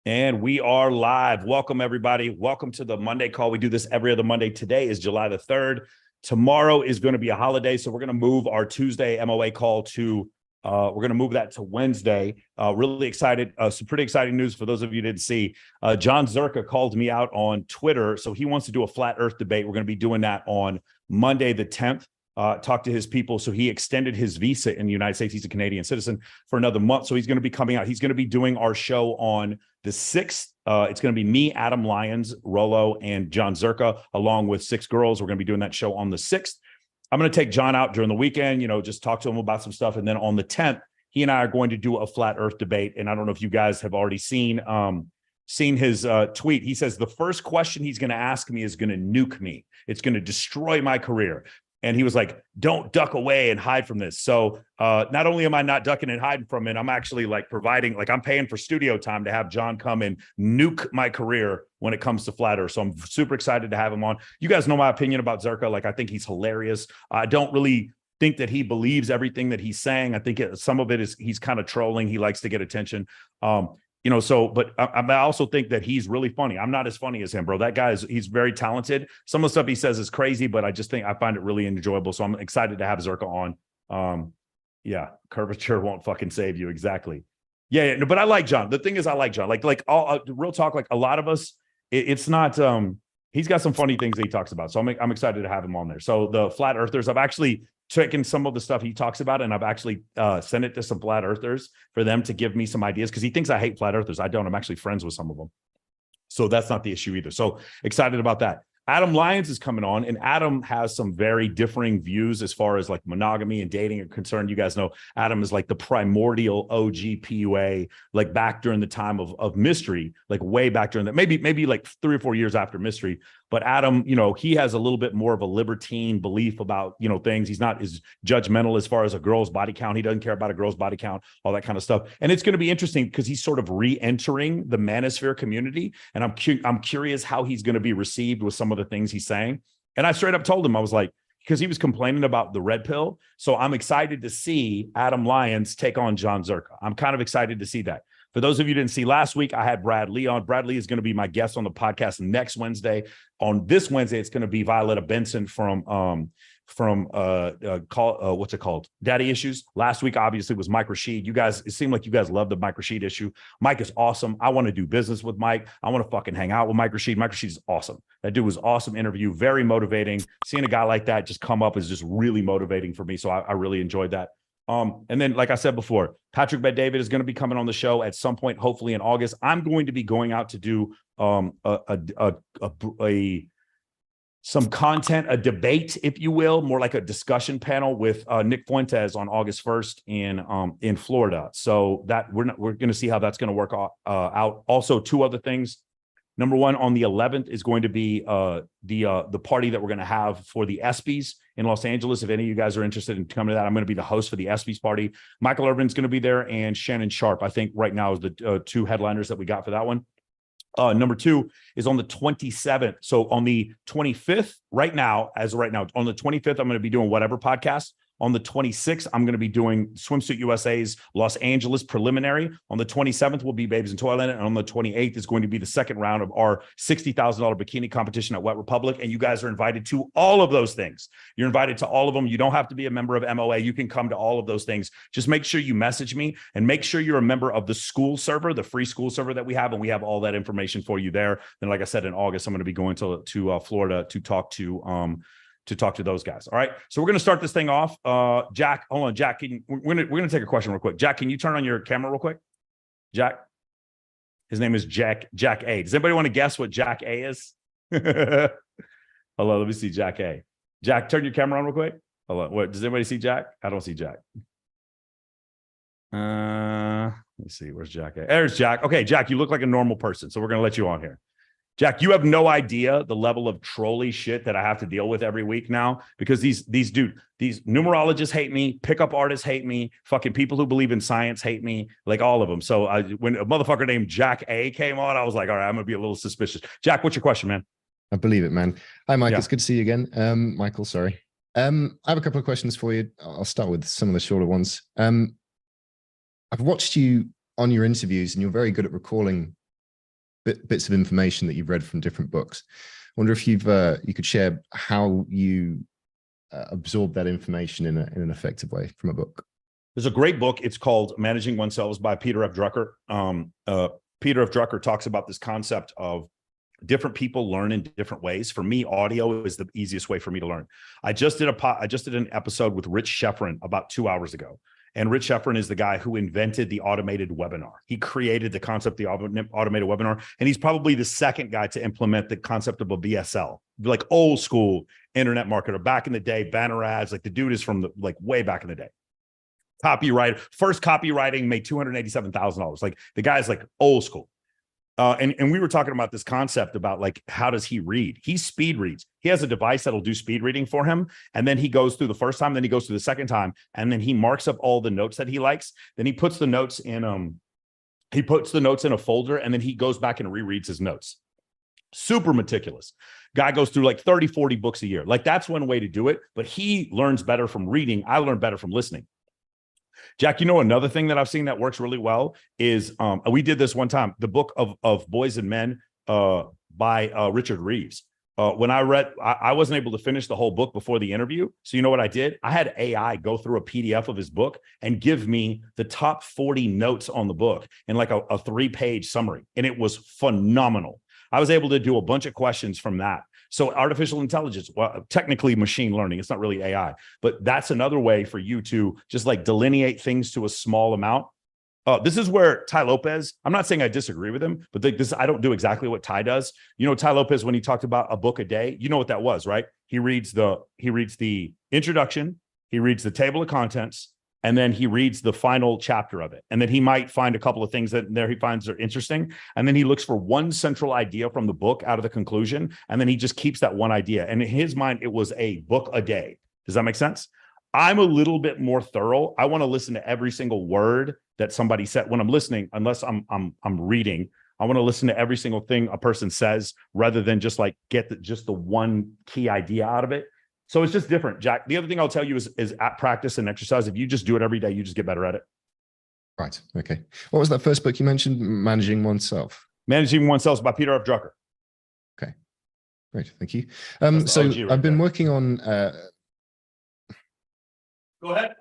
And we are live. Welcome, everybody. Welcome to the Monday call. We do this every other Monday. Today is July the 3rd. Tomorrow is going to be a holiday, so we're going to move our Tuesday MOA call to, we're going to move that to Wednesday. Really excited. Some pretty exciting news for those of you who didn't see. John Zerka called me out on Twitter, so he wants to do a flat earth debate. We're going to be doing that on Monday the 10th. Talk to his people. So he extended his visa in the United States. He's a Canadian citizen for another month. So he's going to be coming out. He's going to be doing our show on the 6th. It's going to be me, Adam Lyons, Rollo, and John Zerka, along with 6 girls. We're going to be doing that show on the 6th. I'm going to take John out during the weekend, just talk to him about some stuff. And then on the 10th, he and I are going to do a flat earth debate. And I don't know if you guys have already seen his tweet. He says, the first question he's going to ask me is going to nuke me. It's going to destroy my career. And he was like, don't duck away and hide from this. So not only am I not ducking and hiding from it, I'm actually I'm paying for studio time to have John come and nuke my career when it comes to flat earth. So I'm super excited to have him on. You guys know my opinion about Zerka. I think he's hilarious. I don't really think that he believes everything that he's saying. I think some of it is he's kind of trolling. He likes to get attention. But I also think that he's really funny. I'm not as funny as him, bro. That guy he's very talented. Some of the stuff he says is crazy, but I just think I find it really enjoyable. So I'm excited to have Zerka on. Curvature won't fucking save you. Exactly. Yeah, but I like John. The thing is, I like John. All real talk, a lot of us, it's not, he's got some funny things that he talks about. So I'm excited to have him on there. So the flat earthers, I've actually taken some of the stuff he talks about, and I've actually sent it to some flat earthers for them to give me some ideas, because he thinks I hate flat earthers. I don't. I'm actually friends with some of them. So that's not the issue either. So excited about that. Adam Lyons is coming on, and Adam has some very differing views as far as monogamy and dating are concerned. You guys know Adam is the primordial OG PUA, back during the time of Mystery, way back during that, maybe 3 or 4 years after Mystery. But Adam, he has a little bit more of a libertine belief about, things. He's not as judgmental as far as a girl's body count. He doesn't care about a girl's body count, all that kind of stuff. And it's going to be interesting because he's sort of re-entering the manosphere community. And I'm curious how he's going to be received with some of the things he's saying. And I straight up told him, I was like, because he was complaining about the red pill. So I'm excited to see Adam Lyons take on John Zerka. I'm kind of excited to see that. For those of you who didn't see last weweek, I had Brad Lee on. Brad Lee is going to be my guest on the podcast next Wednesday. On this Wednesday, it's going to be Violetta Benson from what's it called? Daddy Issues. Last week, obviously, was Mike Rashid. You guys, it seemed like you guys love the Mike Rashid issue. Mike is awesome. I want to do business with Mike. I want to fucking hang out with Mike Rashid. Mike Rashid is awesome. That dude was awesome interview, very motivating. Seeing a guy like that just come up is just really motivating for me. So I really enjoyed that. And then, like I said before, Patrick Bet-David is going to be coming on the show at some point, hopefully in August. I'm going to be going out to do some content, a debate, if you will, more like a discussion panel with Nick Fuentes on August 1st in Florida. So that we're going to see how that's going to work out. Also, 2 other things. Number one, on the 11th is going to be the party that we're going to have for the ESPYs in Los Angeles. If any of you guys are interested in coming to that, I'm going to be the host for the ESPYs party. Michael Irvin's going to be there, and Shannon Sharp, I think right now is the 2 headliners that we got for that one. Number 2 is on the 27th. So on the 25th, on the 25th, I'm going to be doing Whatever podcast. On the 26th, I'm going to be doing Swimsuit USA's Los Angeles preliminary. On the 27th will be Babies in Toyland. And on the 28th is going to be the second round of our $60,000 bikini competition at Wet Republic. And you guys are invited to all of those things. You're invited to all of them. You don't have to be a member of MOA. You can come to all of those things. Just make sure you message me and make sure you're a member of the school server, the free school server that we have. And we have all that information for you there. Then, like I said, in August, I'm going to be going to Florida to talk to those guys. All right. So we're going to start this thing off. Jack, hold on. Jack, we're going to take a question real quick. Jack, can you turn on your camera real quick? Jack, his name is Jack A. Does anybody want to guess what Jack A is? Hold on. Let me see Jack A. Jack, turn your camera on real quick. Hold on. What, does anybody see Jack? I don't see Jack. Let me see. Where's Jack A? There's Jack. Okay. Jack, you look like a normal person. So we're going to let you on here. Jack, you have no idea the level of trolly shit that I have to deal with every week now, because these numerologists hate me, pickup artists hate me, fucking people who believe in science hate me, all of them. So when a motherfucker named Jack A came on, I was like, all right, I'm gonna be a little suspicious. Jack, what's your question, man? I believe it, man. Hi, Mike. Yeah. It's good to see you again. Michael, sorry. I have a couple of questions for you. I'll start with some of the shorter ones. I've watched you on your interviews, and you're very good at recalling bits of information that you've read from different books. I wonder if you could share how you absorb that information in an effective way from a book. There's a great book. It's called Managing Oneself by Peter F. Drucker. Peter F. Drucker talks about this concept of different people learn in different ways. For me, audio is the easiest way for me to learn. I just did an episode with Rich Schefren about 2 hours ago. And Rich Schefren is the guy who invented the automated webinar. He created the concept of the automated webinar. And he's probably the second guy to implement the concept of a VSL, like old school internet marketer. Back in the day, banner ads, like the dude is from way back in the day. First copywriting made $287,000. Like the guy's like old school. And we were talking about this concept about like, how does he read? He speed reads. He has a device that'll do speed reading for him. And then he goes through the first time, then he goes through the second time, and then he marks up all the notes that he likes. Then he puts the notes in, a folder, and then he goes back and rereads his notes. Super meticulous. Guy goes through like 30, 40 books a year. Like that's one way to do it, but he learns better from reading. I learn better from listening. Jack, another thing that I've seen that works really well is we did this one time, the book of Boys and Men by Richard Reeves. When I read, I wasn't able to finish the whole book before the interview. So you know what I did? I had AI go through a PDF of his book and give me the top 40 notes on the book in like a 3-page summary. And it was phenomenal. I was able to do a bunch of questions from that. So artificial intelligence, well, technically machine learning, it's not really AI, but that's another way for you to just like delineate things to a small amount. This is where Tai Lopez, I'm not saying I disagree with him, but I don't do exactly what Tai does. Tai Lopez, when he talked about a book a day, you know what that was, right? He reads the introduction, he reads the table of contents, and then he reads the final chapter of it. And then he might find a couple of things that there he finds are interesting. And then he looks for one central idea from the book out of the conclusion. And then he just keeps that one idea. And in his mind, it was a book a day. Does that make sense? I'm a little bit more thorough. I want to listen to every single word that somebody said when I'm listening, unless I'm reading. I want to listen to every single thing a person says rather than just like get just the one key idea out of it. So it's just different, Jack. The other thing I'll tell you is at practice and exercise, if you just do it every day, you just get better at it. Right. Okay. What was that first book you mentioned? Managing Oneself. Managing Oneself by Peter F. Drucker. Okay. Great. Thank you. So I've been working on... Go ahead.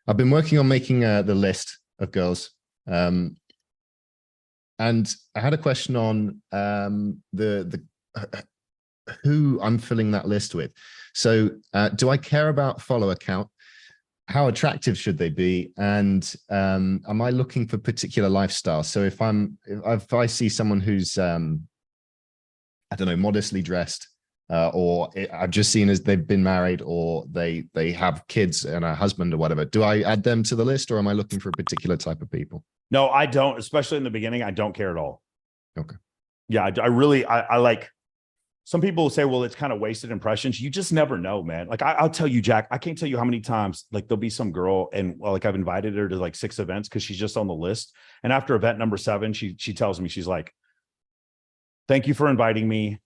I've been working on making the list of girls. And I had a question on who I'm filling that list with. So do I care about follower count? How attractive should they be? And am I looking for particular lifestyle? So if I see someone who's, I don't know, modestly dressed, or I've just seen as they've been married or they have kids and a husband or whatever, do I add them to the list, or am I looking for a particular type of people? No, I don't, especially in the beginning. I don't care at all. Okay. Yeah, I like, some people will say, well, it's kind of wasted impressions. You just never know, man. Like I'll tell you, Jack, I can't tell you how many times like there'll be some girl and like I've invited her to like 6 events because she's just on the list. And after event number 7, she tells me, she's like, thank you for inviting me.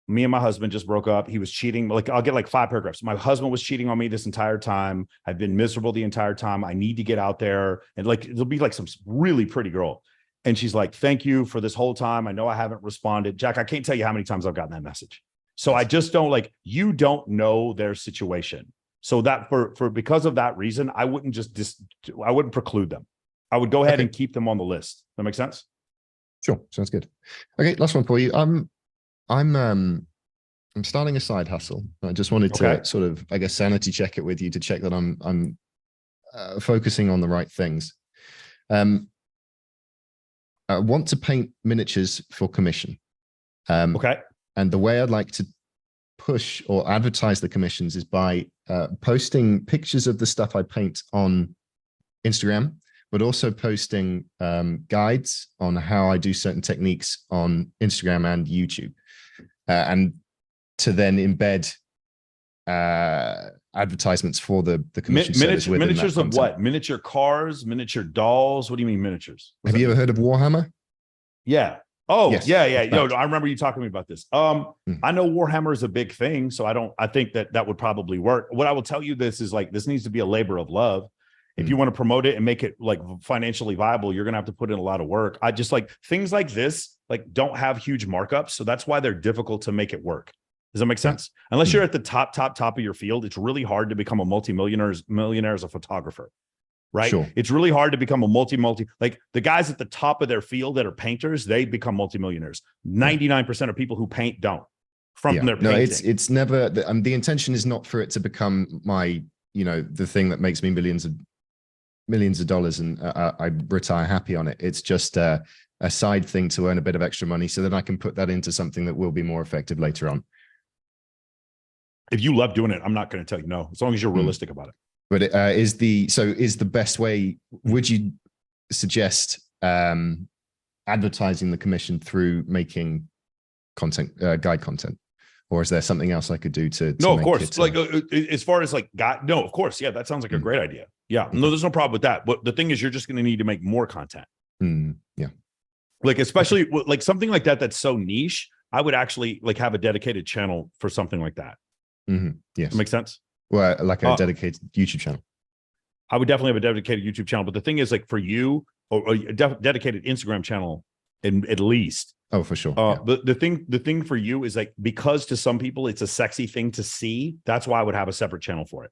Me and my husband just broke up. He was cheating. Like I'll get like 5 paragraphs. My husband was cheating on me this entire time. I've been miserable the entire time. I need to get out there. And like, it'll be like some really pretty girl. And she's like, thank you for this whole time. I know I haven't responded. Jack, I can't tell you how many times I've gotten that message. So I just don't like, you don't know their situation. So that because of that reason, I wouldn't I wouldn't preclude them. I would go ahead and keep them on the list. That make sense? Sure. Sounds good. Okay. Last one for you. I'm starting a side hustle. I just wanted to sort of, I guess, sanity check it with you to check that I'm focusing on the right things. I want to paint miniatures for commission. And the way I'd like to push or advertise the commissions is by posting pictures of the stuff I paint on Instagram, but also posting guides on how I do certain techniques on Instagram and YouTube. And to then embed advertisements for the commission service within miniatures that of what? Miniature cars, miniature dolls. What do you mean miniatures? Have you ever heard of Warhammer? Yeah. Oh, yes, yeah. No, I remember you talking to me about this. I know Warhammer is a big thing, so I think that would probably work. What I will tell you this is like, this needs to be a labor of love. If you want to promote it and make it like financially viable, you're going to have to put in a lot of work. I just like things like this, like don't have huge markups. So that's why they're difficult to make it work. Does that make sense? Unless you're at the top of your field, it's really hard to become a millionaire as a photographer, right? Sure. It's really hard to become a like the guys at the top of their field that are painters, they become multimillionaires. 99% of people who paint don't from their painting. No, it's never, the intention is not for it to become my, the thing that makes me millions of dollars and I retire happy on it. It's just a side thing to earn a bit of extra money so that I can put that into something that will be more effective later on. If you love doing it, I'm not going to tell you no, as long as you're realistic about it. But is the best way, would you suggest advertising the commission through making content, guide content? Or is there something else I could do to no, of make course. it, like as far as like no, of course. Yeah, that sounds like a great idea. Yeah, no, there's no problem with that. But the thing is, you're just going to need to make more content. Yeah. Like, especially like something like that, that's so niche, I would actually like have a dedicated channel for something like that. Yes. That makes sense. Well, like a dedicated YouTube channel. I would definitely have a dedicated YouTube channel. But the thing is, like for you, or a dedicated Instagram channel, at least. Oh, for sure. But the thing for you is like, because to some people it's a sexy thing to see. That's why I would have a separate channel for it.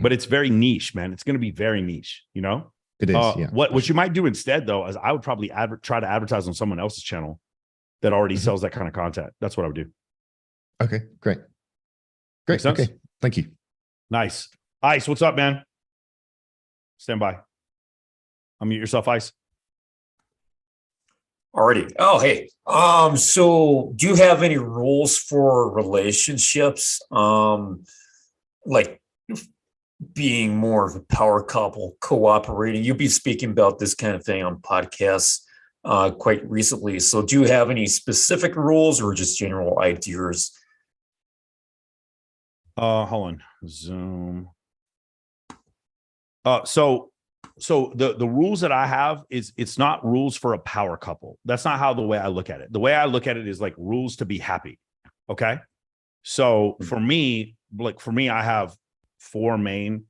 But it's very niche, man. It's going to be very niche. It is. Yeah. What you might do instead, though, is I would probably try to advertise on someone else's channel that already sells that kind of content. That's what I would do. Okay, great. Okay, thank you. Nice. Ice, what's up, man? Stand by. Unmute yourself, Ice. Already. Oh, hey. So do you have any rules for relationships? Like being more of a power couple, cooperating. You've been speaking about this kind of thing on podcasts quite recently. So do you have any specific rules or just general ideas? Hold on. Zoom. So the rules that I have is it's not rules for a power couple. That's not how the way I look at it. The way I look at it is like rules to be happy. Okay. So for me, I have 4 main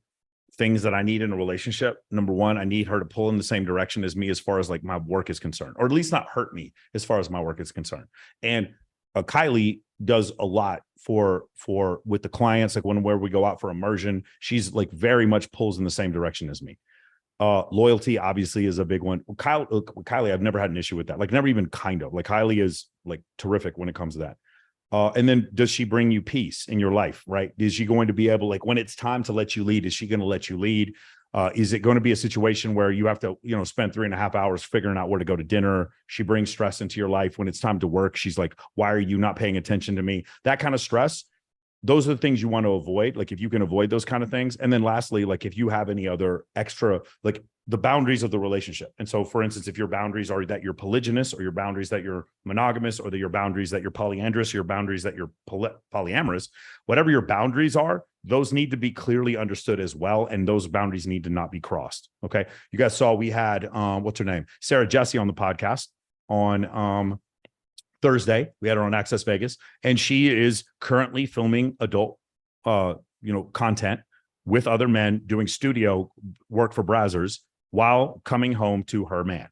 things that I need in a relationship. Number 1, I need her to pull in the same direction as me as far as like my work is concerned, or at least not hurt me as far as my work is concerned. And Kylie does a lot for with the clients, like where we go out for immersion, she's like very much pulls in the same direction as me. Loyalty obviously is a big one. Kylie, I've never had an issue with that. Like never even kind of. Like Kylie is like terrific when it comes to that. And then does she bring you peace in your life, right? Is she going to be able, like when it's time to let you lead, is she going to let you lead? Is it going to be a situation where you have to, spend 3.5 hours figuring out where to go to dinner? She brings stress into your life. When it's time to work, she's like, why are you not paying attention to me? That kind of stress. Those are the things you want to avoid. Like if you can avoid those kind of things. And then lastly, like if you have any other extra, like the boundaries of the relationship. And so for instance, if your boundaries are that you're polygynous, or your boundaries that you're monogamous, or that your boundaries that you're polyandrous, or your boundaries that you're polyamorous, whatever your boundaries are, those need to be clearly understood as well. And those boundaries need to not be crossed. Okay. You guys saw we had, what's her name? Sarah Jesse on the podcast on, Thursday. We had her on Access Vegas, and she is currently filming adult, content with other men, doing studio work for Brazzers while coming home to her man,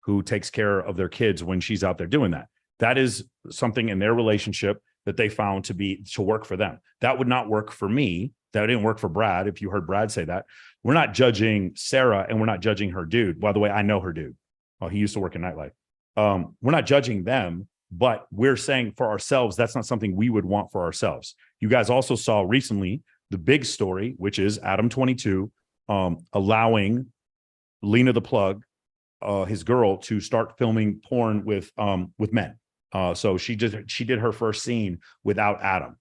who takes care of their kids when she's out there doing that. That is something in their relationship that they found to work for them. That would not work for me. That didn't work for Brad. If you heard Brad say that, we're not judging Sarah and we're not judging her dude. By the way, I know her dude. Oh, he used to work in Nightlife. We're not judging them. But we're saying for ourselves, that's not something we would want for ourselves. You guys also saw recently the big story, which is Adam 22 allowing Lena the Plug, his girl, to start filming porn with men. So she did her first scene without Adam,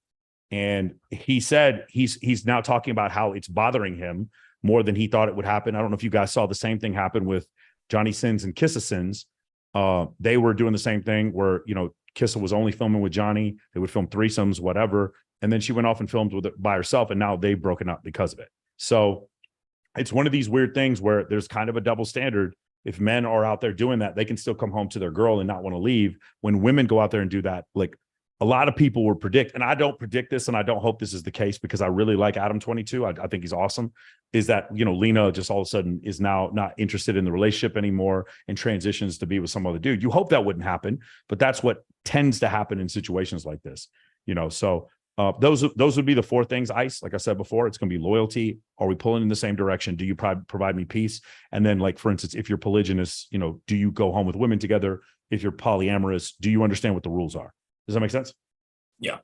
and he said he's now talking about how it's bothering him more than he thought it would happen. I don't know if you guys saw the same thing happen with Johnny Sins and Kissa Sins. They were doing the same thing where, Kissa was only filming with Johnny. They would film threesomes, whatever. And then she went off and filmed with it by herself. And now they've broken up because of it. So it's one of these weird things where there's kind of a double standard. If men are out there doing that, they can still come home to their girl and not want to leave. When women go out there and do that, like a lot of people will predict, and I don't predict this, and I don't hope this is the case because I really like Adam 22. I think he's awesome. Is that, Lena just all of a sudden is now not interested in the relationship anymore and transitions to be with some other dude. You hope that wouldn't happen, but that's what tends to happen in situations like this. So those would be the four things. Ice, like I said before, it's going to be loyalty. Are we pulling in the same direction? Do you provide me peace? And then, like, for instance, if you're polygynous, do you go home with women together? If you're polyamorous, do you understand what the rules are? Does that make sense? Yeah.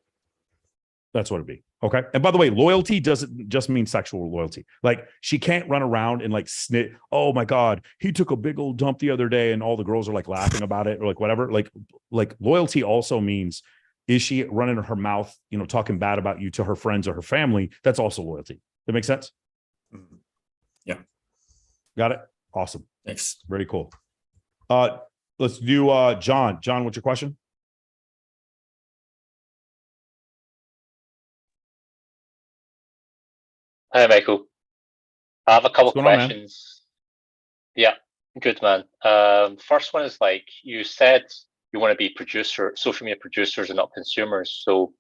That's what it'd be. Okay. And by the way, loyalty doesn't just mean sexual loyalty. Like, she can't run around and like snit. Oh my God, he took a big old dump the other day and all the girls are like laughing about it or like whatever. Like loyalty also means, is she running her mouth, talking bad about you to her friends or her family? That's also loyalty. That makes sense? Yeah. Got it? Awesome. Thanks. Very cool. Let's do John. John, what's your question? Hi, Michael. I have a couple What's going on, man? questions. Yeah, good, man. First one is, like you said, you want to be social media producers and not consumers. So,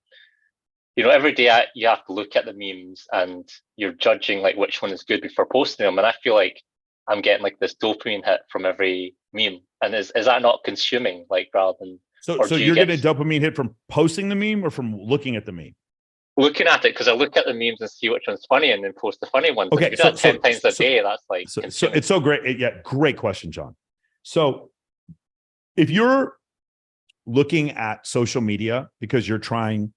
every day you have to look at the memes and you're judging like which one is good before posting them. And I feel like I'm getting like this dopamine hit from every meme. And is that not consuming, like, rather than? So you're getting a dopamine hit from posting the meme or from looking at the meme? Looking at it, because I look at the memes and see which one's funny and then post the funny ones. Okay, If you do that 10 times a day, that's like so consuming. it's so great. Yeah, great question, John. So if you're looking at social media because you're trying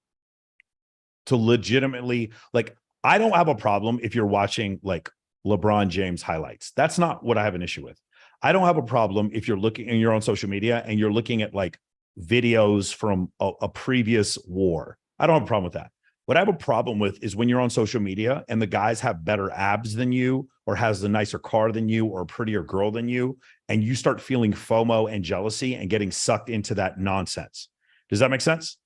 to legitimately, like, I don't have a problem if you're watching like LeBron James highlights. That's not what I have an issue with. I don't have a problem if you're looking and you're on social media and you're looking at like videos from a previous war. I don't have a problem with that. What I have a problem with is when you're on social media and the guys have better abs than you or has a nicer car than you or a prettier girl than you, and you start feeling FOMO and jealousy and getting sucked into that nonsense. Does that make sense?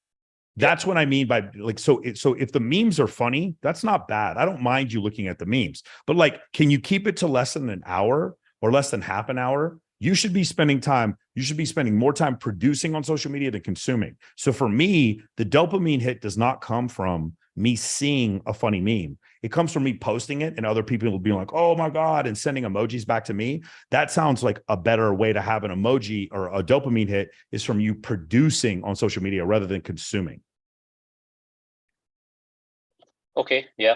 That's what I mean by like, so if the memes are funny, that's not bad. I don't mind you looking at the memes, but like, can you keep it to less than an hour or less than half an hour? You should be spending more time producing on social media than consuming. So for me, the dopamine hit does not come from me seeing a funny meme. It comes from me posting it and other people will be like, oh my God, and sending emojis back to me. That sounds like a better way to have an emoji or a dopamine hit is from you producing on social media rather than consuming. Okay, yeah,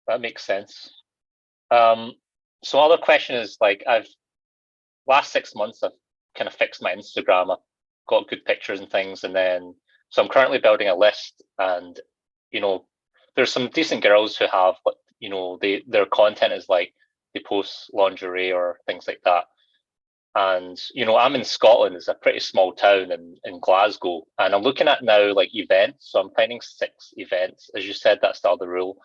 that makes sense. So other question is, like, last 6 months, I've kind of fixed my Instagram. I've got good pictures and things. And then, so I'm currently building a list and, there's some decent girls who have, their content is like, they post lingerie or things like that. And, I'm in Scotland. It's a pretty small town in Glasgow. And I'm looking at now like events. So I'm finding 6 events. As you said, that's the other rule.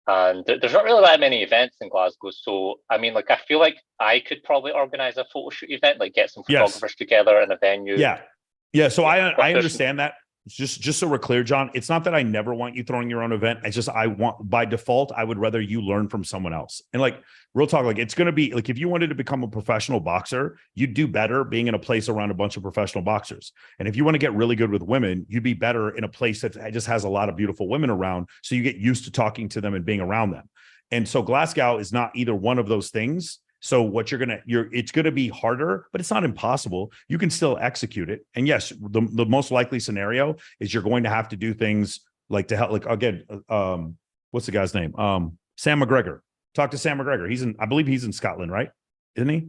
And there's not really that many events in Glasgow. So, I mean, like, I feel like I could probably organize a photo shoot event, like get some photographers together in a venue. Yeah. Yeah. So I understand that. Just so we're clear, John, it's not that I never want you throwing your own event. It's just, by default, I would rather you learn from someone else. And like, real talk, like, it's going to be like, if you wanted to become a professional boxer, you'd do better being in a place around a bunch of professional boxers. And if you want to get really good with women, you'd be better in a place that just has a lot of beautiful women around. So you get used to talking to them and being around them. And so Glasgow is not either one of those things. So what it's going to be harder, but it's not impossible. You can still execute it. And yes, the most likely scenario is you're going to have to do things like to help, like, again, what's the guy's name? Sam McGregor. Talk to Sam McGregor. I believe he's in Scotland, right? Isn't he?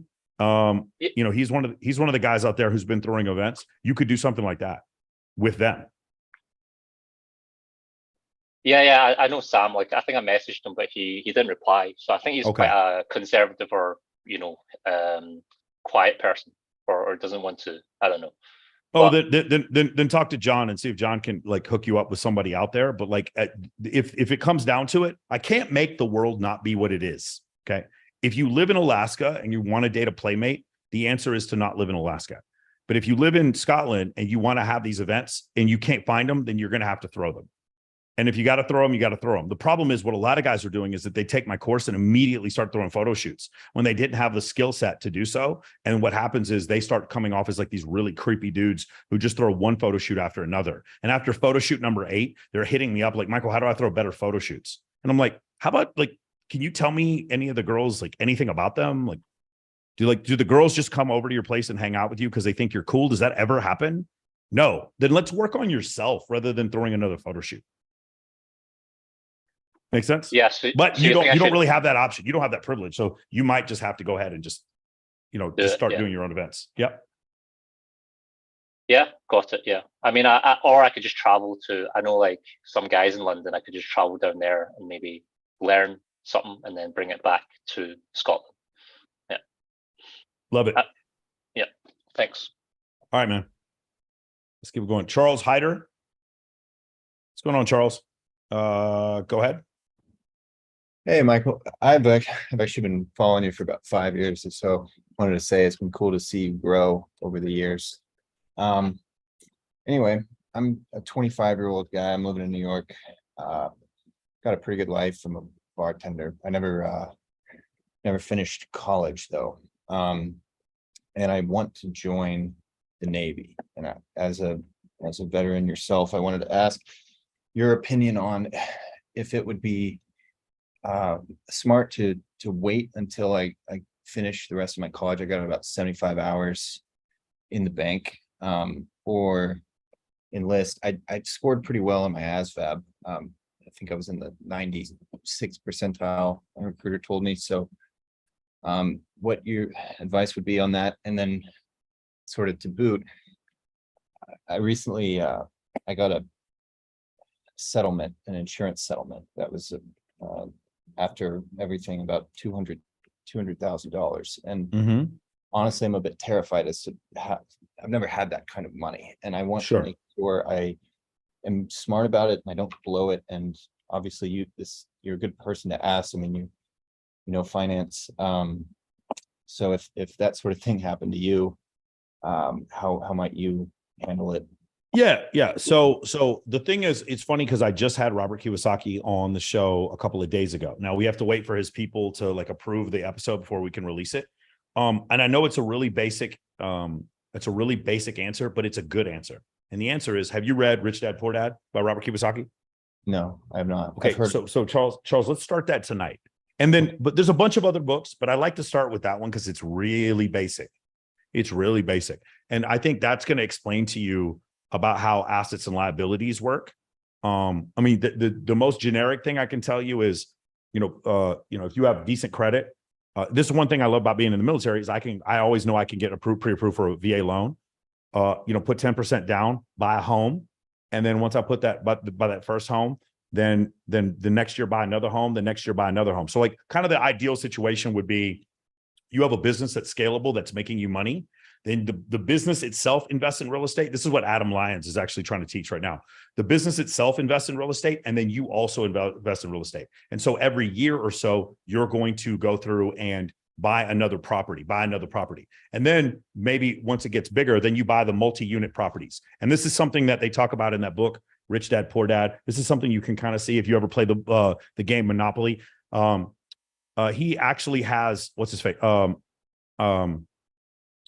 He's one of the guys out there who's been throwing events. You could do something like that with them. Yeah, I know Sam. Like, I think I messaged him, but he didn't reply. So I think he's quite a conservative or quiet person, or doesn't want to. I don't know. Oh, then talk to John and see if John can like hook you up with somebody out there. But like, if it comes down to it, I can't make the world not be what it is. Okay, if you live in Alaska and you want to date a playmate, the answer is to not live in Alaska. But if you live in Scotland and you want to have these events and you can't find them, then you're going to have to throw them. And if you got to throw them, you got to throw them. The problem is what a lot of guys are doing is that they take my course and immediately start throwing photo shoots when they didn't have the skill set to do so. And what happens is they start coming off as like these really creepy dudes who just throw one photo shoot after another. And after photo shoot number 8, they're hitting me up like, Michael, how do I throw better photo shoots? And I'm like, how about like, can you tell me any of the girls, like anything about them? Like, do the girls just come over to your place and hang out with you because they think you're cool? Does that ever happen? No. Then let's work on yourself rather than throwing another photo shoot. Make sense? Yes. Yeah, but you don't really have that option. You don't have that privilege. So you might just have to go ahead and just, just start doing your own events. Yep. Yeah, got it. Yeah. I mean, or I could just travel to, I know like some guys in London, I could just travel down there and maybe learn something and then bring it back to Scotland. Yeah. Love it. Yeah. Thanks. All right, man. Let's keep it going. Charles Hyder. What's going on, Charles? Go ahead. Hey, Michael. I've actually been following you for about 5 years or so. Wanted to say it's been cool to see you grow over the years. Anyway, I'm a 25-year-old guy. I'm living in New York. Got a pretty good life. I'm a bartender. I never finished college though. And I want to join the Navy. And as a veteran yourself, I wanted to ask your opinion on if it would be smart to wait until I finish the rest of my college. I got about 75 hours in the bank, or enlist. I scored pretty well in my ASVAB. I think I was in the 96th percentile, a recruiter told me. So what your advice would be on that? And then sort of to boot, I recently I got a settlement, an insurance settlement that was after everything about $200,000. And honestly, I'm a bit terrified as to I've never had that kind of money, and I want to make sure I am smart about it and I don't blow it. And obviously you're a good person to ask. I mean, you know finance. So if that sort of thing happened to you, how might you handle it? Yeah. So the thing is, it's funny because I just had Robert Kiyosaki on the show a couple of days ago. Now we have to wait for his people to like approve the episode before we can release it. And I know it's a really basic answer, but it's a good answer. And the answer is, have you read Rich Dad Poor Dad by Robert Kiyosaki? No, I have not. Okay. So Charles, let's start that tonight. And then, but there's a bunch of other books, but I like to start with that one because it's really basic. It's really basic. And I think that's going to explain to you about how assets and liabilities work. I mean, the most generic thing I can tell you is, if you have decent credit, this is one thing I love about being in the military is I always know I can get pre-approved for a VA loan. Put 10% down, buy a home, and then once I put that by that first home, then the next year buy another home, the next year buy another home. So like kind of the ideal situation would be you have a business that's scalable, that's making you money. Then the business itself invests in real estate. This is what Adam Lyons is actually trying to teach right now. The business itself invests in real estate, and then you also invest in real estate. And so every year or so, you're going to go through and buy another property. And then maybe once it gets bigger, then you buy the multi-unit properties. And this is something that they talk about in that book, Rich Dad, Poor Dad. This is something you can kind of see if you ever play the game Monopoly. He actually has, what's his face?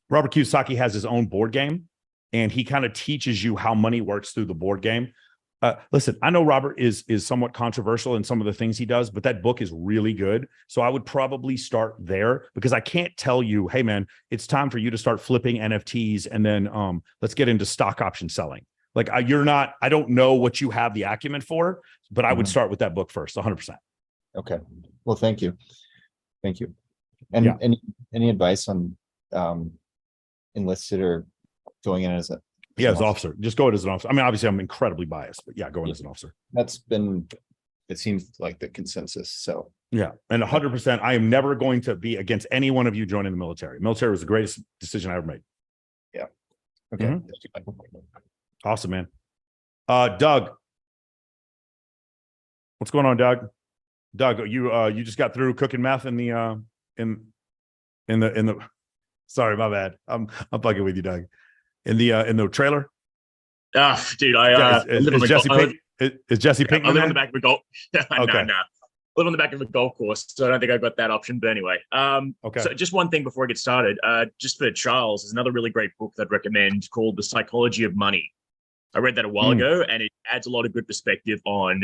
Robert Kiyosaki has his own board game, and he kind of teaches you how money works through the board game. Listen, I know Robert is somewhat controversial in some of the things he does, but that book is really good. So I would probably start there because I can't tell you, hey man, it's time for you to start flipping NFTs and then let's get into stock option selling. Like I don't know what you have the acumen for, but I would start with that book first, 100%. Okay. Well, thank you. And any advice on enlisted or going in as as officer? Just go in as an officer. I mean, obviously I'm incredibly biased, but go in as an officer. It seems like the consensus. So yeah. And 100%, I am never going to be against any one of you joining the military. Military was the greatest decision I ever made. Yeah. Okay. Awesome, man. Doug. What's going on, Doug? Doug, you just got through cooking meth in the sorry, my bad. I'm fucking with you, Doug. In the trailer. Dude, I live on Jesse the Is Jesse I Pinkman live on there? the back of a golf. Okay. No. I live on the back of a golf course, so I don't think I've got that option. But anyway, Okay. so just one thing before I get started, just for Charles, there's another really great book that I'd recommend called The Psychology of Money. I read that a while ago, and it adds a lot of good perspective on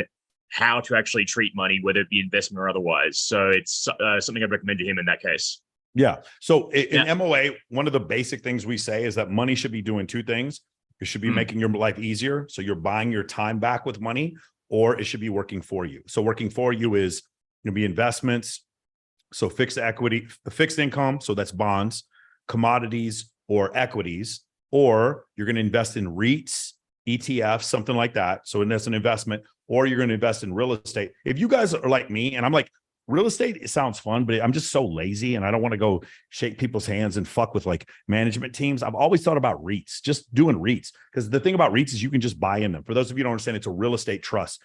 how to actually treat money, whether it be investment or otherwise. So it's something I'd recommend to him in that case. Yeah. So in MOA, one of the basic things we say is that money should be doing two things. It should be making your life easier. So you're buying your time back with money, or it should be working for you. So working for you is going to be investments. So fixed equity, fixed income. So that's bonds, commodities, or equities, or you're going to invest in REITs, ETFs, something like that. So that's an investment, or you're going to invest in real estate. If you guys are like me, and I'm like, real estate, it sounds fun, but I'm just so lazy and I don't want to go shake people's hands and fuck with like management teams. I've always thought about REITs, just doing REITs. Because the thing about REITs is you can just buy in them. For those of you who don't understand, it's a real estate trust.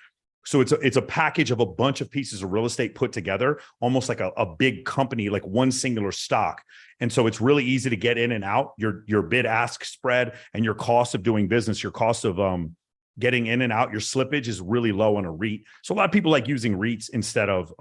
So it's a package of a bunch of pieces of real estate put together, almost like a big company, like one singular stock. And so it's really easy to get in and out. Your bid ask spread and your cost of doing business, your cost of getting in and out, your slippage is really low on a REIT. So a lot of people like using REITs instead of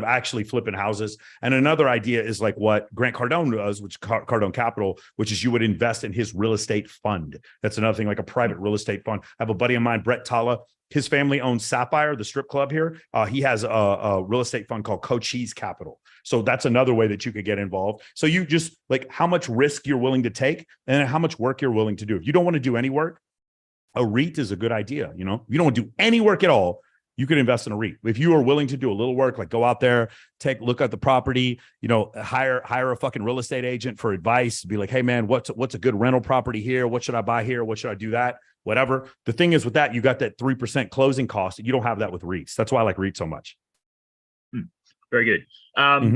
actually flipping houses. And another idea is like what Grant Cardone does, which Cardone Capital, which is you would invest in his real estate fund. That's another thing, like a private real estate fund. I have a buddy of mine, Brett Talla. His family owns Sapphire, the strip club here. He has a real estate fund called Cochise Capital. So that's another way that you could get involved. So you just like how much risk you're willing to take and how much work you're willing to do. If you don't want to do any work, a REIT is a good idea. You know, if you don't want to do any work at all, you could invest in a REIT. If you are willing to do a little work, like go out there, look at the property, you know, hire a fucking real estate agent for advice, be like, hey man, what's a good rental property here? What should I buy here? What should I do that? Whatever. The thing is with that, you got that 3% closing cost. You don't have that with REITs. That's why I like REITs so much. Very good.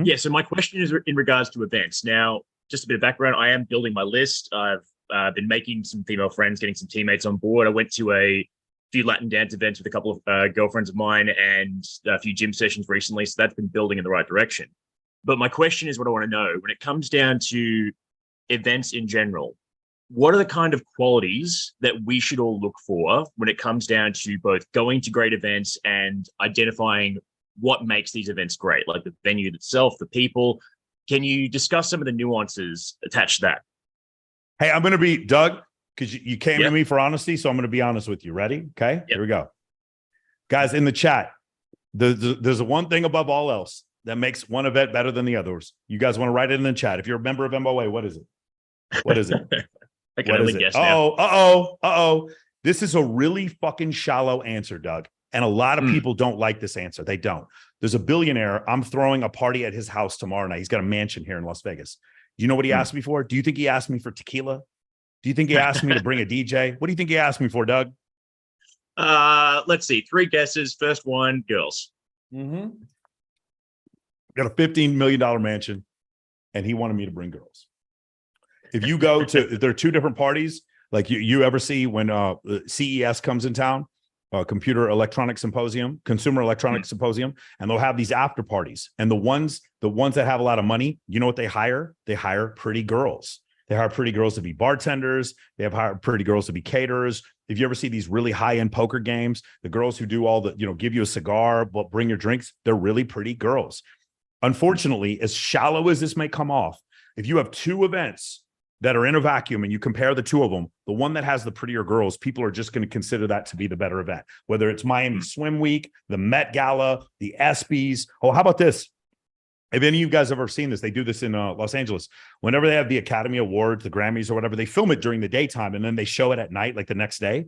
Yeah. So my question is in regards to events. Now, just a bit of background. I am building my list. I've been making some female friends, getting some teammates on board. I went to a few Latin dance events with a couple of girlfriends of mine and a few gym sessions recently. So that's been building in the right direction. But my question is what I want to know when it comes down to events in general, what are the kind of qualities that we should all look for when it comes down to both going to great events and identifying what makes these events great, like the venue itself, the people? Can you discuss some of the nuances attached to that? Hey, I'm going to be Doug, because you came to me for honesty. So I'm going to be honest with you. Ready? Okay, Here we go. Guys in the chat, there's one thing above all else that makes one event better than the others. You guys want to write it in the chat. If you're a member of MOA, what is it? What is it? I can only guess now. Uh-oh. This is a really fucking shallow answer, Doug. And a lot of people don't like this answer. They don't. There's a billionaire. I'm throwing a party at his house tomorrow night. He's got a mansion here in Las Vegas. You know what he asked me for? Do you think he asked me for tequila? Do you think he asked me to bring a DJ? What do you think he asked me for, Doug? Let's see. 3 guesses. First one, girls. Got a $15 million mansion, and he wanted me to bring girls. If you go to, there are 2 different parties. Like you ever see when CES comes in town, Consumer Electronics Symposium, and they'll have these after parties. And the ones that have a lot of money, you know what they hire? They hire pretty girls. They hire pretty girls to be bartenders. They have hired pretty girls to be caterers. If you ever see these really high-end poker games, the girls who do all the, give you a cigar, but bring your drinks, they're really pretty girls. Unfortunately, as shallow as this may come off, if you have 2 events that are in a vacuum and you compare the 2 of them, the one that has the prettier girls, people are just going to consider that to be the better event. Whether it's Miami Swim Week, the Met Gala, the ESPYs. Oh, how about this? If any of you guys ever seen this, they do this in Los Angeles. Whenever they have the Academy Awards, the Grammys or whatever, they film it during the daytime and then they show it at night, like the next day.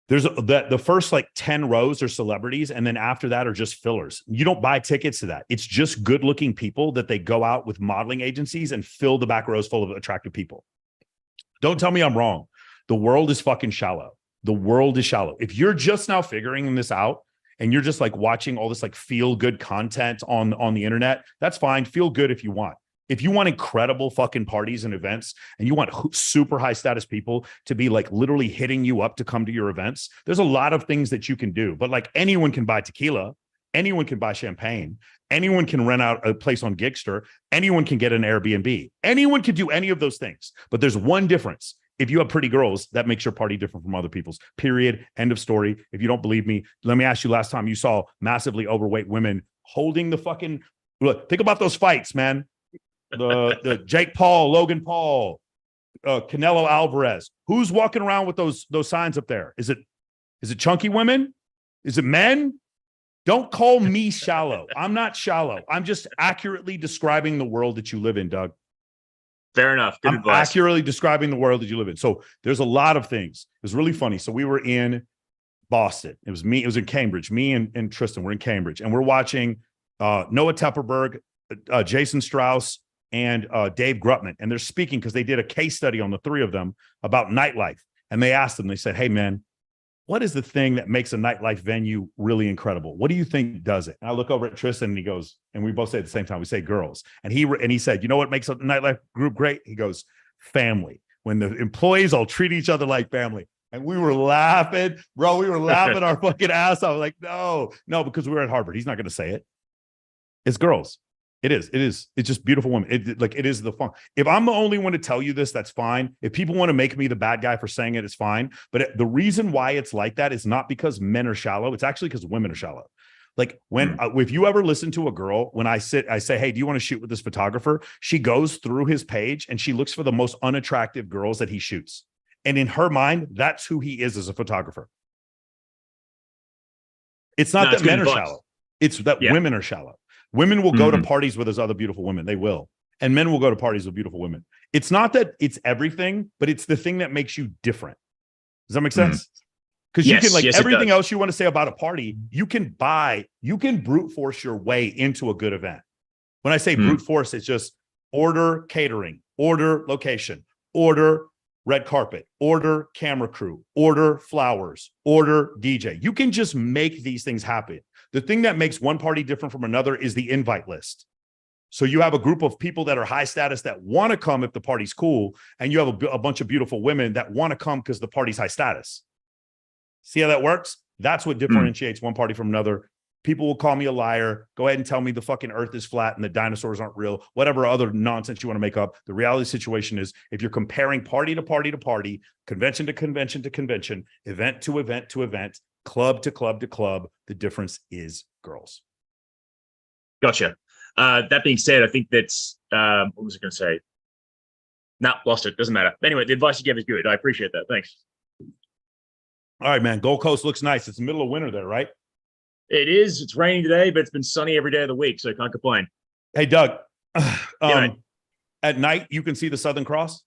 There's the first like 10 rows are celebrities, and then after that are just fillers. You don't buy tickets to that. It's just good looking people that they go out with modeling agencies and fill the back rows full of attractive people. Don't tell me I'm wrong. The world is fucking shallow. The world is shallow. If you're just now figuring this out and you're just like watching all this like feel good content on the internet, that's fine. Feel good if you want. If you want incredible fucking parties and events and you want super high status people to be like literally hitting you up to come to your events, there's a lot of things that you can do. But like anyone can buy tequila, anyone can buy champagne, anyone can rent out a place on Gigster, anyone can get an Airbnb, anyone can do any of those things. But there's one difference. if you have pretty girls, that makes your party different from other people's. Period. End of story. If you don't believe me, let me ask you, last time you saw massively overweight women holding the fucking, look, think about those fights, man. The Jake Paul, Logan Paul, Canelo Alvarez. Who's walking around with those signs up there? Is it chunky women? Is it men? Don't call me shallow. I'm not shallow. I'm just accurately describing the world that you live in, Doug. Fair enough. Good I'm advice. accurately describing the world that you live in. So there's a lot of things. It was really funny. So we were in Boston. It was me. It was in Cambridge. Me and Tristan were in Cambridge, and we're watching Noah Tepperberg, Jason Strauss, and Dave Grutman. And they're speaking because they did a case study on the three of them about nightlife. And they asked them, they said, hey, man, what is the thing that makes a nightlife venue really incredible? What do you think does it? And I look over at Tristan and he goes, and we both say at the same time, we say girls. And he said, you know what makes a nightlife group great? He goes, family. When the employees all treat each other like family. And we were laughing, bro. We were laughing our fucking ass off. Like, no, because we were at Harvard. He's not going to say it. It's girls. It is. It's just beautiful women. It is the fun. If I'm the only one to tell you this, that's fine. If people want to make me the bad guy for saying it, it's fine. But the reason why it's like that is not because men are shallow. It's actually because women are shallow. Like when, if you ever listen to a girl, when I say, hey, do you want to shoot with this photographer? She goes through his page and she looks for the most unattractive girls that he shoots. And in her mind, that's who he is as a photographer. It's not that men are shallow. It's that women are shallow. Women will go to parties with those other beautiful women. They will. And men will go to parties with beautiful women. It's not that it's everything, but it's the thing that makes you different. Does that make sense? Because you can, like, everything else you want to say about a party, you can brute force your way into a good event. When I say brute force, it's just order catering, order location, order red carpet, order camera crew, order flowers, order DJ. You can just make these things happen. The thing that makes one party different from another is the invite list. So you have a group of people that are high status that want to come if the party's cool, and you have a bunch of beautiful women that want to come because the party's high status. See how that works? That's what differentiates one party from another. People will call me a liar. Go ahead and tell me the fucking earth is flat and the dinosaurs aren't real, whatever other nonsense you want to make up. The reality of the situation is, if you're comparing party to party to party, convention to convention to convention, event to event to event, club to club to club, the difference is girls. Gotcha. That being said, I think that's, what was I going to say? Nah, lost it. Doesn't matter. Anyway, the advice you gave is good. I appreciate that. Thanks. All right, man. Gold Coast looks nice. It's the middle of winter there, right? It is. It's raining today, but it's been sunny every day of the week, so I can't complain. Hey, Doug, at night, you can see the Southern Cross?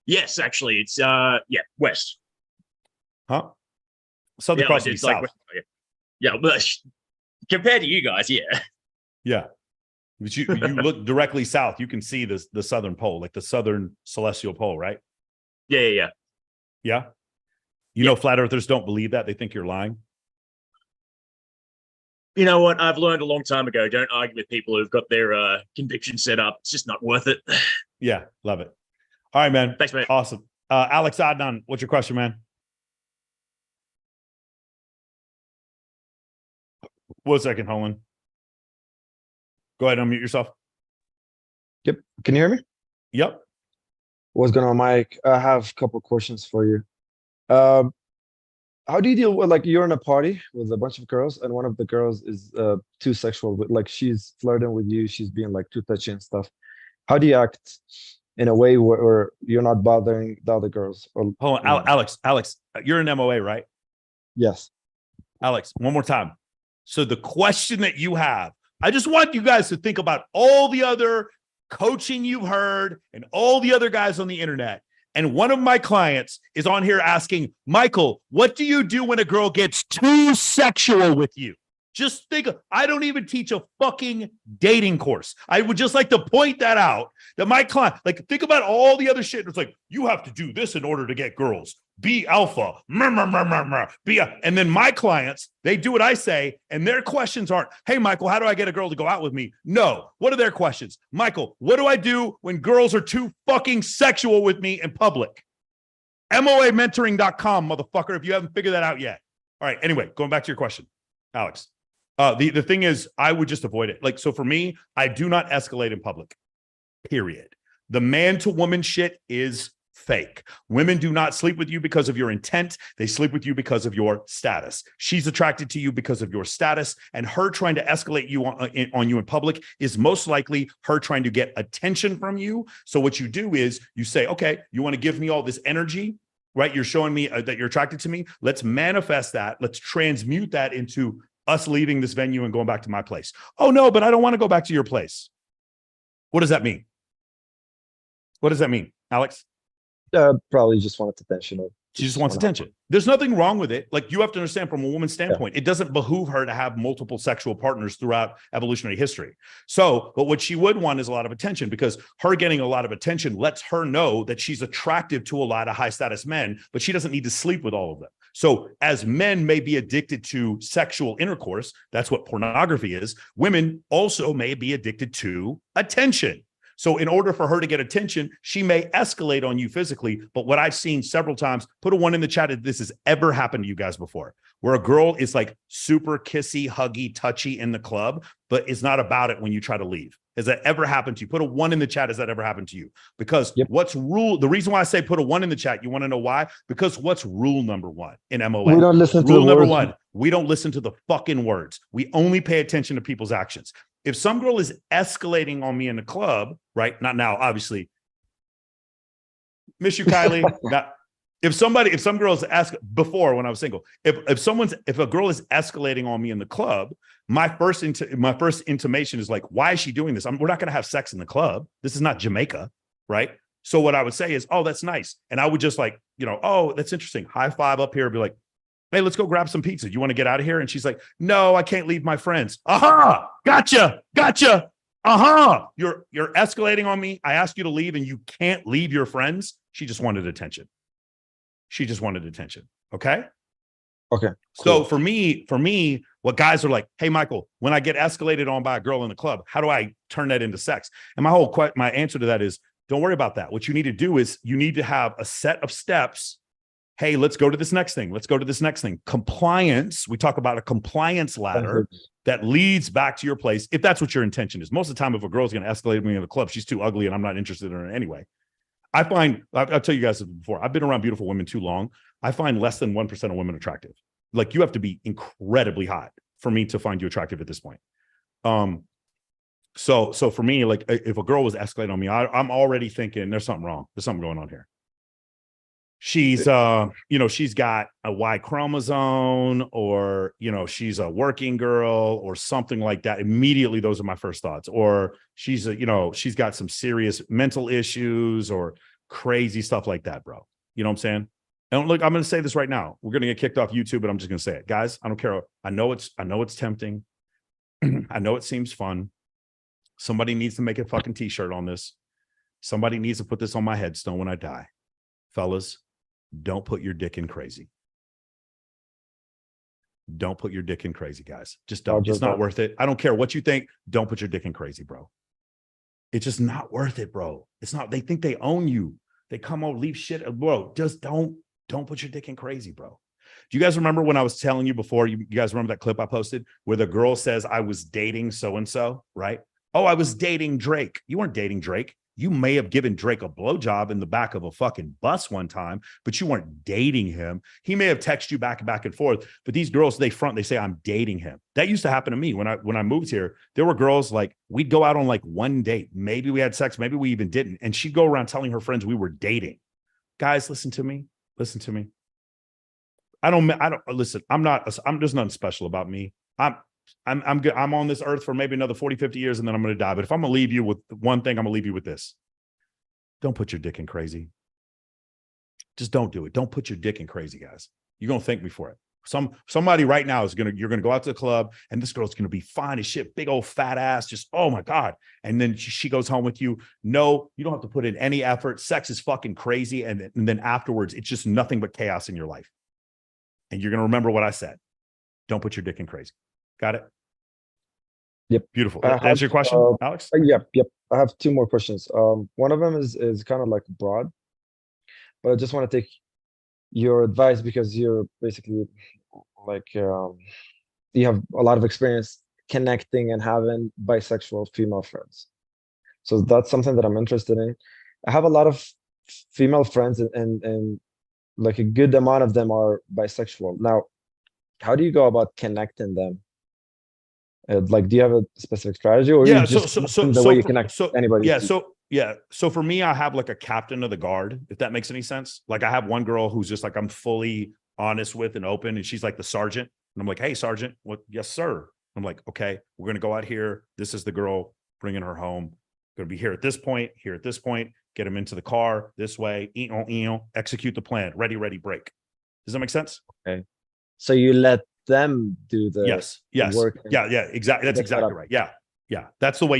Yes, actually. It's, west. Huh? Southern Cross is south. Yeah, but compared to you guys, yeah. Yeah. But you look directly south, you can see the southern pole, like the southern celestial pole, right? Yeah. Yeah? You know, flat earthers don't believe that. They think you're lying. You know what? I've learned a long time ago, don't argue with people who've got their conviction set up. It's just not worth it. Yeah, love it. All right, man. Thanks, man. Awesome. Alex Adnan, what's your question, man? One second, Holland. Go ahead, unmute yourself. Yep. Can you hear me? Yep. What's going on, Mike? I have a couple questions for you. How do you deal with, like, you're in a party with a bunch of girls and one of the girls is too sexual, but like she's flirting with you, she's being like too touchy and stuff. How do you act in a way where you're not bothering the other girls? Or, hold on, Alex, you're an MOA, right? Yes. Alex, one more time. So the question that you have, I just want you guys to think about all the other coaching you've heard and all the other guys on the internet. And one of my clients is on here asking, Michael, what do you do when a girl gets too sexual with you? Just think, I don't even teach a fucking dating course. I would just like to point that out, that my client, like, think about all the other shit. It's like, you have to do this in order to get girls. Be alpha. And then my clients, they do what I say, and their questions aren't, hey, Michael, how do I get a girl to go out with me? No. What are their questions? Michael, what do I do when girls are too fucking sexual with me in public? MOAmentoring.com, motherfucker, if you haven't figured that out yet. All right. Anyway, going back to your question, Alex. The thing is, I would just avoid it. Like, so for me, I do not escalate in public, period. The man to woman shit is fake. Women do not sleep with you because of your intent. They sleep with you because of your status. She's attracted to you because of your status, and her trying to escalate you on you in public is most likely her trying to get attention from you. So what you do is you say, okay, you want to give me all this energy, right? You're showing me that you're attracted to me. Let's manifest that. Let's transmute that into us leaving this venue and going back to my place. Oh no, but I don't want to go back to your place. What does that mean? What does that mean, Alex? Probably just wanted attention. Or She just wants attention. There's nothing wrong with it. Like, you have to understand, from a woman's standpoint, it doesn't behoove her to have multiple sexual partners throughout evolutionary history. So, but what she would want is a lot of attention, because her getting a lot of attention lets her know that she's attractive to a lot of high status men, but she doesn't need to sleep with all of them. So as men may be addicted to sexual intercourse, that's what pornography is. Women also may be addicted to attention. So in order for her to get attention, she may escalate on you physically. But what I've seen several times, put a 1 in the chat if this has ever happened to you guys before, where a girl is like super kissy, huggy, touchy in the club, but it's not about it when you try to leave. Has that ever happened to you? Put a 1 in the chat. Has that ever happened to you? Because what's rule? The reason why I say put a 1 in the chat, you want to know why? Because what's rule number 1 in MOA? We don't listen to the rule number words. 1. We don't listen to the fucking words. We only pay attention to people's actions. If some girl is escalating on me in the club, right? Not now, obviously. Miss you, Kylie. If some girls ask before, when I was single, if a girl is escalating on me in the club, my first intimation is like, why is she doing this? We're not going to have sex in the club. This is not Jamaica, right? So what I would say is, oh, that's nice. And I would just like, oh, that's interesting. High five up here. Be like, hey, let's go grab some pizza. You want to get out of here? And she's like, no, I can't leave my friends. Aha, gotcha. Aha, you're escalating on me. I asked you to leave and you can't leave your friends. She just wanted attention. Okay. Okay. So for me, what guys are like, hey, Michael, when I get escalated on by a girl in the club, how do I turn that into sex? And my answer to that is, don't worry about that. What you need to do is you need to have a set of steps. Hey, let's go to this next thing. Let's go to this next thing. Compliance. We talk about a compliance ladder that leads back to your place, if that's what your intention is. Most of the time, if a girl's going to escalate me in the club, she's too ugly and I'm not interested in her anyway. I find, I'll tell you guys before, I've been around beautiful women too long. I find less than 1% of women attractive. Like, you have to be incredibly hot for me to find you attractive at this point. So for me, like, if a girl was escalating on me, I'm already thinking there's something wrong. There's something going on here. She's, she's got a Y chromosome, or, she's a working girl or something like that. Immediately, those are my first thoughts. Or she's she's got some serious mental issues or crazy stuff like that, bro. You know what I'm saying? And look, I'm going to say this right now. We're going to get kicked off YouTube, but I'm just going to say it. Guys, I don't care. I know it's tempting. I know it seems fun. Somebody needs to make a fucking t-shirt on this. Somebody needs to put this on my headstone when I die. Fellas, don't put your dick in crazy. Don't put your dick in crazy, guys. Just don't. It's not worth it. I don't care what you think. Don't put your dick in crazy, bro. It's just not worth it, bro. It's not. They think they own you. They come over, leave shit. Bro, just don't put your dick in crazy, bro. Do you guys remember when I was telling you before? You guys remember that clip I posted where the girl says, I was dating so-and-so, right? Oh, I was dating Drake. You weren't dating Drake. You may have given Drake a blowjob in the back of a fucking bus one time, but you weren't dating him. He may have texted you back and forth, but these girls, they say, I'm dating him. That used to happen to me when I moved here. There were girls, like, we'd go out on like one date. Maybe we had sex. Maybe we even didn't. And she'd go around telling her friends we were dating. Guys, listen to me. I don't listen. There's nothing special about me. I'm good. I'm on this earth for maybe another 40, 50 years, and then I'm going to die. But if I'm going to leave you with one thing, I'm going to leave you with this. Don't put your dick in crazy. Just don't do it. Don't put your dick in crazy, guys. You're going to thank me for it. Somebody right now you're going to go out to the club, and this girl's going to be fine as shit. Big old fat ass. Just, oh my God. And then she goes home with you. No, you don't have to put in any effort. Sex is fucking crazy. And then afterwards, it's just nothing but chaos in your life. And you're going to remember what I said. Don't put your dick in crazy. Got it? Yep. Beautiful. That's your question, Alex? Yep. I have 2 more questions. One of them is kind of like broad, but I just want to take your advice because you're basically like, you have a lot of experience connecting and having bisexual female friends. So that's something that I'm interested in. I have a lot of female friends, and like a good amount of them are bisexual. Now, how do you go about connecting them? Like, do you have a specific strategy, or Yeah, you just so connect them the way you connect anybody? so for me, I have like a captain of the guard, if that makes any sense. Like I have one girl who's just like I'm fully honest with and open, and she's like the sergeant, and I'm like, hey sergeant, what? Yes sir. I'm like, okay, we're gonna go out here, this is the girl, bringing her home, gonna be here at this point, get him into the car this way, execute the plan, ready, break. Does that make sense? Okay, so you let them do the yes work. yeah exactly, that's exactly right. Yeah, that's the way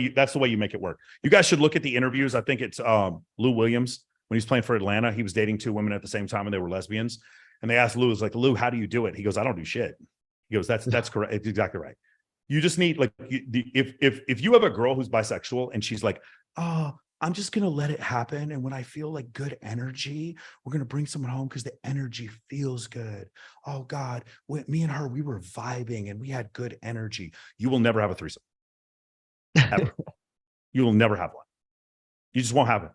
you make it work. You guys should look at the interviews. I think it's Lou Williams, when he's playing for Atlanta, he was dating 2 women at the same time and they were lesbians, and they asked Lou, was like, Lou, how do you do it? He goes, I don't do shit. He goes, that's correct, it's exactly right. You just need, like, if you have a girl who's bisexual and she's like, oh, I'm just going to let it happen, and when I feel like good energy, we're going to bring someone home because the energy feels good. Oh God, me and her, we were vibing and we had good energy. You will never have a threesome. Ever. You will never have one. You just won't have it,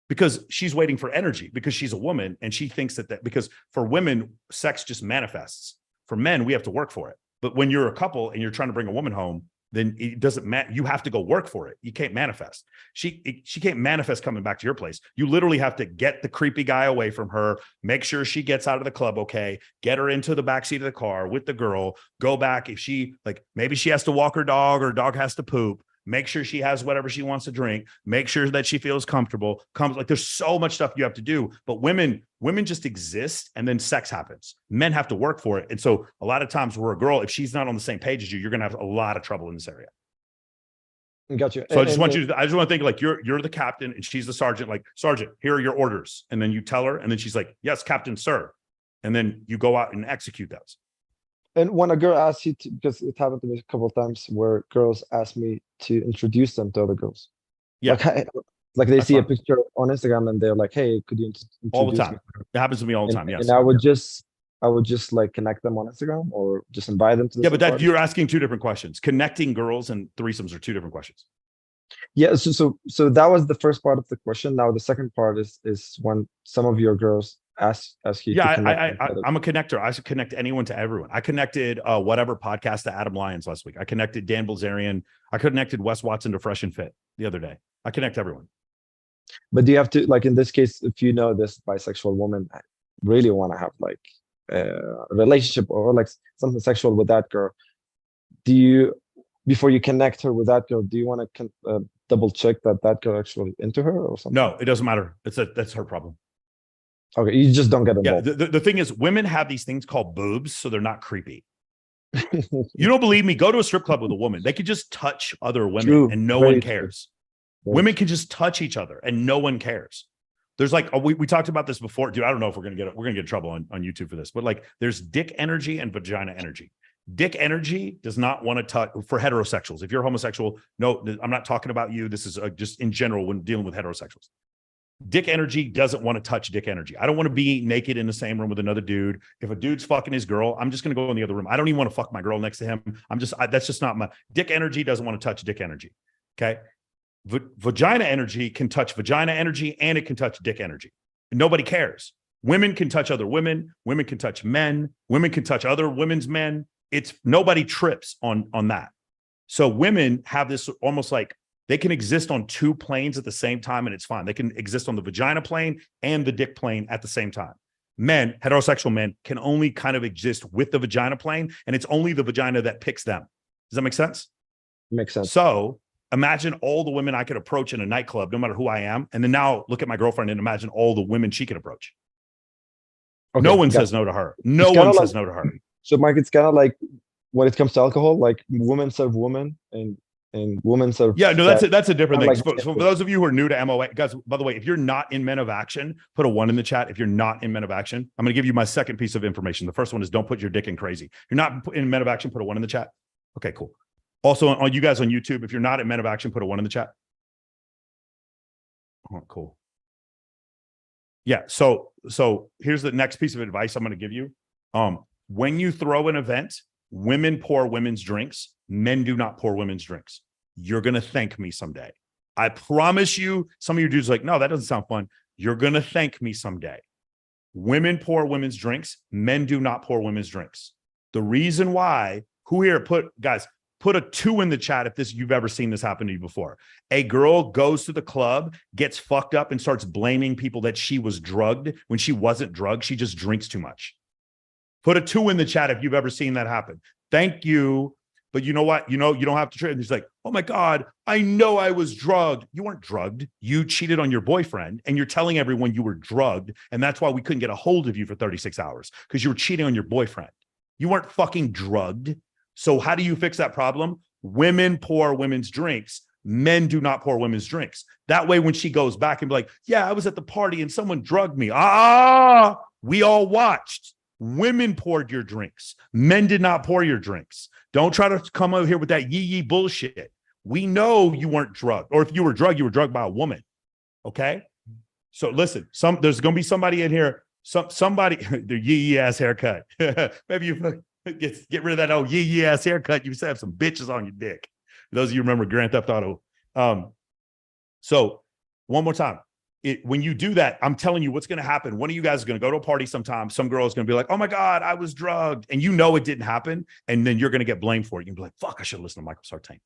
because she's waiting for energy, because she's a woman and she thinks that because for women, sex just manifests. For men, we have to work for it. But when you're a couple and you're trying to bring a woman home, then it doesn't matter. You have to go work for it. You can't manifest. She can't manifest coming back to your place. You literally have to get the creepy guy away from her, make sure she gets out of the club okay, get her into the backseat of the car with the girl, go back. If she, like, maybe she has to walk her dog or dog has to poop, make sure she has whatever she wants to drink, make sure that she feels comfortable. Like, there's so much stuff you have to do, but women just exist, and then sex happens. Men have to work for it. And so a lot of times where a girl, if she's not on the same page as you, you're going to have a lot of trouble in this area. Gotcha. So I just want to think like you're the captain and she's the sergeant, like, sergeant, here are your orders. And then you tell her, and then she's like, yes, captain, sir. And then you go out and execute those. And when a girl asks you to, because it happened to me a couple of times where girls ask me to introduce them to other girls. Yeah. Like they That's see fine. a picture on Instagram and they're like, hey, could you introduce all the time me? It happens to me all the time. Yes. And I would just like connect them on Instagram or just invite them to but that you're asking 2 different questions. Connecting girls and threesomes are 2 different questions. Yeah, so that was the first part of the question. Now the second part is when some of your girls ask you. Yeah, I'm a connector. I should connect anyone to everyone. I connected whatever podcast to Adam Lyons last week. I connected Dan Bilzerian. I connected Wes Watson to Fresh and Fit the other day. I connect everyone. But do you have to, like, in this case, if you know this bisexual woman, I really want to have like a relationship or like something sexual with that girl, do you, before you connect her with that girl, do you want to double check that girl actually into her or something? No, it doesn't matter. That's her problem. Okay, you just don't get involved. Yeah, the thing is, women have these things called boobs, so they're not creepy. You don't believe me? Go to a strip club with a woman. They could just touch other women and no one cares. Women can just touch each other and no one cares. There's like, we talked about this before, dude. I don't know if we're gonna get in trouble on YouTube for this, but like, there's dick energy and vagina energy. Dick energy does not want to touch for heterosexuals. If you're homosexual, no, I'm not talking about you. This is just in general when dealing with heterosexuals. Dick energy doesn't want to touch dick energy. I don't want to be naked in the same room with another dude. If a dude's fucking his girl, I'm just going to go in the other room. I don't even want to fuck my girl next to him. That's just not my dick energy. Doesn't want to touch dick energy. Okay. Vagina energy can touch vagina energy and it can touch dick energy. Nobody cares. Women can touch other women. Women can touch men. Women can touch other women's men. Nobody trips on that. So women have this almost like they can exist on 2 planes at the same time and it's fine. They can exist on the vagina plane and the dick plane at the same time. Men, heterosexual men, can only kind of exist with the vagina plane, and it's only the vagina that picks them. Does that make sense? Makes sense. So imagine all the women I could approach in a nightclub, no matter who I am. And then now look at my girlfriend and imagine all the women she could approach. Okay, no one says no to her. No one says no to her. So Mike, it's kind of like when it comes to alcohol, like women serve women and women serve. Yeah, no, that's a different thing. Like, for those of you who are new to MOA, guys, by the way, if you're not in Men of Action, put a 1 in the chat. If you're not in Men of Action, I'm going to give you my second piece of information. The first one is don't put your dick in crazy. If you're not in Men of Action, put a 1 in the chat. Okay, cool. Also, on you guys on YouTube, if you're not in Men of Action, put a 1 in the chat. Oh, cool. Yeah, so here's the next piece of advice I'm going to give you. When you throw an event, women pour women's drinks. Men do not pour women's drinks. You're going to thank me someday. I promise you. Some of your dudes are like, no, that doesn't sound fun. You're going to thank me someday. Women pour women's drinks. Men do not pour women's drinks. The reason why, who here put a 2 in the chat if you've ever seen this happen to you before. A girl goes to the club, gets fucked up and starts blaming people that she was drugged when she wasn't drugged. She just drinks too much. Put a 2 in the chat if you've ever seen that happen. Thank you. But you know what? You don't have to trade. And he's like, oh my God, I know I was drugged. You weren't drugged. You cheated on your boyfriend and you're telling everyone you were drugged. And that's why we couldn't get a hold of you for 36 hours because you were cheating on your boyfriend. You weren't fucking drugged. So how do you fix that problem? Women pour women's drinks. Men do not pour women's drinks. That way, when she goes back and be like, yeah, I was at the party and someone drugged me. We all watched. Women poured your drinks. Men did not pour your drinks. Don't try to come over here with that yee bullshit. We know you weren't drugged. Or if you were drugged by a woman. Okay? So listen, there's going to be somebody in here, somebody, their yee ass haircut. Maybe you get rid of that old yee ass haircut. You used to have some bitches on your dick. Those of you remember Grand Theft Auto. So one more time. When you do that, I'm telling you what's going to happen. One of you guys is going to go to a party sometime. Some girl is going to be like, oh my God, I was drugged. And you know it didn't happen. And then you're going to get blamed for it. You're going to be like, fuck, I should listen to Michael Sartain.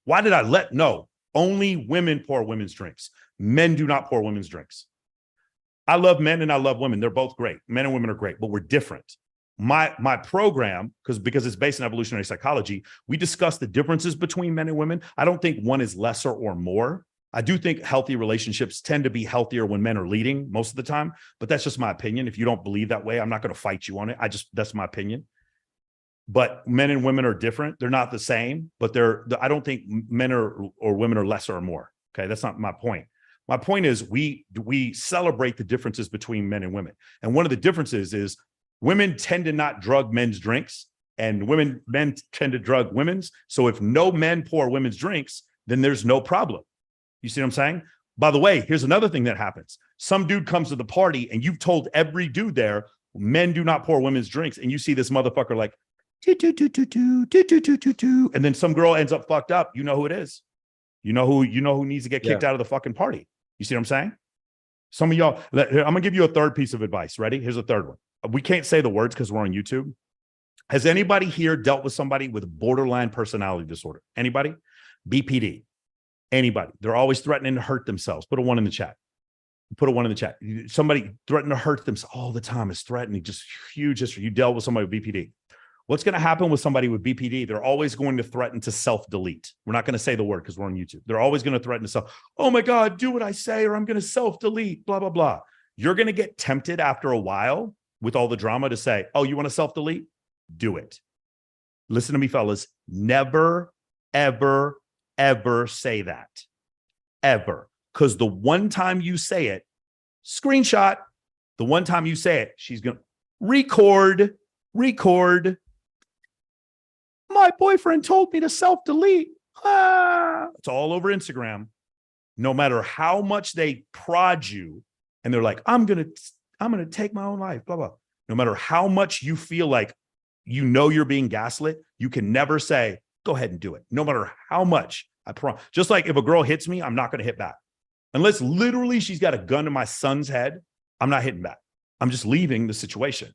Why did I no, only women pour women's drinks. Men do not pour women's drinks. I love men and I love women. They're both great. Men and women are great, but we're different. My program, because it's based in evolutionary psychology, we discuss the differences between men and women. I don't think one is lesser or more. I do think healthy relationships tend to be healthier when men are leading most of the time, but that's just my opinion. If you don't believe that way, I'm not going to fight you on it. That's my opinion. But men and women are different. They're not the same, but I don't think men or women are lesser or more. Okay. That's not my point. My point is we celebrate the differences between men and women. And one of the differences is women tend to not drug men's drinks and men tend to drug women's. So if no men pour women's drinks, then there's no problem. You see what I'm saying? By the way, here's another thing that happens. Some dude comes to the party and you've told every dude there, men do not pour women's drinks. And you see this motherfucker like, and then some girl ends up fucked up. You know who it is. You know who needs to get kicked out of the fucking party. You see what I'm saying? Some of y'all, I'm going to give you a third piece of advice. Ready? Here's a third one. We can't say the words because we're on YouTube. Has anybody here dealt with somebody with borderline personality disorder? Anybody? BPD. Anybody? They're always threatening to hurt themselves. Put a 1 in the chat. Put a 1 in the chat. Somebody threatening to hurt themselves all the time is threatening. Just huge history. You dealt with somebody with BPD. What's going to happen with somebody with BPD? They're always going to threaten to self-delete. We're not going to say the word because we're on YouTube. They're always going to threaten to self. Oh my God, do what I say or I'm going to self-delete, blah, blah, blah. You're going to get tempted after a while with all the drama to say, oh, you want to self-delete? Do it. Listen to me, fellas. Never, ever, ever say that. Ever. Because the one time you say it, screenshot, the one time you say it, she's going to record. My boyfriend told me to self-delete. It's all over Instagram. No matter how much they prod you and they're like, I'm going to take my own life, blah, blah. No matter how much you feel like you're being gaslit, you can never say, go ahead and do it. No matter how much. Just like if a girl hits me, I'm not going to hit back. Unless literally she's got a gun to my son's head, I'm not hitting back. I'm just leaving the situation.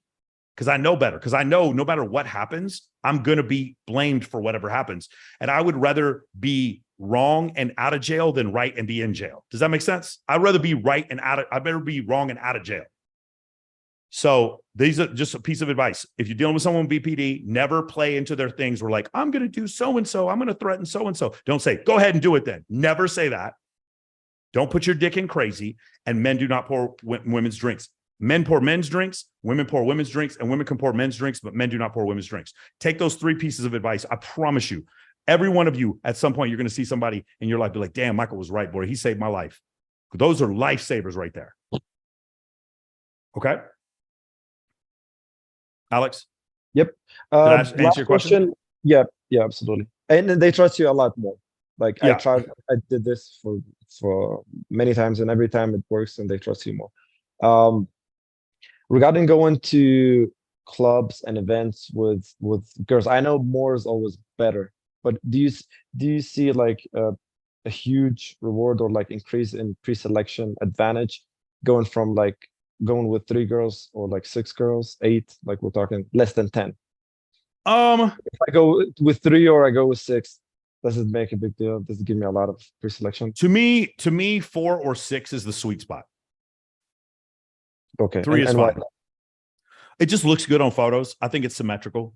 Because I know better. Because I know no matter what happens, I'm going to be blamed for whatever happens. And I would rather be wrong and out of jail than right and be in jail. Does that make sense? I'd rather be right and I better be wrong and out of jail. So these are just a piece of advice. If you're dealing with someone with BPD, never play into their things. We're like, I'm going to do so-and-so. I'm going to threaten so-and-so. Don't say, go ahead and do it then. Never say that. Don't put your dick in crazy. And men do not pour women's drinks. Men pour men's drinks, women pour women's drinks, and women can pour men's drinks, but men do not pour women's drinks. Take those 3 pieces of advice. I promise you, every one of you, at some point, you're going to see somebody in your life be like, damn, Michael was right, boy. He saved my life. Those are lifesavers right there. Okay? Alex? Yep. Did I answer your question? Yeah, absolutely. And they trust you a lot more. Like Yeah. I did this for many times, and every time it works and they trust you more. Regarding going to clubs and events with girls, I know more is always better, but do you see like a huge reward or like increase in pre-selection advantage going from like going with 3 girls or like 6 girls, 8, like we're talking less than 10. If I go with 3 or I go with 6, does it make a big deal? Does it give me a lot of pre-selection? To me, 4 or 6 is the sweet spot. Okay. 3 is why fine. It just looks good on photos. I think it's symmetrical.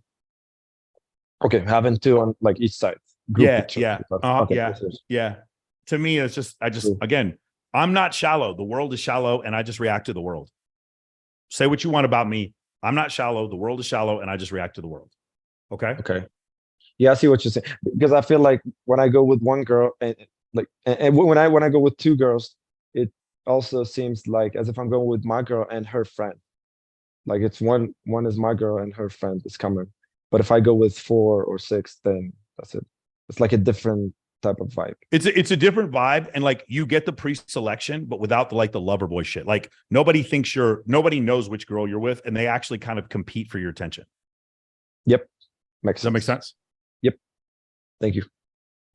Okay, having 2 on like each side. Group picture. Okay, yeah. To me, it's just, again, I'm not shallow. The world is shallow and I just react to the world. Say what you want about me. I'm not shallow. The world is shallow and I just react to the world. Okay. Okay. Yeah, I see what you're saying. Because I feel like when I go with 1 girl and when I go with 2 girls, it also seems like as if I'm going with my girl and her friend. Like it's one is my girl and her friend is coming. But if I go with 4 or 6, then that's it. It's like a different type of vibe. It's a different vibe, and like you get the pre-selection, but without the lover boy shit. Like nobody knows which girl you're with, and they actually kind of compete for your attention. Yep. Does that make sense? Yep. Thank you.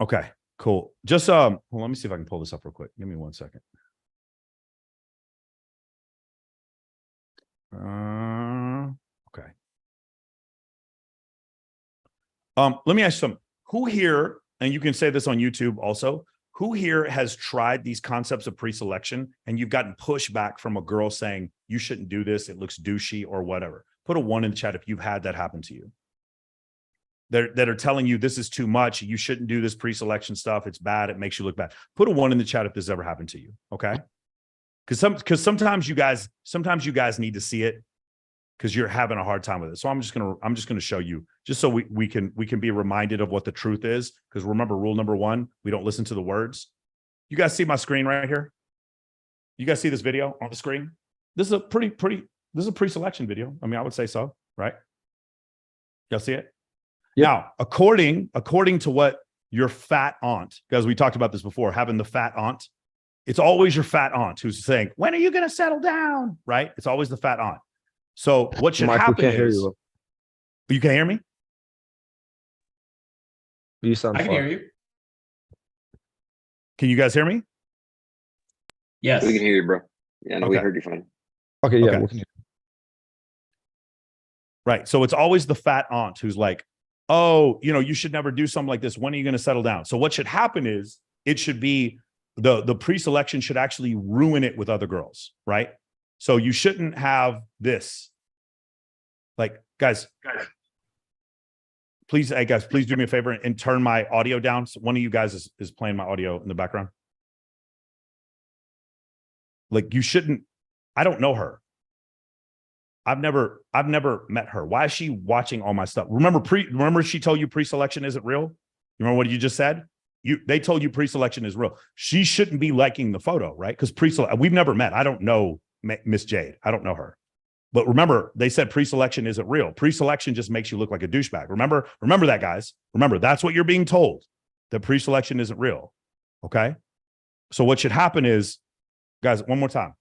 Okay, cool. Just well, let me see if I can pull this up real quick. Give me 1 second. Okay. Let me ask you something. Who here, and you can say this on YouTube also, who here has tried these concepts of pre-selection and you've gotten pushback from a girl saying, you shouldn't do this, it looks douchey or whatever? Put a 1 in the chat if you've had that happen to you. That are telling you this is too much, you shouldn't do this pre-selection stuff, it's bad, it makes you look bad. Put a 1 in the chat if this ever happened to you, okay? Because sometimes you guys need to see it because you're having a hard time with it. So I'm just gonna show you just so we can be reminded of what the truth is. Because remember, rule number 1, we don't listen to the words. You guys see my screen right here? You guys see this video on the screen? This is a this is a pre-selection video. I mean, I would say so, right? Y'all see it? Yep. Now, according to what your fat aunt, because we talked about this before, having the fat aunt, it's always your fat aunt who's saying, when are you going to settle down? Right? It's always the fat aunt. So what should happen is, you can hear me? You sound I can hear you. Can you guys hear me? Yes. We can hear you, bro. Yeah, no, we Okay. heard you fine. Okay, yeah, Okay. we can hear you. Right. So it's always the fat aunt who's like, oh, you should never do something like this. When are you going to settle down? So what should happen is it should be the pre-selection should actually ruin it with other girls, right? So you shouldn't have this. Like, guys, please do me a favor and turn my audio down. So one of you guys is playing my audio in the background. Like, you shouldn't. I don't know her. I've never met her. Why is she watching all my stuff? Remember she told you pre-selection isn't real? You remember what you just said? They told you pre-selection is real. She shouldn't be liking the photo, right? Because we've never met. I don't know Miss Jade. I don't know her. But remember, they said pre-selection isn't real. Pre-selection just makes you look like a douchebag. Remember that, guys. Remember, that's what you're being told, that pre-selection isn't real. Okay? So what should happen is, guys, one more time.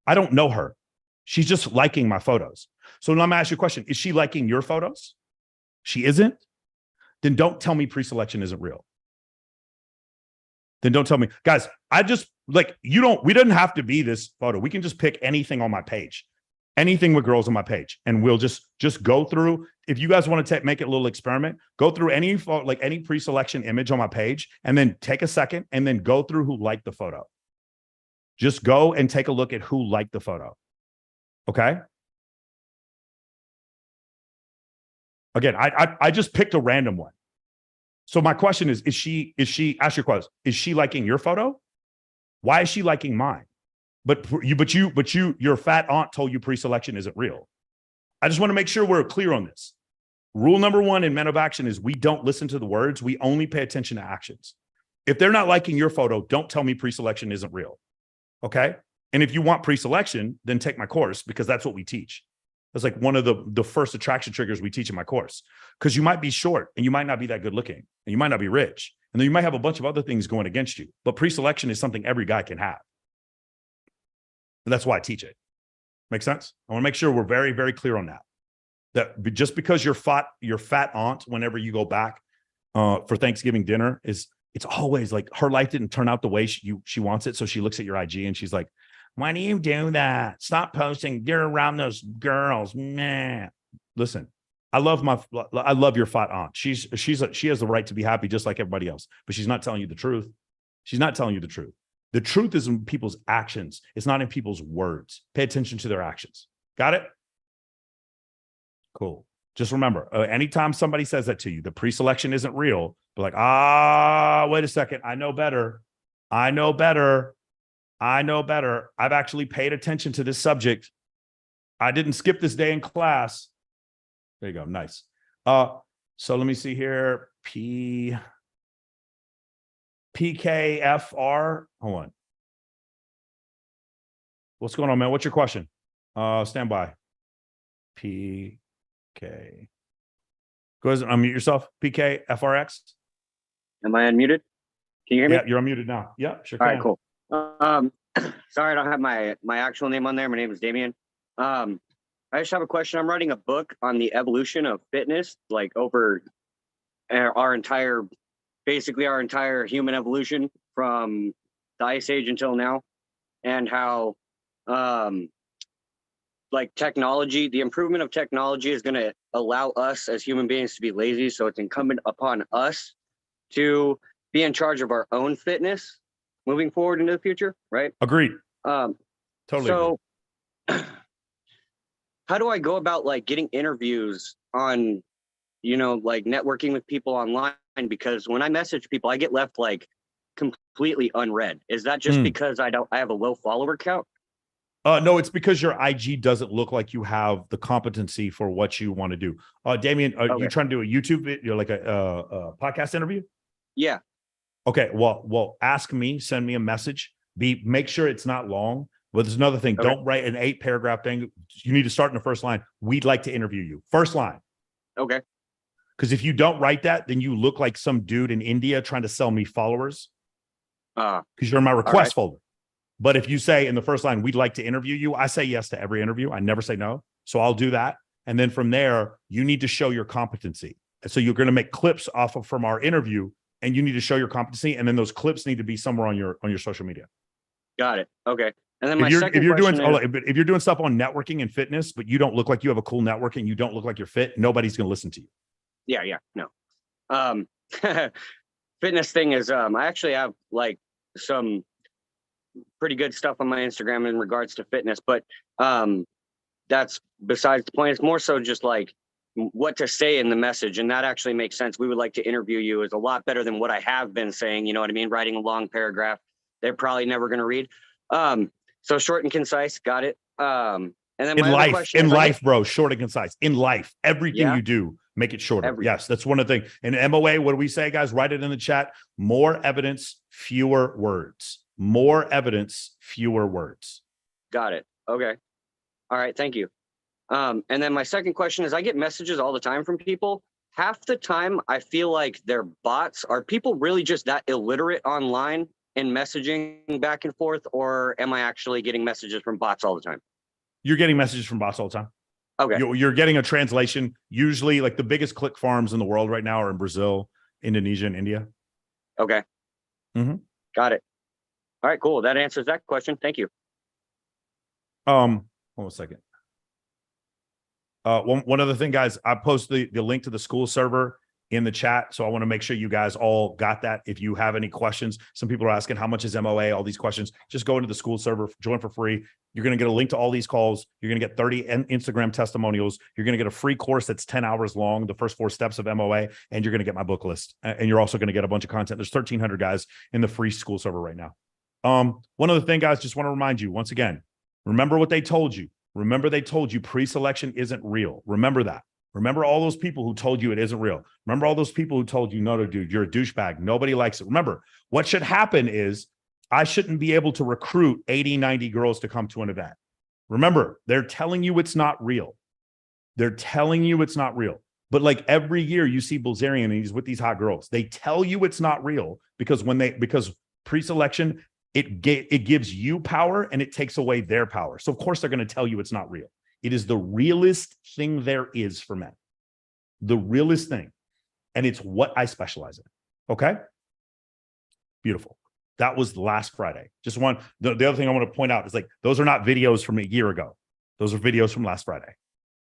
I don't know her. She's just liking my photos. So now I'm gonna ask you a question. Is she liking your photos? She isn't? Then don't tell me pre-selection isn't real. Then don't tell me. Guys, we didn't have to be this photo. We can just pick anything on my page. Anything with girls on my page. And we'll just go through. If you guys want to make it a little experiment, go through any pre-selection image on my page and then take a second and then go through who liked the photo. Just go and take a look at who liked the photo. Okay? Again, I just picked a random one. So my question is she, ask your question, is she liking your photo? Why is she liking mine? But your fat aunt told you pre-selection isn't real. I just want to make sure we're clear on this. Rule number 1 in Men of Action is we don't listen to the words. We only pay attention to actions. If they're not liking your photo, don't tell me pre-selection isn't real. Okay? And if you want pre-selection, then take my course because that's what we teach. That's like one of the first attraction triggers we teach in my course. Because you might be short and you might not be that good looking and you might not be rich. And then you might have a bunch of other things going against you. But pre-selection is something every guy can have. And that's why I teach it. Make sense? I want to make sure we're very, very clear on that. That just because your fat aunt, whenever you go back for Thanksgiving dinner, is it's always like her life didn't turn out the way she wants it. So she looks at your IG and she's like, why do you do that? Stop posting. You're around those girls. Nah. Listen, I love your fat aunt. She has the right to be happy just like everybody else, but she's not telling you the truth. She's not telling you the truth. The truth is in people's actions. It's not in people's words. Pay attention to their actions. Got it? Cool. Just remember, anytime somebody says that to you, the pre-selection isn't real, but like, wait a second. I know better. I know better. I know better. I've actually paid attention to this subject. I didn't skip this day in class. There you go. Nice. So let me see here. PKFR. Hold on. What's going on, man? What's your question? Stand by. PK. Go ahead and unmute yourself. PKFRX. Am I unmuted? Can you hear me? Yeah, you're unmuted now. Yeah, sure. All right, cool. Sorry, I don't have my actual name on there. My name is Damien. I just have a question. I'm writing a book on the evolution of fitness, like over our entire human evolution from the Ice Age until now, and how like technology, the improvement of technology is going to allow us as human beings to be lazy. So it's incumbent upon us to be in charge of our own fitness moving forward into the future, right? Agreed. Totally. So how do I go about like getting interviews on, like networking with people online? Because when I message people, I get left like completely unread. Is that just because I have a low follower count? No, it's because your IG doesn't look like you have the competency for what you want to do. Damien, are you trying to do a YouTube video, like a podcast interview? Yeah. Okay. Well, ask me, send me a message. Make sure it's not long. But there's another thing. Okay. Don't write an 8-paragraph thing. You need to start in the first line. We'd like to interview you. First line. Okay. Because if you don't write that, then you look like some dude in India trying to sell me followers. Because you're in my request folder. But if you say in the first line, we'd like to interview you, I say yes to every interview. I never say no. So I'll do that. And then from there, you need to show your competency. So you're going to make clips from our interview, and you need to show your competency. And then those clips need to be somewhere on your social media. Got it. Okay. And then if you're doing stuff on networking and fitness, but you don't look like you have a cool network and you don't look like you're fit, nobody's going to listen to you. Yeah. No. Fitness thing is, I actually have like some pretty good stuff on my Instagram in regards to fitness, but that's besides the point. It's more so just like what to say in the message, and that actually makes sense. We would like to interview you is a lot better than what I have been saying. You know what I mean? Writing a long paragraph they're probably never going to read. So short and concise. Got it. And then in life, bro, short and concise. In life, everything you do, make it shorter. Yes, that's one of the things. In MOA, what do we say, guys? Write it in the chat. More evidence, fewer words. More evidence, fewer words. Got it. Okay. All right. Thank you. And then my second question is, I get messages all the time from people. Half the time, I feel like they're bots. Are people really just that illiterate online in messaging back and forth, or am I actually getting messages from bots all the time? You're getting messages from bots all the time. Okay. You're getting a translation. Usually, like the biggest click farms in the world right now are in Brazil, Indonesia, and India. Okay. Got it. All right, cool. That answers that question. Thank you. Hold on a second. One other thing, guys, I posted the link to the school server in the chat. So I want to make sure you guys all got that. If you have any questions, some people are asking how much is MOA, all these questions, just go into the school server, join for free. You're going to get a link to all these calls. You're going to get 30 Instagram testimonials. You're going to get a free course that's 10 hours long, the first 4 steps of MOA, and you're going to get my book list. And you're also going to get a bunch of content. There's 1,300 guys in the free school server right now. One other thing, guys, just want to remind you once again, remember what they told you. Remember they told you pre-selection isn't real. Remember that. Remember all those people who told you it isn't real. Remember all those people who told you, no, dude, you're a douchebag. Nobody likes it. Remember, what should happen is I shouldn't be able to recruit 80, 90 girls to come to an event. Remember, they're telling you it's not real. They're telling you it's not real. But like every year you see Bulgarian and he's with these hot girls. They tell you it's not real because because pre-selection, it gives you power and it takes away their power. So of course they're going to tell you it's not real. It is the realest thing there is for men. The realest thing. And it's what I specialize in. Okay? Beautiful. That was last Friday. Just one. The other thing I want to point out is like, those are not videos from a year ago. Those are videos from last Friday.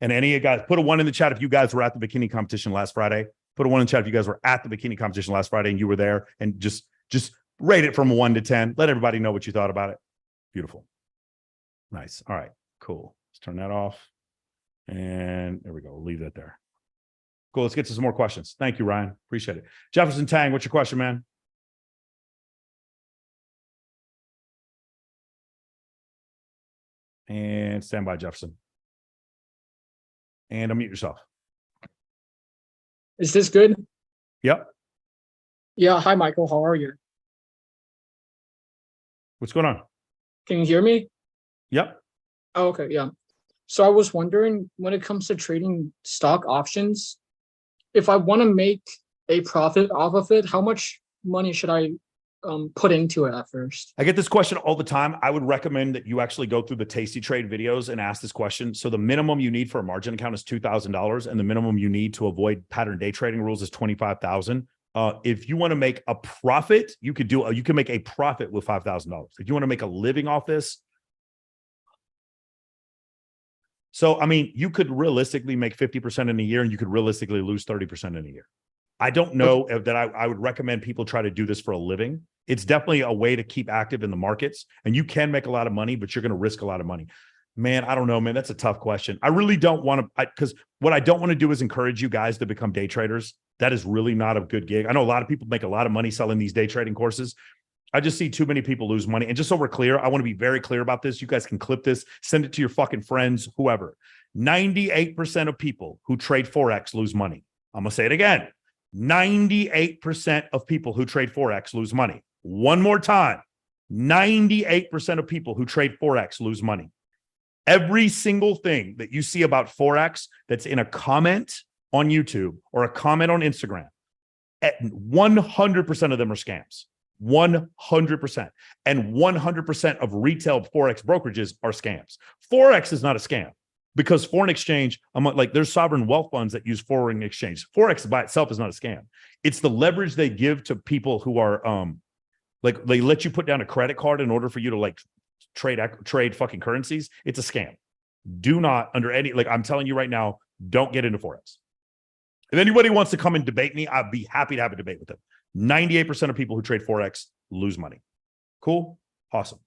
And any of you guys, put a 1 in the chat if you guys were at the bikini competition last Friday. Put a 1 in the chat if you guys were at the bikini competition last Friday and you were there, and just rate it from a 1 to 10. Let everybody know what you thought about it. Beautiful. Nice. All right, cool. Let's turn that off. And there we go. We'll leave that there. Cool. Let's get to some more questions. Thank you, Ryan. Appreciate it. Jefferson Tang, what's your question, man? And stand by, Jefferson. And unmute yourself. Is this good? Yep. Yeah. Hi, Michael. How are you? What's going on? Can you hear me? Yep. Oh, okay. Yeah. So I was wondering, when it comes to trading stock options, if I want to make a profit off of it, how much money should I put into it at first? I get this question all the time. I would recommend that you actually go through the Tasty Trade videos and ask this question. So the minimum you need for a margin account is $2,000, and the minimum you need to avoid pattern day trading rules is $25,000. If you want to make a profit, you can make a profit with $5,000. If you want to make a living off this, so I mean, you could realistically make 50% in a year, and you could realistically lose 30% in a year. I don't know if that I would recommend people try to do this for a living. It's definitely a way to keep active in the markets, and you can make a lot of money, but you're going to risk a lot of money. Man, I don't know, man. That's a tough question. I really don't want to, because what I don't want to do is encourage you guys to become day traders. That is really not a good gig. I know a lot of people make a lot of money selling these day trading courses. I just see too many people lose money. And just so we're clear, I want to be very clear about this. You guys can clip this, send it to your fucking friends, whoever. 98% of people who trade Forex lose money. I'm going to say it again. 98% of people who trade Forex lose money. One more time. 98% of people who trade Forex lose money. Every single thing that you see about Forex that's in a comment on YouTube or a comment on Instagram, 100% of them are scams. 100%. And 100% of retail Forex brokerages are scams. Forex is not a scam, because foreign exchange, there's sovereign wealth funds that use foreign exchange. Forex by itself is not a scam. It's the leverage they give to people who are they let you put down a credit card in order for you to trade fucking currencies. It's a scam. Do not, under any, I'm telling you right now, don't get into Forex. If anybody wants to come and debate me, I'd be happy to have a debate with them. 98% of people who trade Forex lose money. Cool. Awesome.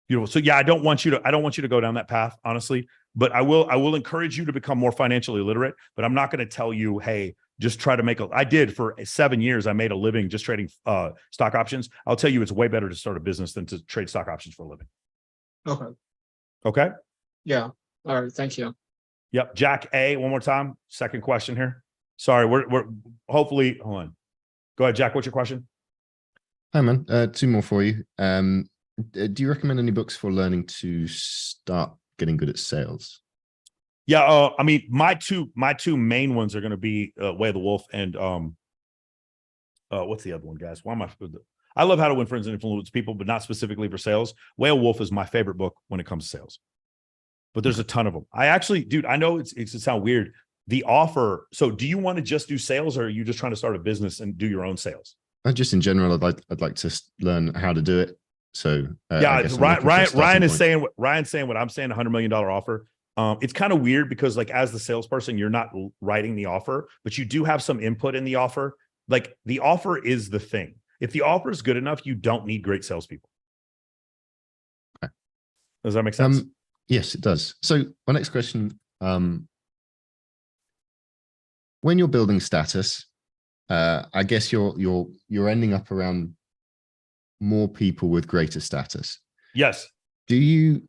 Beautiful. So yeah, I don't want you to go down that path, honestly, but I will encourage you to become more financially literate, but I'm not going to tell you, hey, just try to I did for 7 years. I made a living just trading stock options. I'll tell you, it's way better to start a business than to trade stock options for a living. Okay. Okay. Yeah. All right. Thank you. Yep. Jack A, one more time. Second question here. Sorry. We're hopefully, hold on. Go ahead, Jack. What's your question? Hi, man. 2 more for you. Do you recommend any books for learning to start getting good at sales? Yeah, I mean, my two main ones are going to be Way of the Wolf and what's the other one, guys? I love How to Win Friends and Influence People, but not specifically for sales. Way of the Wolf is my favorite book when it comes to sales, but there's a ton of them. I actually, dude, I know it's to sound weird. The offer. So, do you want to just do sales, or are you just trying to start a business and do your own sales? Just in general, I'd like to learn how to do it. So yeah, Ryan is saying what I'm saying. $100 million offer. It's kind of weird because as the salesperson, you're not writing the offer, but you do have some input in the offer. The offer is the thing. If the offer is good enough, you don't need great salespeople. Okay. Does that make sense? Yes, it does. So my next question, when you're building status, I guess you're ending up around more people with greater status. Yes. Do you,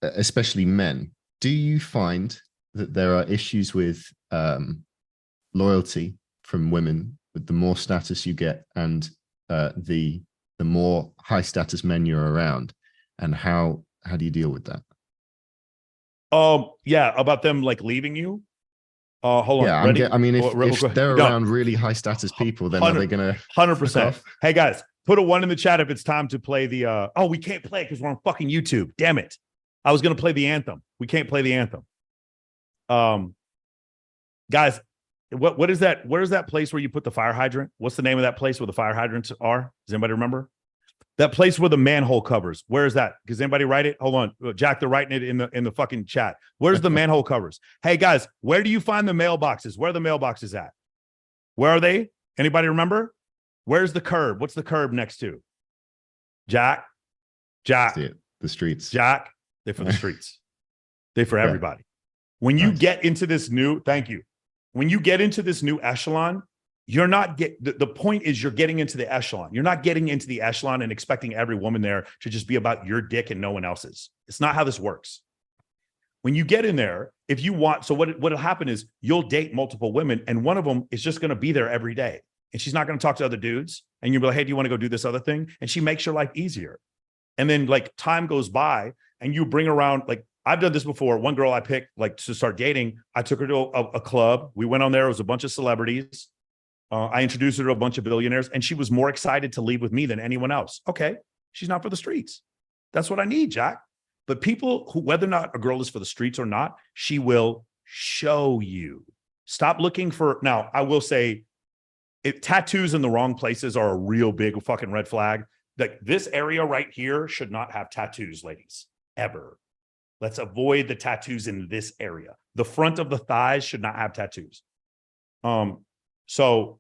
especially men, do you find that there are issues with loyalty from women with the more status you get and the more high status men you're around? And how do you deal with that? Yeah, about them leaving you. Hold on. Yeah, ready? If they're around really high status people, then are they going to 100%? Hey guys, put a 1 in the chat if it's time to play the. We can't play because we're on fucking YouTube. Damn it! I was going to play the anthem. We can't play the anthem. Guys, What is that? Where is that place where you put the fire hydrant? What's the name of that place where the fire hydrants are? Does anybody remember? That place where the manhole covers. Where is that? Does anybody write it? Hold on, Jack. They're writing it in the fucking chat. Where's the manhole covers? Hey guys, where do you find the mailboxes? Where are the mailboxes at? Where are they? Anybody remember? Where's the curb? What's the curb next to? Jack. See it. The streets. Jack. They're for the streets. They're for everybody. When you get into this new, thank you. When you get into this new echelon, you're not the point is you're getting into the echelon. You're not getting into the echelon and expecting every woman there to just be about your dick and no one else's. It's not how this works. When you get in there, if you want, so what'll happen is you'll date multiple women and one of them is just going to be there every day. And she's not going to talk to other dudes. And you'll be like, hey, do you want to go do this other thing? And she makes your life easier. And then like time goes by and you bring around, like I've done this before. One girl I picked like to start dating, I took her to a club. We went on there. It was a bunch of celebrities. I introduced her to a bunch of billionaires and she was more excited to leave with me than anyone else. Okay. She's not for the streets. That's what I need, Jack. But people who, whether or not a girl is for the streets or not, she will show you. Stop looking for, now I will say, tattoos in the wrong places are a real big fucking red flag. Like this area right here should not have tattoos, ladies, ever. Let's avoid the tattoos in this area. The front of the thighs should not have tattoos. So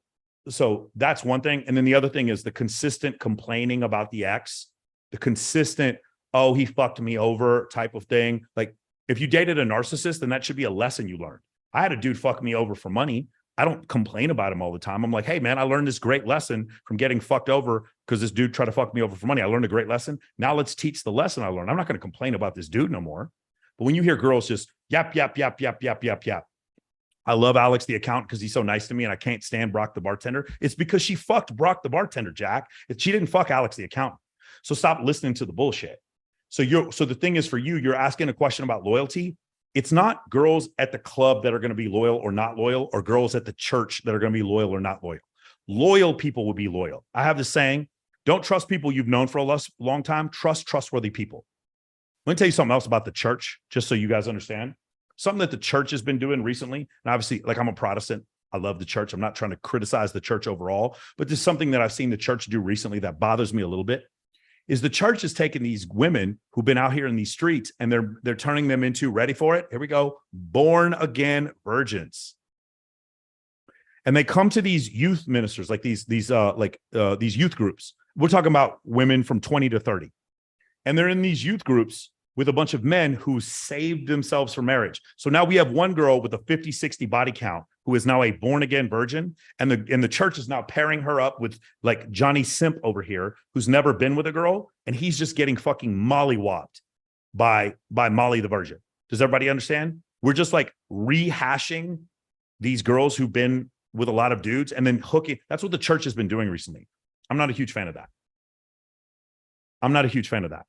that's one thing. And then the other thing is the consistent complaining about the ex, the consistent, oh, he fucked me over type of thing. Like if you dated a narcissist, then that should be a lesson you learned. I had a dude fuck me over for money. I don't complain about him all the time. I'm like, hey man, I learned this great lesson from getting fucked over because this dude tried to fuck me over for money. I learned a great lesson. Now let's teach the lesson I learned. I'm not going to complain about this dude no more. But when you hear girls just yap, yap, yap, yap, yap, yap, yap. I love Alex, the accountant, because he's so nice to me and I can't stand Brock, the bartender. It's because she fucked Brock, the bartender, Jack. She didn't fuck Alex, the accountant. So stop listening to the bullshit. So the thing is for you, you're asking a question about loyalty. It's not girls at the club that are going to be loyal or not loyal, or girls at the church that are going to be loyal or not loyal. Loyal people will be loyal. I have this saying, don't trust people you've known for a long time. Trust trustworthy people. Let me tell you something else about the church, just so you guys understand. Something that the church has been doing recently, and obviously, like I'm a Protestant, I love the church. I'm not trying to criticize the church overall, but there's something that I've seen the church do recently that bothers me a little bit. Is the church is taking these women who've been out here in these streets and they're turning them into, ready for it? Here we go, born again virgins. And they come to these youth ministers, like these youth groups. We're talking about women from 20 to 30. And they're in these youth groups with a bunch of men who saved themselves for marriage. So now we have one girl with a 50, 60 body count who is now a born again virgin. And the church is now pairing her up with like Johnny Simp over here, who's never been with a girl. And he's just getting fucking mollywopped by Molly the virgin. Does everybody understand? We're just like rehashing these girls who've been with a lot of dudes and then hooking. That's what the church has been doing recently. I'm not a huge fan of that.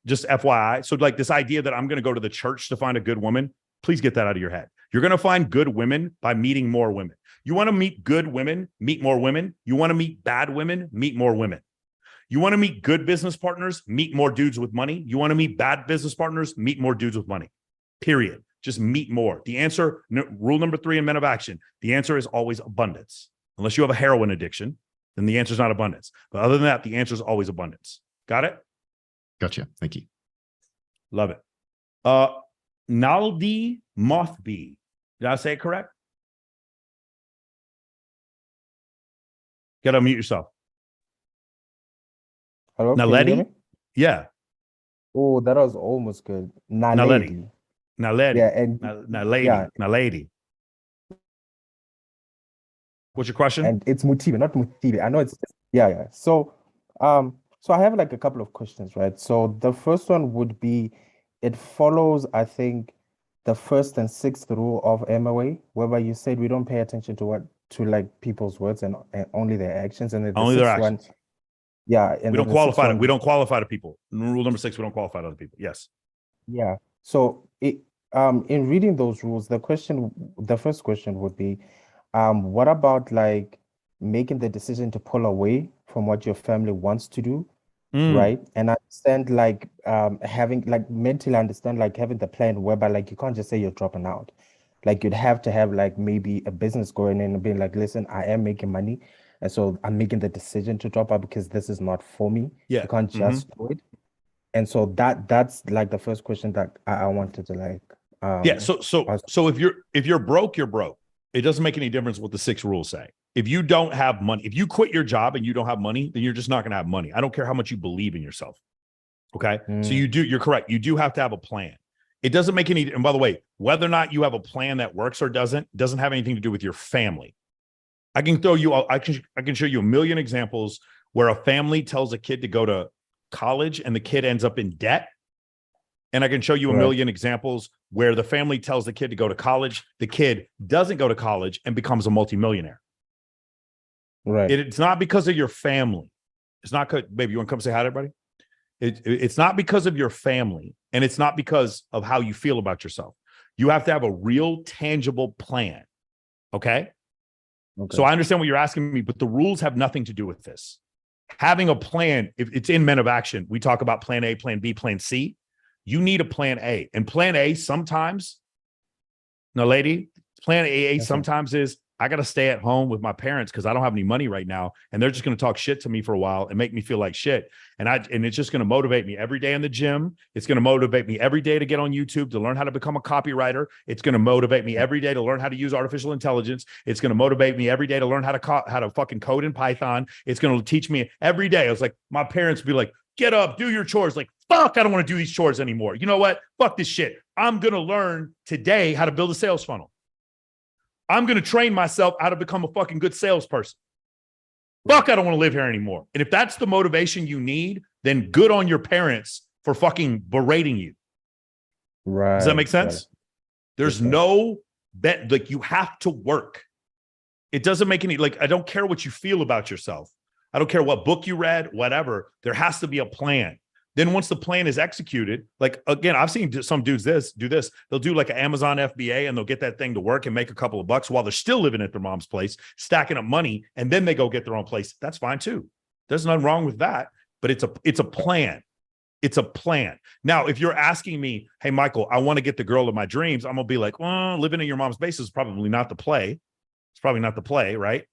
Just FYI. So like this idea that I'm going to go to the church to find a good woman, please get that out of your head. You're going to find good women by meeting more women. You want to meet good women, meet more women. You want to meet bad women, meet more women. You want to meet good business partners, meet more dudes with money. You want to meet bad business partners, meet more dudes with money. Period. Just meet more. The answer, rule number 3 in Men of Action, the answer is always abundance. Unless you have a heroin addiction, then the answer is not abundance. But other than that, the answer is always abundance. Got it? Gotcha. Thank you. Love it. Naldi Mothbee. Did I say it correct? Got to unmute yourself. Hello, can you hear me? Yeah. Oh, that was almost good. Naledi. Yeah, and Naledi. What's your question? and it's Mutibe, not Mutibe. I know it's yeah. So I have like a couple of questions, right? So the first one would be, it follows, I think, the first and sixth rule of MOA, whereby you said we don't pay attention to like people's words and only their actions, and then the Only their sixth one, actions. yeah, and We don't then the sixth qualify. one, We don't qualify to people. Rule number 6, we don't qualify to other people. Yes. yeah. So in reading those rules, the first question would be, what about like making the decision to pull away from what your family wants to do, right? And understand having like mentally understand like having the plan whereby like you can't just say you're dropping out. Like you'd have to have like maybe a business going in and being like, listen, I am making money. And so I'm making the decision to drop out because this is not for me. Yeah. You can't just do it. And so that's like the first question that I wanted to like yeah. So if you're broke, you're broke. It doesn't make any difference what the 6 rules say. If you don't have money, if you quit your job and you don't have money, then you're just not going to have money. I don't care how much you believe in yourself. Okay. So you're correct. You do have to have a plan. It doesn't make any, and by the way, whether or not you have a plan that works or doesn't have anything to do with your family. I can show you a million examples where a family tells a kid to go to college and the kid ends up in debt. And I can show you a million examples where the family tells the kid to go to college, the kid doesn't go to college and becomes a multimillionaire. Right. It's not because of your family. It's not because, baby, you want to come say hi to everybody? It's not because of your family, and it's not because of how you feel about yourself. You have to have a real tangible plan. Okay? So I understand what you're asking me, but the rules have nothing to do with this. Having a plan, if it's in Men of Action, we talk about plan A, plan B, plan C. You need a plan A. And plan A sometimes, now, lady, plan A sometimes is, I got to stay at home with my parents because I don't have any money right now. And they're just going to talk shit to me for a while and make me feel like shit. And it's just going to motivate me every day in the gym. It's going to motivate me every day to get on YouTube, to learn how to become a copywriter. It's going to motivate me every day to learn how to use artificial intelligence. It's going to motivate me every day to learn how to fucking code in Python. It's going to teach me every day. I was like, my parents would be like, get up, do your chores. Like, fuck, I don't want to do these chores anymore. You know what? Fuck this shit. I'm going to learn today how to build a sales funnel. I'm going to train myself how to become a fucking good salesperson. Fuck, I don't want to live here anymore. And if that's the motivation you need, then good on your parents for fucking berating you. Right. Does that make sense? There's no bet. Like, you have to work. It doesn't make any, like, I don't care what you feel about yourself. I don't care what book you read, whatever. There has to be a plan. Then once the plan is executed, like, again, I've seen some dudes do this. They'll do like an Amazon FBA and they'll get that thing to work and make a couple of bucks while they're still living at their mom's place, stacking up money, and then they go get their own place. That's fine too. There's nothing wrong with that, but it's a plan. It's a plan. Now, if you're asking me, hey, Michael, I want to get the girl of my dreams, I'm going to be like, well, living in your mom's base is probably not the play. It's probably not the play, right?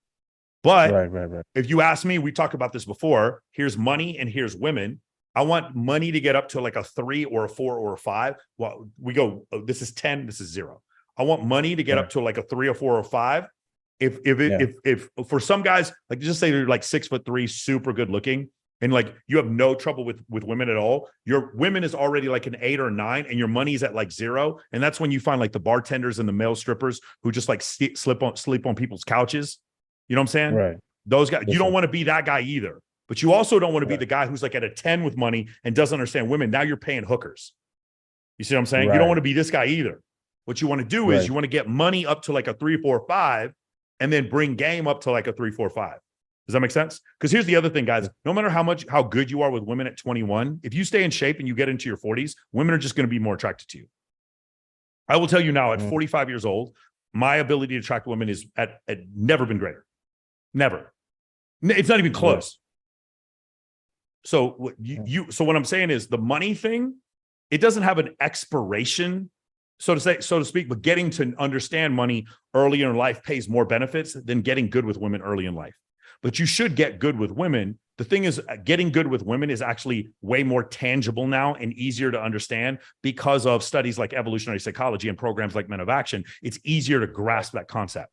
But right. If you ask me, we talked about this before, here's money and here's women. I want money to get up to like a 3 or a 4 or a 5. Well, we go, oh, this is 10, this is 0. I want money to get up to like a 3 or 4 or 5. If for some guys, like, just say they're like 6'3", super good looking, and like you have no trouble with women at all, your women is already like an 8 or 9, and your money's at like 0. And that's when you find like the bartenders and the male strippers who just like sleep on people's couches. You know what I'm saying? Right. Those guys, you don't want to be that guy either. But you also don't want to be the guy who's like at a 10 with money and doesn't understand women. Now you're paying hookers. You see what I'm saying? Right. You don't want to be this guy either. What you want to do is you want to get money up to like a 3, 4, 5, and then bring game up to like a 3, 4, 5. Does that make sense? Because here's the other thing, guys. No matter how good you are with women at 21, if you stay in shape and you get into your 40s, women are just going to be more attracted to you. I will tell you now, at 45 years old, my ability to attract women is at never been greater. Never. It's not even close. So what I'm saying is, the money thing, it doesn't have an expiration, so to speak, but getting to understand money early in life pays more benefits than getting good with women early in life. But you should get good with women. The thing is, getting good with women is actually way more tangible now and easier to understand because of studies like evolutionary psychology and programs like Men of Action. It's easier to grasp that concept.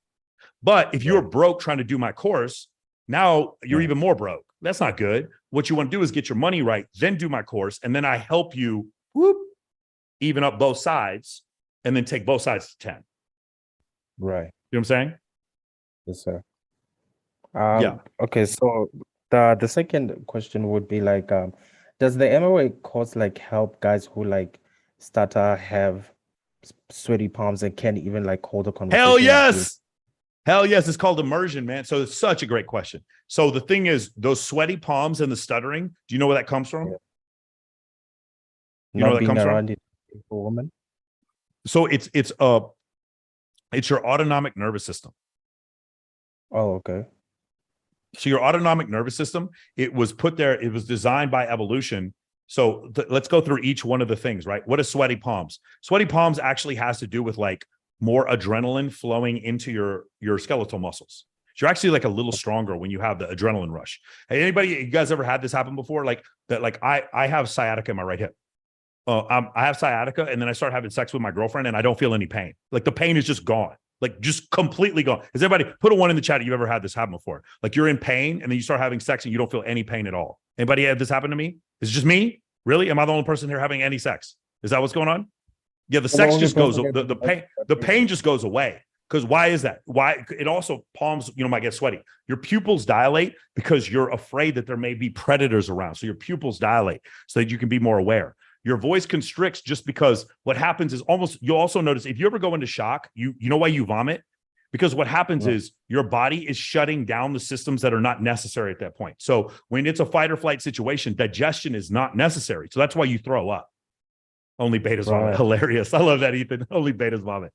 But if you're broke trying to do my course, now you're even more broke. That's not good. What you want to do is get your money right, then do my course, and then I help you even up both sides, and then take both sides to 10. Right. You know what I'm saying? Yes, sir. Yeah. Okay, so the second question would be like, does the MOA course like help guys who like have sweaty palms and can't even like hold a conversation? Hell yes. Hell yes. It's called immersion, man. So it's such a great question. So the thing is, those sweaty palms and the stuttering, do you know where that comes from? Yeah. You know where that comes from? For women? So it's your autonomic nervous system. Oh, okay. So your autonomic nervous system, it was put there, it was designed by evolution. So let's go through each one of the things, right? What is sweaty palms? Sweaty palms actually has to do with like more adrenaline flowing into your skeletal muscles. So you're actually like a little stronger when you have the adrenaline rush. Hey, anybody, you guys ever had this happen before? Like that, like I have sciatica in my right hip. I have sciatica, and then I start having sex with my girlfriend, and I don't feel any pain. Like the pain is just gone, like just completely gone. Has everybody put a 1 in the chat? You've ever had this happen before? Like you're in pain, and then you start having sex, and you don't feel any pain at all. Anybody had this happen to me? Is it just me? Really? Am I the only person here having any sex? Is that what's going on? Yeah, the sex just goes. The pain just goes away. Because why is that? Why? It also palms, might get sweaty. Your pupils dilate because you're afraid that there may be predators around. So your pupils dilate so that you can be more aware. Your voice constricts just because what happens is you'll also notice if you ever go into shock, you know why you vomit? Because what happens is your body is shutting down the systems that are not necessary at that point. So when it's a fight or flight situation, digestion is not necessary. So that's why you throw up. Only betas vomit. Hilarious. I love that, Ethan. Only betas vomit.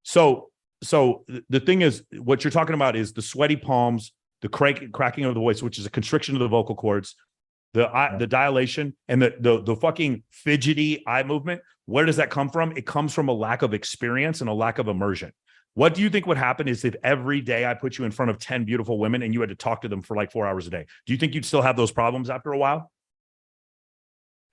So the thing is, what you're talking about is the sweaty palms, the cracking of the voice, which is a constriction of the vocal cords, the dilation, and the fucking fidgety eye movement. Where does that come from? It comes from a lack of experience and a lack of immersion. What do you think would happen is if every day I put you in front of 10 beautiful women and you had to talk to them for like 4 hours a day? Do you think you'd still have those problems after a while?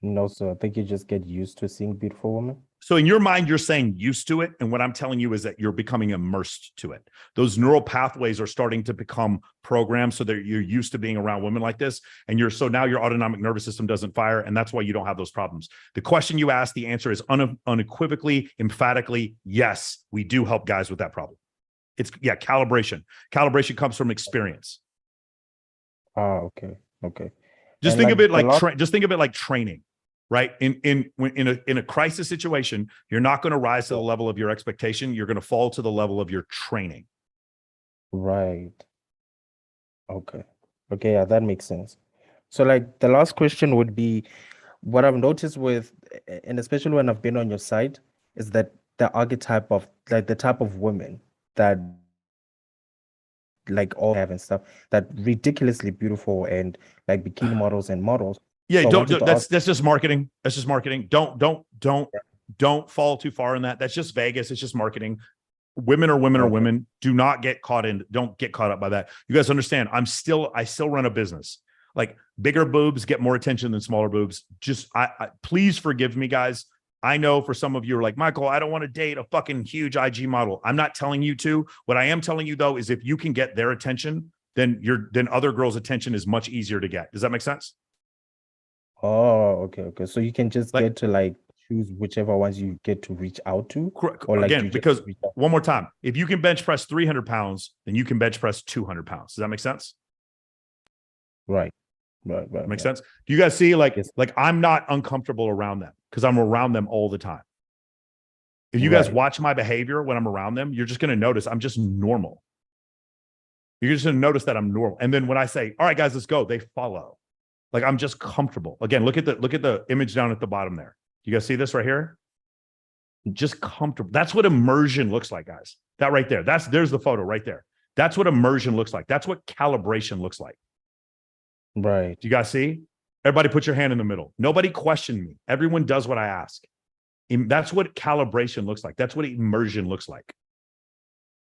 No, sir. I think you just get used to seeing beautiful women. So in your mind, you're saying used to it. And what I'm telling you is that you're becoming immersed to it. Those neural pathways are starting to become programmed so that you're used to being around women like this. And so now your autonomic nervous system doesn't fire. And that's why you don't have those problems. The question you asked, the answer is unequivocally, emphatically, yes, we do help guys with that problem. It's calibration. Calibration comes from experience. Okay. Just think of it like training. Right. In a crisis situation, you're not going to rise to the level of your expectation. You're going to fall to the level of your training. Right. Okay. Yeah, that makes sense. So like the last question would be, what I've noticed with, and especially when I've been on your site, is that the archetype of like the type of women that like all have and stuff, that ridiculously beautiful and like bikini models and models. Yeah, So that's just marketing. That's just marketing. Don't fall too far in that. That's just Vegas. It's just marketing. Women are women are women. Don't get caught up by that. You guys understand? I still run a business. Like bigger boobs get more attention than smaller boobs. Just please forgive me, guys. I know for some of you are like, Michael, I don't want to date a fucking huge IG model. I'm not telling you to. What I am telling you though is if you can get their attention, then other girls' attention is much easier to get. Does that make sense? Oh, okay. So you can just get to like choose whichever ones you get to reach out to. Or like again, because one more time, if you can bench press 300 pounds, then you can bench press 200 pounds. Does that make sense? Right. Makes sense. Do you guys see like I'm not uncomfortable around them because I'm around them all the time. If you guys watch my behavior when I'm around them, you're just going to notice I'm just normal. You're just going to notice that I'm normal. And then when I say, all right, guys, let's go, they follow. Like I'm just comfortable. Again, look at the image down at the bottom there. You guys see this right here? Just comfortable. That's what immersion looks like, guys. That right there. There's the photo right there. That's what immersion looks like. That's what calibration looks like. Right. Do you guys see? Everybody put your hand in the middle. Nobody question me. Everyone does what I ask. That's what calibration looks like. That's what immersion looks like.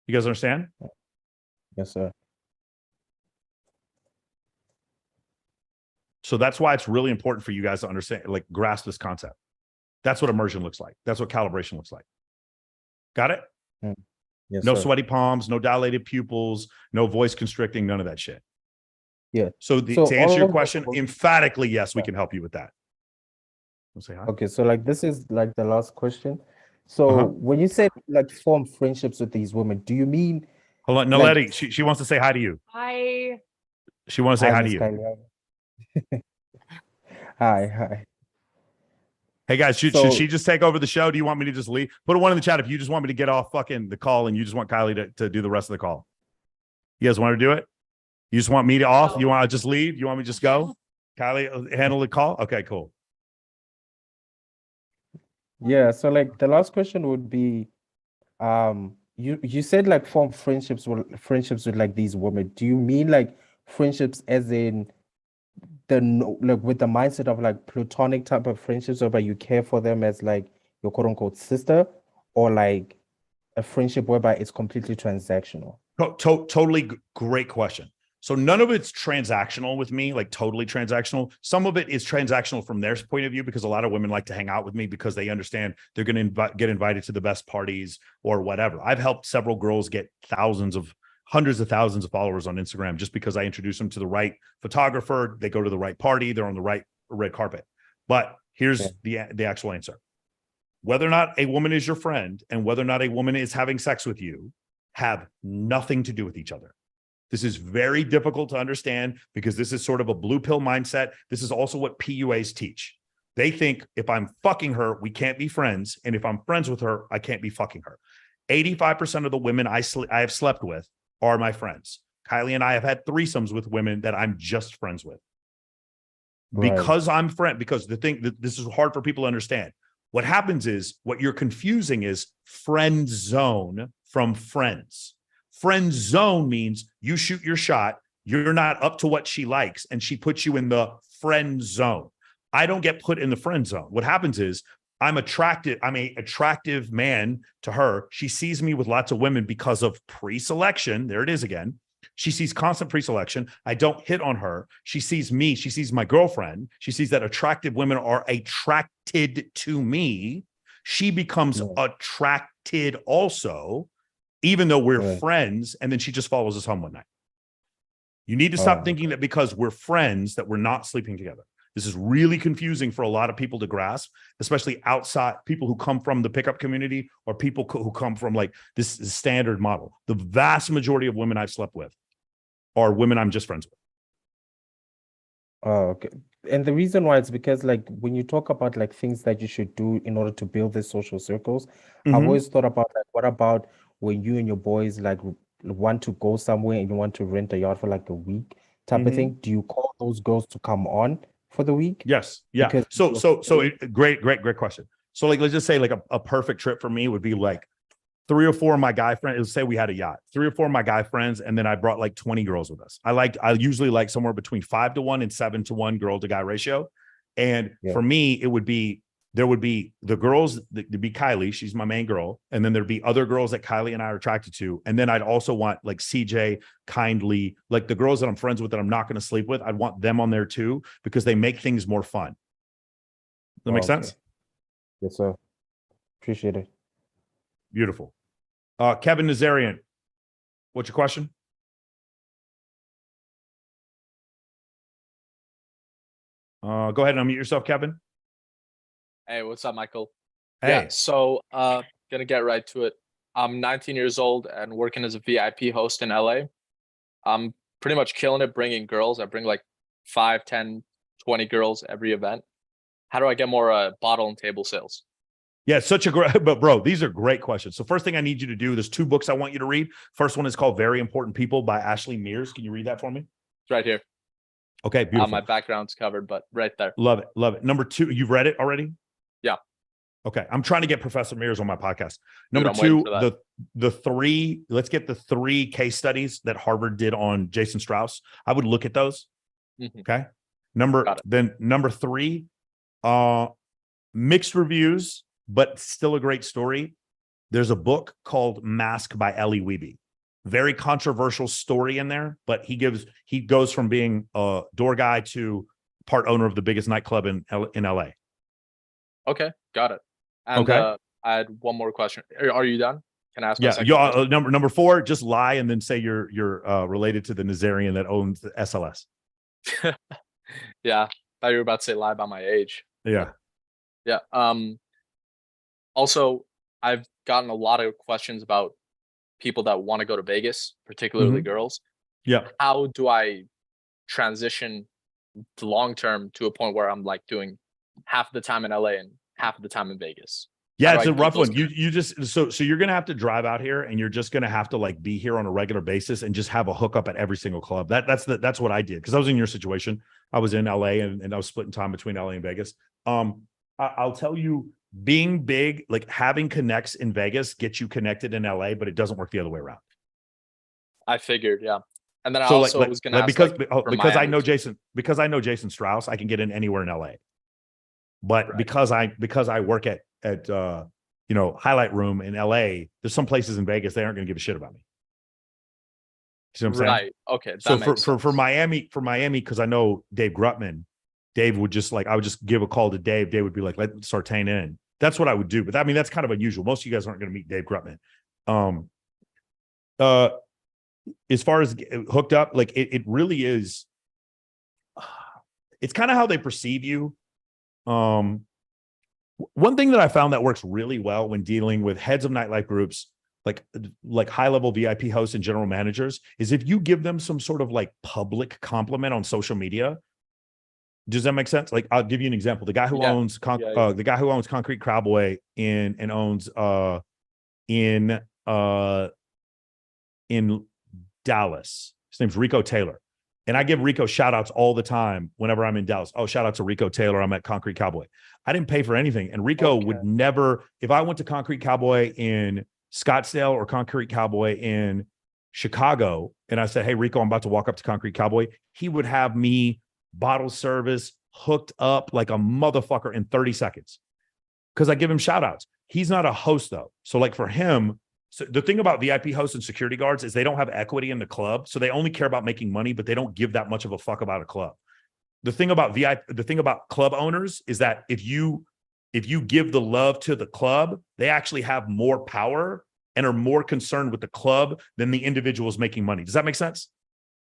You guys understand? Yes, sir. So that's why it's really important for you guys to understand, like grasp this concept. That's what immersion looks like. That's what calibration looks like. Got it? Yes, no sir. sweaty palms, no dilated pupils, no voice constricting, none of that shit. Yeah. So to answer your question, emphatically, yes, we can help you with that. We'll say hi. Okay, so like this is like the last question. So when you say like form friendships with these women, do you mean? Hold on, Naledi, like, she wants to say hi to you. Hi. She wants to say hi to you. Hi. Hey guys, should she just take over the show? Do you want me to just leave? Put a 1 in the chat if you just want me to get off fucking the call and you just want Kylie to do the rest of the call. You guys want to do it? You just want me to off? You want to just leave? You want me to just go? Kylie, handle the call? Okay, cool. Yeah, so like the last question would be, you said like form friendships with like these women. Do you mean like friendships as in like with the mindset of like platonic type of friendships, whereby you care for them as like your quote unquote sister, or like a friendship whereby it's completely transactional? Totally great question. So none of it's transactional with me, like totally transactional. Some of it is transactional from their point of view, because a lot of women like to hang out with me because they understand they're going to get invited to the best parties or whatever. I've helped several girls get hundreds of thousands of followers on Instagram just because I introduce them to the right photographer. They go to the right party. They're on the right red carpet. But here's the actual answer. Whether or not a woman is your friend and whether or not a woman is having sex with you have nothing to do with each other. This is very difficult to understand because this is sort of a blue pill mindset. This is also what PUAs teach. They think if I'm fucking her, we can't be friends. And if I'm friends with her, I can't be fucking her. 85% of the women I have slept with are my friends. Kylie and I have had threesomes with women that I'm just friends with. Right. Because I'm friend, because the thing that this is hard for people to understand. What happens is what you're confusing is friend zone from friends. Friend zone means you shoot your shot, you're not up to what she likes, and she puts you in the friend zone. I don't get put in the friend zone. What happens is I'm an attractive man to her. She sees me with lots of women because of pre-selection. There it is again. She sees constant pre-selection. I don't hit on her. She sees me. She sees my girlfriend. She sees that attractive women are attracted to me. She becomes attracted also, even though we're friends. And then she just follows us home one night. You need to stop thinking that because we're friends that we're not sleeping together. This is really confusing for a lot of people to grasp, especially outside people who come from the pickup community or people who come from like this standard model. The vast majority of women I've slept with are women I'm just friends with. Oh, okay. And the reason why it's because like when you talk about like things that you should do in order to build these social circles, I've always thought about like, what about when you and your boys like want to go somewhere and you want to rent a yacht for like a week type of thing? Do you call those girls to come on for the week? Yes. Yeah. Great question. So like, let's just say like a perfect trip for me would be like 3 or 4 of my guy friends. Let's say we had a yacht, 3 or 4 of my guy friends. And then I brought like 20 girls with us. I usually like somewhere between 5 to 1 and 7 to 1 girl to guy ratio. And for me, there would be the girls, there'd be Kylie, she's my main girl. And then there'd be other girls that Kylie and I are attracted to. And then I'd also want like CJ, Kindly, like the girls that I'm friends with that I'm not going to sleep with. I'd want them on there too, because they make things more fun. Does that make sense? Yes, sir. Appreciate it. Beautiful. Kevin Nazarian, what's your question? Go ahead and unmute yourself, Kevin. Hey, what's up, Michael? Hey. Yeah, so gonna get right to it. I'm 19 years old and working as a VIP host in LA. I'm pretty much killing it bringing girls. I bring like 5, 10, 20 girls every event. How do I get more bottle and table sales? Yeah, such a great, but bro, these are great questions. So first thing I need you to do, there's 2 books I want you to read. First one is called Very Important People by Ashley Mears. Can you read that for me? It's right here. Okay, beautiful. My background's covered, but right there. Love it. Love it. Number 2, you've read it already? Yeah. Okay. I'm trying to get Professor Mears on my podcast. Number 2, the 3, let's get the 3 case studies that Harvard did on Jason Strauss. I would look at those. Okay. Number 3, mixed reviews, but still a great story. There's a book called Mask by Ellie Wiebe. Very controversial story in there, but he goes from being a door guy to part owner of the biggest nightclub in LA. Okay, got it. And I had one more question. Are you done? Can I ask? Yeah. Number 4, just lie and then say you're related to the Nazarian that owns the SLS. Yeah, I thought you were about to say lie about my age. Yeah. Yeah. Also, I've gotten a lot of questions about people that want to go to Vegas, particularly girls. Yeah. How do I transition long term to a point where I'm like doing half the time in LA and half of the time in Vegas? Yeah, it's a rough one. You just so you're gonna have to drive out here and you're just gonna have to like be here on a regular basis and just have a hookup at every single club. That's what I did, because I was in your situation. I was in LA and I was splitting time between LA and Vegas. I'll tell you, being big, like having connects in Vegas gets you connected in LA, but it doesn't work the other way around. I figured, yeah. And then I also was gonna ask, because I know Jason Strauss, I can get in anywhere in LA. But because I work at highlight room in LA, there's some places in Vegas, they aren't going to give a shit about me. You see what I'm saying? Right. Okay. So That makes sense. for Miami, because I know Dave Grutman, Dave would just I would just give a call to Dave. Dave would be like, let Sartain in. That's what I would do. But I mean, that's kind of unusual. Most of you guys aren't going to meet Dave Grutman. As far as hooked up, like it really is. It's kind of how they perceive you. One thing that I found that works really well when dealing with heads of nightlife groups, like high-level VIP hosts and general managers, is if you give them some sort of like public compliment on social media. Does that make sense? Like, I'll give you an example. The guy who owns the guy who owns Concrete Cowboy and owns in Dallas. His name's Rico Taylor. And I give Rico shout outs all the time whenever I'm in Dallas. Oh, shout out to Rico Taylor. I'm at Concrete Cowboy. I didn't pay for anything. And Rico would never, if I went to Concrete Cowboy in Scottsdale or Concrete Cowboy in Chicago, and I said, hey, Rico, I'm about to walk up to Concrete Cowboy, he would have me bottle service hooked up like a motherfucker in 30 seconds because I give him shout outs. He's not a host though. So like for him, so the thing about VIP hosts and security guards is they don't have equity in the club. So they only care about making money, but they don't give that much of a fuck about a club. The thing about club owners is that if you give the love to the club, they actually have more power and are more concerned with the club than the individuals making money. Does that make sense?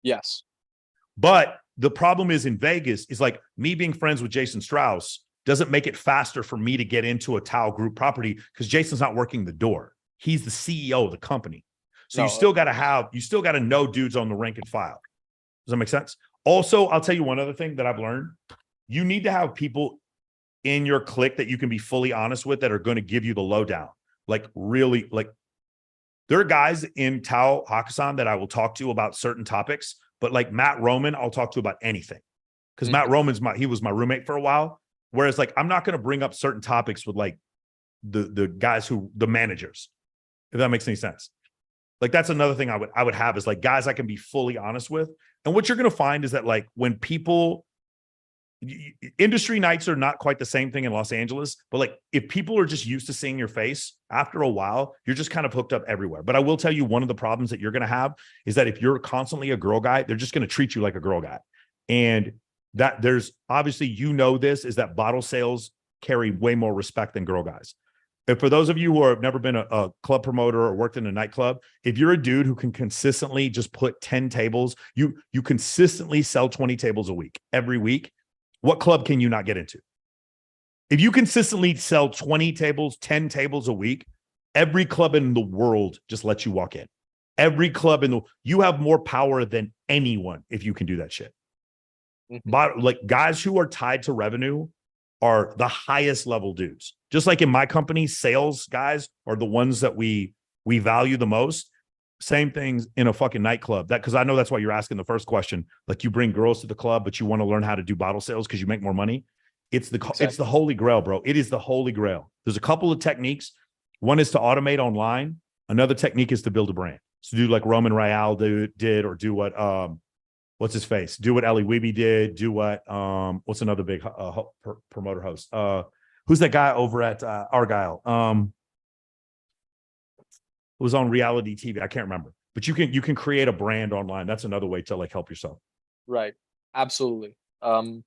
Yes. But the problem is in Vegas is like me being friends with Jason Strauss doesn't make it faster for me to get into a Tao Group property because Jason's not working the door. He's the CEO of the company. So you still got to know dudes on the rank and file. Does that make sense? Also, I'll tell you one other thing that I've learned. You need to have people in your clique that you can be fully honest with that are going to give you the lowdown. Like really, like there are guys in Tao Hakkasan that I will talk to about certain topics, but like Matt Roman, I'll talk to about anything. Because Matt Roman's he was my roommate for a while. Whereas like, I'm not going to bring up certain topics with like the guys the managers, if that makes any sense. Like that's another thing I would have is like guys I can be fully honest with. And what you're going to find is that like when industry nights are not quite the same thing in Los Angeles, but like if people are just used to seeing your face, after a while, you're just kind of hooked up everywhere. But I will tell you one of the problems that you're going to have is that if you're constantly a girl guy, they're just going to treat you like a girl guy. And that there's obviously, this is that bottle sales carry way more respect than girl guys. And for those of you who have never been a club promoter or worked in a nightclub, if you're a dude who can consistently just put 10 tables, you consistently sell 20 tables a week, every week, what club can you not get into? If you consistently sell 20 tables, 10 tables a week, every club in the world just lets you walk in. Every club you have more power than anyone if you can do that shit. But like guys who are tied to revenue are the highest level dudes. Just like in my company, sales guys are the ones that we value the most. Same things in a fucking nightclub. Because I know that's why you're asking the first question. Like you bring girls to the club, but you want to learn how to do bottle sales because you make more money. It's the holy grail, bro. It is the holy grail. There's a couple of techniques. One is to automate online. Another technique is to build a brand. So do like Roman Real did, or do what what's his face? Do what Ellie Weeby did. Do what what's another big promoter host? Who's that guy over at Argyle? It was on reality TV. I can't remember. But you can create a brand online. That's another way to like help yourself. Right. Absolutely. I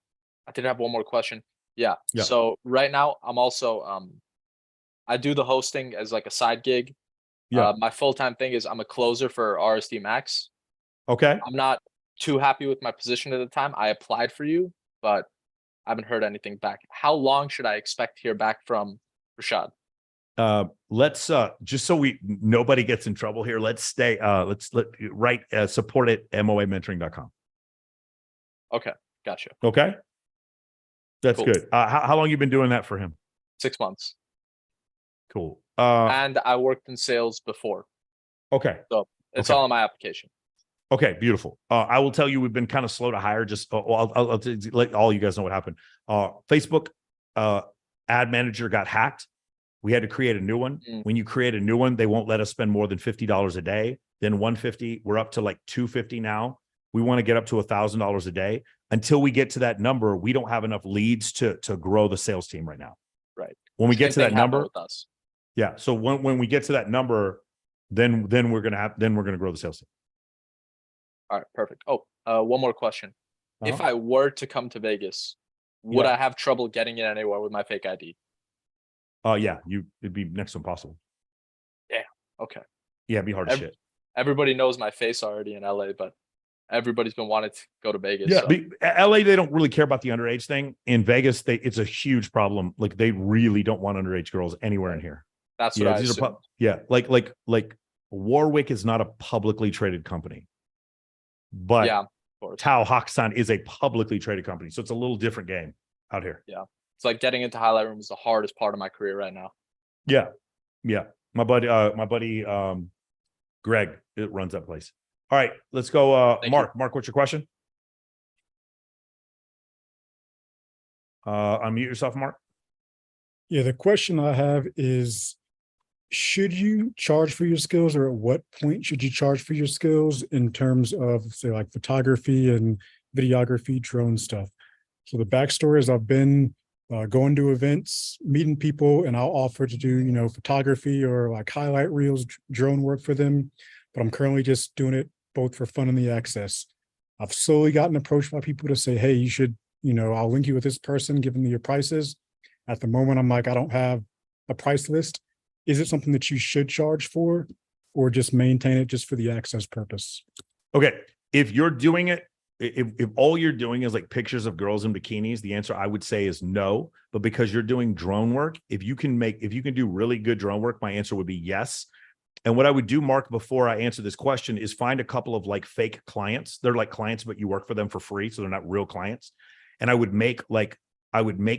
did have one more question. Yeah. So right now I'm also I do the hosting as like a side gig. Yeah. My full-time thing is I'm a closer for RSD Max. Okay. I'm not too happy with my position at the time. I applied for you, but I haven't heard anything back. How long should I expect to hear back from Rashad? Let's just so nobody gets in trouble here. Let's stay. Write support at MOAmentoring.com. Okay, gotcha. Okay, that's cool. Good. How long you been doing that for him? 6 months. Cool. And I worked in sales before. Okay. So it's all in my application. Okay, beautiful. I will tell you, we've been kind of slow to hire. Just I'll let all you guys know what happened. Facebook ad manager got hacked. We had to create a new one. When you create a new one, they won't let us spend more than $50 a day. Then $150. We're up to like $250 now. We want to get up to $1,000 a day. Until we get to that number, we don't have enough leads to grow the sales team right now. Right. When we get to that number, Yeah. So when we get to that number, then we're gonna grow the sales team. All right, perfect. Oh, one more question. If Uh-huh. I were to come to Vegas, would Yeah. I have trouble getting in anywhere with my fake ID? Yeah, it'd be next to impossible. Yeah. Okay. Yeah, it'd be hard as shit. Everybody knows my face already in LA, but everybody's been wanting to go to Vegas. Yeah, so. LA, they don't really care about the underage thing. In Vegas, it's a huge problem. Like they really don't want underage girls anywhere in here. That's what I assumed. Like Warwick is not a publicly traded company, but Yeah, of course. Tao Haksan is a publicly traded company, so it's a little different game out here. Yeah, it's like getting into highlight room is the hardest part of my career right now. Yeah, yeah. My buddy, Greg, it runs that place. All right, let's go. Mark, what's your question? Unmute yourself, Mark. Yeah, the question I have is, should you charge for your skills, or at what point should you charge for your skills in terms of, say, like photography and videography, drone stuff? So the backstory is I've been going to events, meeting people, and I'll offer to do, photography or like highlight reels, drone work for them. But I'm currently just doing it both for fun and the access. I've slowly gotten approached by people to say, hey, you should, I'll link you with this person, give them your prices. At the moment, I'm like, I don't have a price list. Is it something that you should charge for, or just maintain it just for the access purpose? Okay. If you're doing it, if all you're doing is like pictures of girls in bikinis, the answer I would say is no. But because you're doing drone work, if you can do really good drone work, my answer would be yes. And what I would do, Mark, before I answer this question is find a couple of like fake clients. They're like clients, but you work for them for free. So they're not real clients. And I would make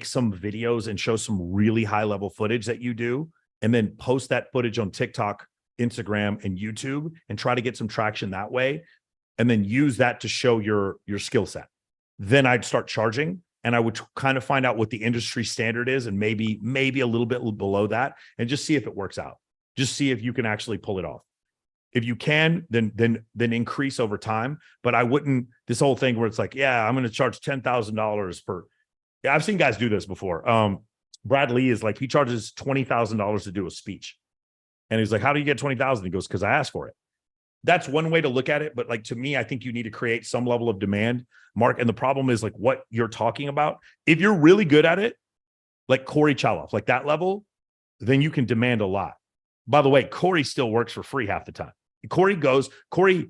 some videos and show some really high level footage that you do, and then post that footage on TikTok, Instagram, and YouTube, and try to get some traction that way. And then use that to show your skill set. Then I'd start charging, and I would kind of find out what the industry standard is, and maybe a little bit below that, and just see if it works out. Just see if you can actually pull it off. If you can, then increase over time. But I wouldn't, this whole thing where it's like, yeah, I'm going to charge $10,000 for. Yeah, I've seen guys do this before. Brad Lee is like, he charges $20,000 to do a speech, and he's like, how do you get $20,000? He goes, because I asked for it. That's one way to look at it. But like, to me, I think you need to create some level of demand, Mark. And the problem is like what you're talking about. If you're really good at it, like Corey Chaloff, like that level, then you can demand a lot. By the way, Corey still works for free half the time. Corey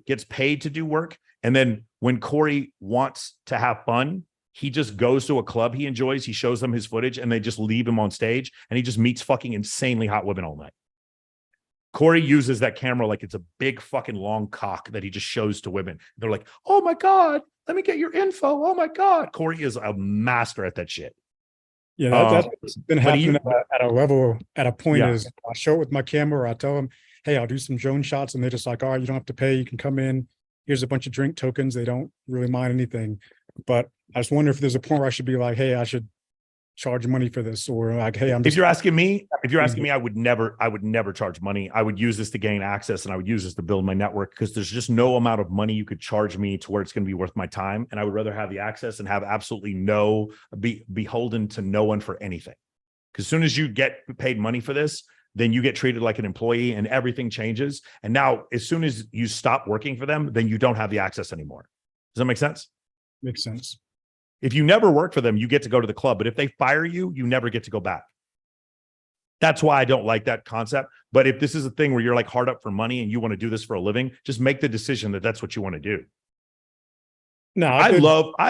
gets paid to do work. And then when Corey wants to have fun, he just goes to a club he enjoys. He shows them his footage, and they just leave him on stage, and he just meets fucking insanely hot women all night. Corey uses that camera like it's a big fucking long cock that he just shows to women. They're like, oh my God, let me get your info. Oh my God. Corey is a master at that shit. Yeah, that's been happening at a point. Yeah. Is I show it with my camera, or I tell them, hey, I'll do some drone shots, and they're just like, all right, you don't have to pay. You can come in. Here's a bunch of drink tokens. They don't really mind anything. But I just wonder if there's a point where I should be like, hey, I should charge money for this, or like, hey, if you're asking me, I would never charge money. I would use this to gain access, and I would use this to build my network, because there's just no amount of money you could charge me to where it's going to be worth my time. And I would rather have the access and have absolutely be beholden to no one for anything. Because as soon as you get paid money for this, then you get treated like an employee, and everything changes. And now, as soon as you stop working for them, then you don't have the access anymore. Does that make sense? Makes sense. If you never work for them, you get to go to the club. But if they fire you, you never get to go back. That's why I don't like that concept. But if this is a thing where you're like hard up for money and you want to do this for a living, just make the decision that that's what you want to do. No, I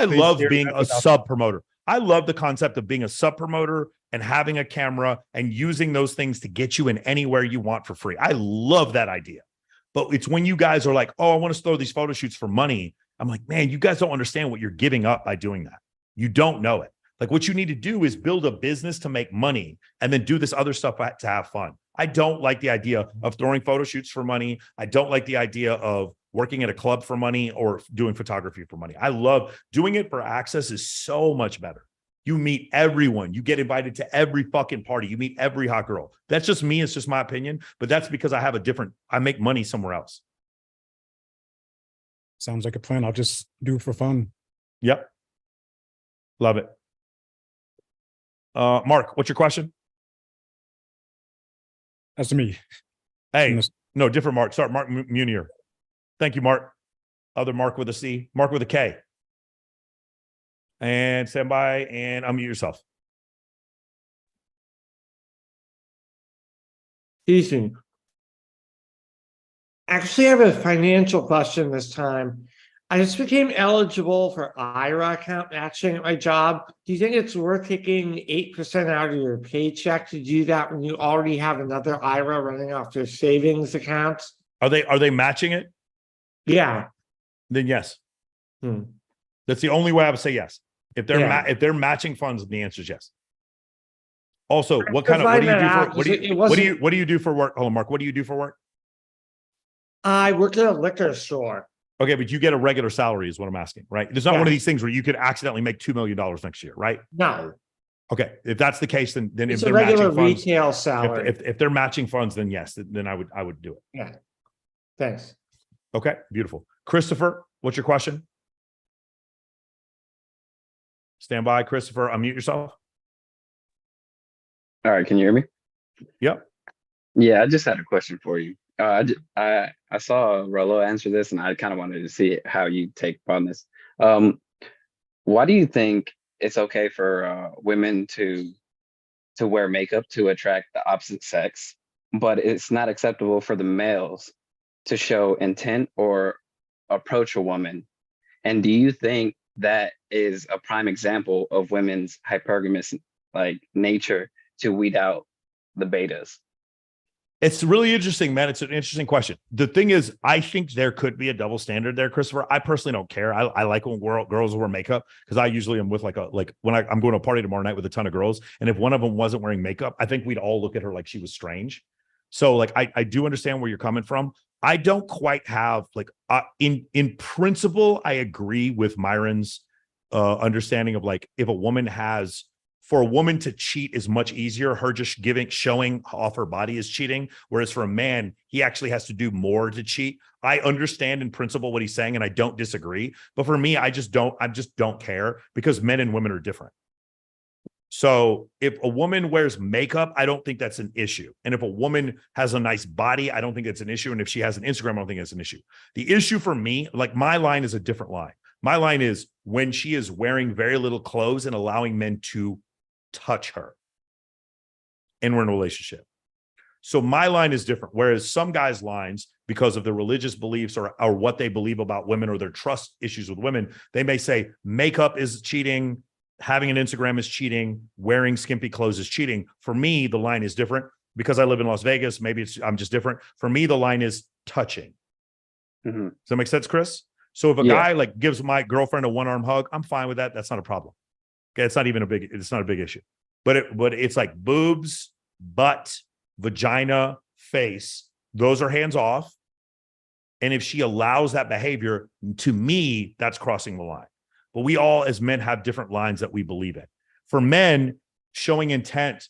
love being a sub promoter. I love the concept of being a sub promoter and having a camera and using those things to get you in anywhere you want for free. I love that idea. But it's when you guys are like, oh, I want to throw these photo shoots for money. I'm like, man, you guys don't understand what you're giving up by doing that. You don't know it. Like, what you need to do is build a business to make money and then do this other stuff to have fun. I don't like the idea of throwing photo shoots for money. I don't like the idea of working at a club for money or doing photography for money. I love doing it for access is so much better. You meet everyone. You get invited to every fucking party. You meet every hot girl. That's just me. It's just my opinion. But that's because I make money somewhere else. Sounds like a plan. I'll just do it for fun. Yep. Love it. Mark, what's your question? That's me. Hey, no, different Mark. Sorry, Mark Munier. Thank you, Mark. Other Mark with a C, Mark with a K. And stand by and unmute yourself. Easy. Actually, I have a financial question this time. I just became eligible for IRA account matching at my job. Do you think it's worth taking 8% out of your paycheck to do that when you already have another IRA running off your savings account? Are they matching it? Yeah. Then yes. That's the only way I would say yes. If they're Yeah. if they're matching funds, the answer is yes. Also, what to do you find do that for out, what do because you it what do wasn't- you what do you do for work? Hold on, Mark. What do you do for work? I work at a liquor store. Okay, but you get a regular salary, is what I'm asking, right? There's not one of these things where you could accidentally make $2 million next year, right? No, Okay, if that's the case, then it's if a they're regular matching funds, retail salary. if they're matching funds, then yes, then I would do it. Yeah. Thanks. Okay, beautiful. Christopher, what's your question? Stand by, Christopher. Unmute yourself. All right, can you hear me? Yep. Yeah, I just had a question for you. I saw Rollo answer this, and I kind of wanted to see how you take on this. Why do you think it's okay for women to wear makeup to attract the opposite sex, but it's not acceptable for the males to show intent or approach a woman? And do you think that is a prime example of women's hypergamous nature to weed out the betas? It's really interesting, man. It's an interesting question. The thing is, I think there could be a double standard there, Christopher. I personally don't care. I like when girls wear makeup because I usually am with when I'm going to a party tomorrow night with a ton of girls. And if one of them wasn't wearing makeup, I think we'd all look at her like she was strange. So I do understand where you're coming from. I don't quite have in principle, I agree with Myron's understanding of if a woman for a woman to cheat is much easier. Her just showing off her body is cheating. Whereas for a man, he actually has to do more to cheat. I understand in principle what he's saying, and I don't disagree. But for me, I just don't care because men and women are different. So if a woman wears makeup, I don't think that's an issue. And if a woman has a nice body, I don't think it's an issue. And if she has an Instagram, I don't think it's an issue. The issue for me, my line is a different line. My line is when she is wearing very little clothes and allowing men to touch her and we're in a relationship. So my line is different. Whereas some guys' lines, because of their religious beliefs or what they believe about women or their trust issues with women, they may say makeup is cheating, having an Instagram is cheating, wearing skimpy clothes is cheating. For me, the line is different because I live in Las Vegas. Maybe I'm just different. For me, the line is touching. Does that make sense, Chris? So if a guy gives my girlfriend a one-arm hug, I'm fine with that. That's not a problem. Okay, it's not a big issue. But it's like boobs, butt, vagina, face. Those are hands off. And if she allows that behavior, to me, that's crossing the line. But we all, as men, have different lines that we believe in. For men, showing intent,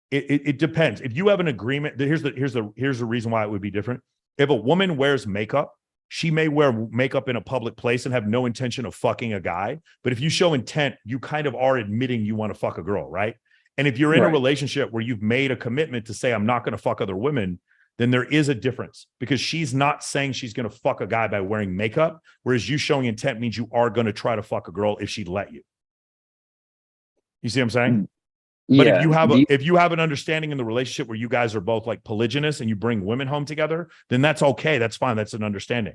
it depends. If you have an agreement, here's the reason why it would be different. If a woman wears makeup, she may wear makeup in a public place and have no intention of fucking a guy. But if you show intent, you kind of are admitting you want to fuck a girl, right? And if you're in a relationship where you've made a commitment to say, I'm not going to fuck other women, then there is a difference because she's not saying she's going to fuck a guy by wearing makeup, whereas you showing intent means you are going to try to fuck a girl if she'd let you. You see what I'm saying? But if you have an understanding in the relationship where you guys are both polygynous and you bring women home together, then that's okay. That's fine. That's an understanding.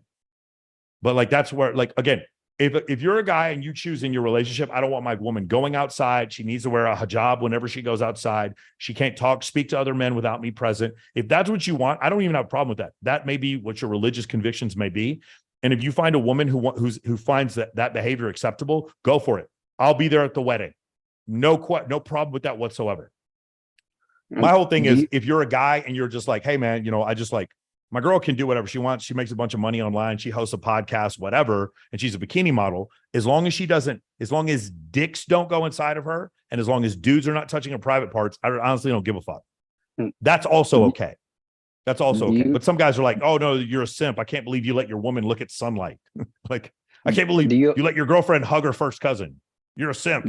But that's where, again, if you're a guy and you choose in your relationship, I don't want my woman going outside. She needs to wear a hijab whenever she goes outside. She can't speak to other men without me present. If that's what you want, I don't even have a problem with that. That may be what your religious convictions may be. And if you find a woman who finds that behavior acceptable, go for it. I'll be there at the wedding. No problem with that whatsoever. My whole thing is if you're a guy and you're just hey man, I just my girl can do whatever she wants. She makes a bunch of money online. She hosts a podcast, whatever. And she's a bikini model. As long as dicks don't go inside of her. And as long as dudes are not touching her private parts, I honestly don't give a fuck. That's also okay. That's also okay. But some guys are oh no, you're a simp. I can't believe you let your woman look at sunlight. I can't believe you let your girlfriend hug her first cousin. You're a simp.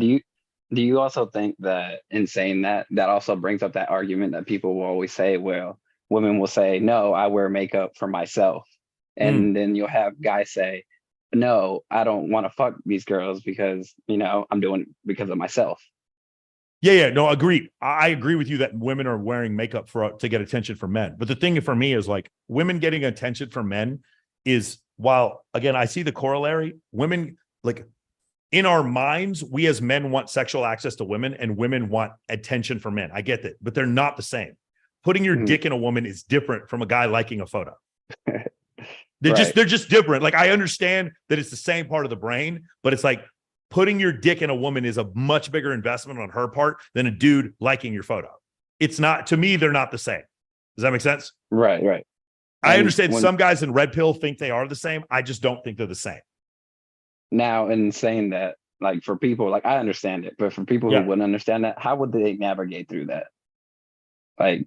Do you also think that in saying that also brings up that argument that people will always say, well, women will say, no, I wear makeup for myself. And then you'll have guys say, no, I don't want to fuck these girls because, I'm doing it because of myself. Yeah, no, agree. I agree with you that women are wearing makeup to get attention from men. But the thing for me is like women getting attention from men is, while again, I see the corollary, women, like in our minds, we as men want sexual access to women and women want attention from men. I get that, but they're not the same. Putting your dick in a woman is different from a guy liking a photo. They're just different. Like, I understand that it's the same part of the brain, but it's like putting your dick in a woman is a much bigger investment on her part than a dude liking your photo. It's not, to me, they're not the same. Does that make sense? Right. I understand some guys in red pill think they are the same. I just don't think they're the same. Now, in saying that, like for people, like I understand it, but for people who wouldn't understand that, how would they navigate through that? Like,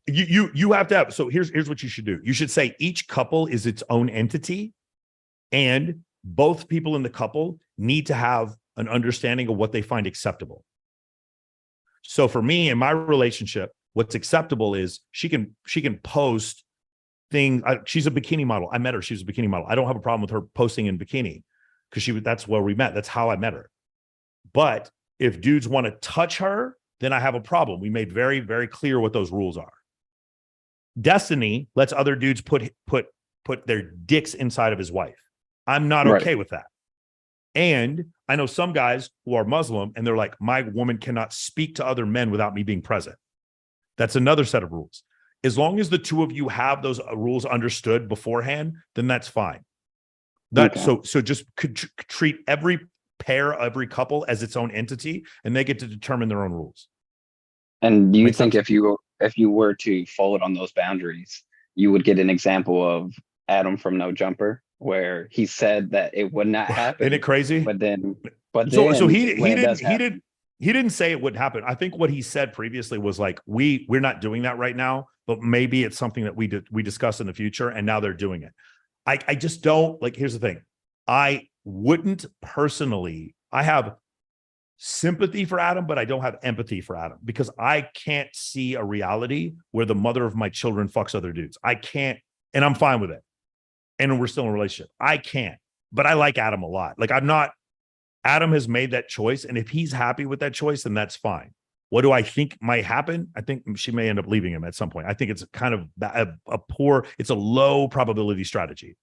you have to have, so here's what you should do. You should say each couple is its own entity, and both people in the couple need to have an understanding of what they find acceptable. So for me, in my relationship, what's acceptable is she can post things. She's a bikini model. I met her. She's a bikini model. I don't have a problem with her posting in bikini because that's where we met. That's how I met her. But if dudes want to touch her, then I have a problem. We made very, very clear what those rules are. Destiny lets other dudes put their dicks inside of his wife. I'm not okay with that. And I know some guys who are Muslim and they're like, my woman cannot speak to other men without me being present. That's another set of rules. As long as the two of you have those rules understood beforehand, then that's fine. So just treat every pair, every couple as its own entity, and they get to determine their own rules. And do you think if you were to fold on those boundaries, you would get an example of Adam from No Jumper, where he said that it would not happen? Isn't it crazy? So he didn't say it wouldn't happen. I think what he said previously was like, we're not doing that right now, but maybe it's something that we discuss in the future, and now they're doing it. I just don't like. Here's the thing. I wouldn't personally. I have sympathy for Adam, but I don't have empathy for Adam, because I can't see a reality where the mother of my children fucks other dudes. I can't, and I'm fine with it. And we're still in a relationship. I can't, but I like Adam a lot. Like, Adam has made that choice. And if he's happy with that choice, then that's fine. What do I think might happen? I think she may end up leaving him at some point. I think it's kind of it's a low probability strategy.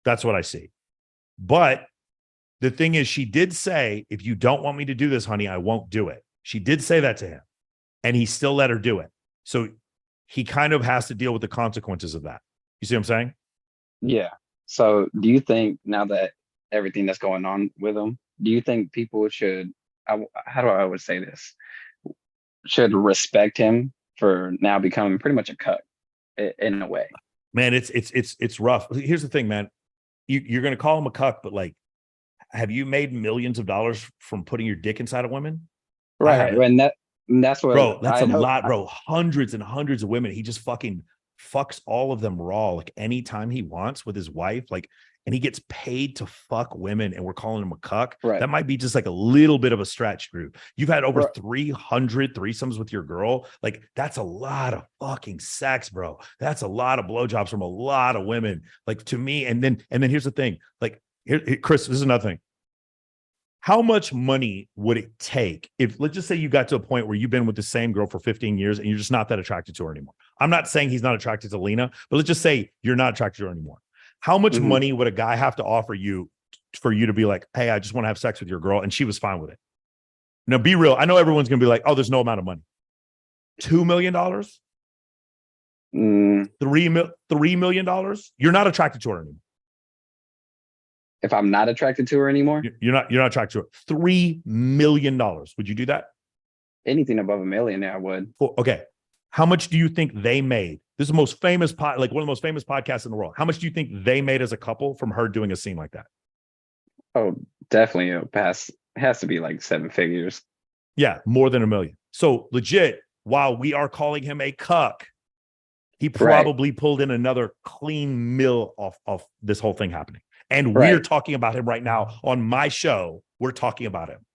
That's what I see. But the thing is, she did say, if you don't want me to do this, honey, I won't do it. She did say that to him, and he still let her do it. So he kind of has to deal with the consequences of that. You see what I'm saying? Yeah. So do you think, now that everything that's going on with him, do you think people should, how do I always say this, should respect him for now becoming pretty much a cuck in a way? Man, it's rough. Here's the thing, man. You're going to call him a cuck, but like, have you made millions of dollars from putting your dick inside of women? Right. And that's what, bro, that's a lot, bro. Hundreds and hundreds of women. He just fucking fucks all of them raw, like anytime he wants with his wife. Like, and he gets paid to fuck women, and we're calling him a cuck. Right. That might be just like a little bit of a stretch, group. You've had over 300 threesomes with your girl. Like, that's a lot of fucking sex, bro. That's a lot of blowjobs from a lot of women. Like, to me, and then here's the thing. Like, here, Chris, this is another thing. How much money would it take if, let's just say, you got to a point where you've been with the same girl for 15 years and you're just not that attracted to her anymore? I'm not saying he's not attracted to Lena, but let's just say you're not attracted to her anymore. How much money would a guy have to offer you for you to be like, hey, I just want to have sex with your girl, and she was fine with it? Now, be real. I know everyone's going to be like, oh, there's no amount of money. $2 million? $3 million? You're not attracted to her anymore. If I'm not attracted to her anymore? You're not attracted to her. $3 million. Would you do that? Anything above $1 million, I would. Okay. How much do you think they made? This is the most famous one of the most famous podcasts in the world. How much do you think they made as a couple from her doing a scene like that? Oh, definitely. It has to be like 7 figures. Yeah, more than $1 million. So legit, while we are calling him a cuck, he probably pulled in another clean mill off this whole thing happening. And we're talking about him right now on my show. We're talking about him.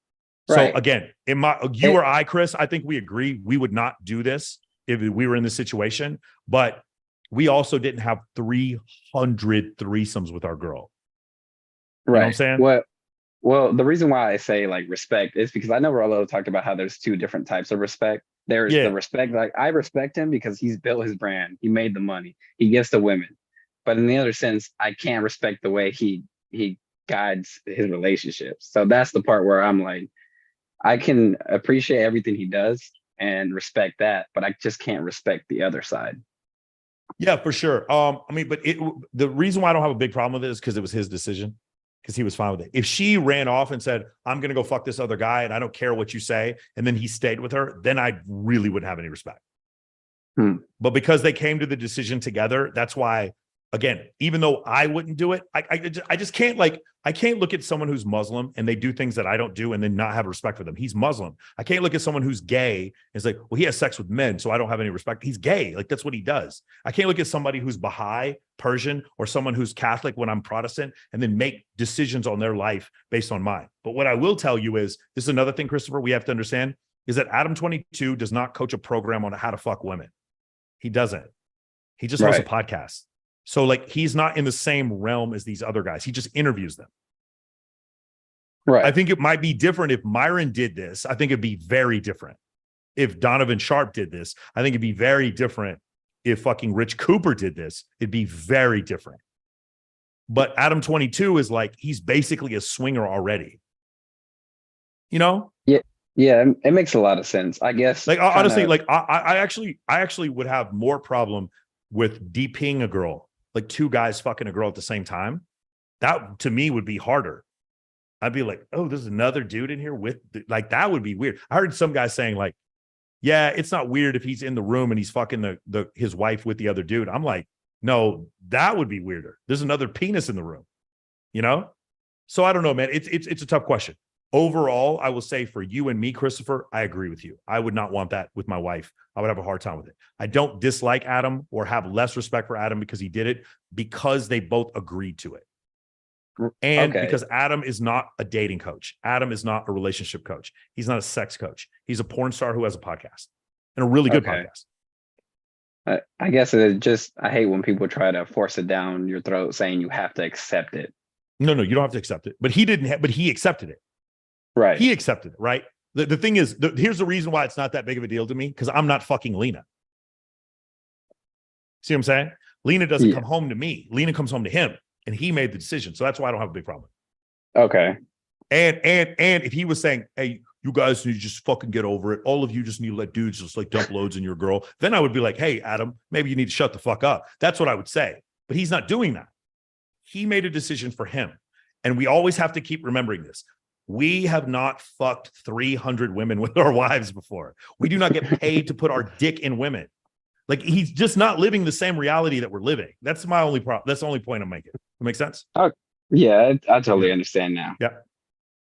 So again, you or I, Chris, I think we agree we would not do this. if we were in this situation, but we also didn't have 300 threesomes with our girl. You know what I'm saying? Well, the reason why I say like respect is because I know Rollo talked about how there's two different types of respect. There's the respect, like I respect him because he's built his brand, he made the money, he gives to women. But in the other sense, I can't respect the way he guides his relationships. So that's the part where I'm like, I can appreciate everything he does and respect that, but I just can't respect the other side. Yeah, for sure. I mean, but the reason why I don't have a big problem with it is because it was his decision, because he was fine with it. If she ran off and said, I'm going to go fuck this other guy and I don't care what you say, and then he stayed with her, then I really wouldn't have any respect. But because they came to the decision together, that's why, again, even though I wouldn't do it, I just can't, like, I can't look at someone who's Muslim and they do things that I don't do and then not have respect for them. He's Muslim. I can't look at someone who's gay and it's like, well, he has sex with men, so I don't have any respect. He's gay. Like, that's what he does. I can't look at somebody who's Baha'i, Persian, or someone who's Catholic when I'm Protestant and then make decisions on their life based on mine. But what I will tell you is, this is another thing, Christopher, we have to understand, is that Adam 22 does not coach a program on how to fuck women. He doesn't. He just hosts a podcast. So like, he's not in the same realm as these other guys. He just interviews them. Right. I think it might be different if Myron did this. I think it'd be very different. If Donovan Sharp did this, I think it'd be very different. If fucking Rich Cooper did this, it'd be very different. But Adam 22 is like, he's basically a swinger already. You know? Yeah, it makes a lot of sense. I guess. Like, honestly, like I actually would have more problem with DPing a girl, like two guys fucking a girl at the same time. That to me would be harder. I'd be like, oh, there's another dude in here with, like, that would be weird. I heard some guy saying like, yeah, it's not weird if he's in the room and he's fucking his wife with the other dude. I'm like, no, that would be weirder. There's another penis in the room, you know? So I don't know, man. It's a tough question. Overall, I will say for you and me, Christopher, I agree with you. I would not want that with my wife. I would have a hard time with it. I don't dislike Adam or have less respect for Adam because he did it, because they both agreed to it. And because Adam is not a dating coach. Adam is not a relationship coach. He's not a sex coach. He's a porn star who has a podcast, and a really good podcast. I guess it just, I hate when people try to force it down your throat saying you have to accept it. No, you don't have to accept it. But he didn't, but he accepted it. Right. He accepted it, right? The thing is, here's the reason why it's not that big of a deal to me, because I'm not fucking Lena. See what I'm saying? Lena doesn't come home to me. Lena comes home to him, and he made the decision. So that's why I don't have a big problem. Okay. And if he was saying, hey, you guys need to just fucking get over it, all of you just need to let dudes just like dump loads in your girl, then I would be like, hey, Adam, maybe you need to shut the fuck up. That's what I would say. But he's not doing that. He made a decision for him. And we always have to keep remembering this. We have not fucked 300 women with our wives before. We do not get paid to put our dick in women. Like, he's just not living the same reality that we're living. That's my only problem. That's the only point I'm making. That make sense? Oh, yeah, I totally understand now. Yeah.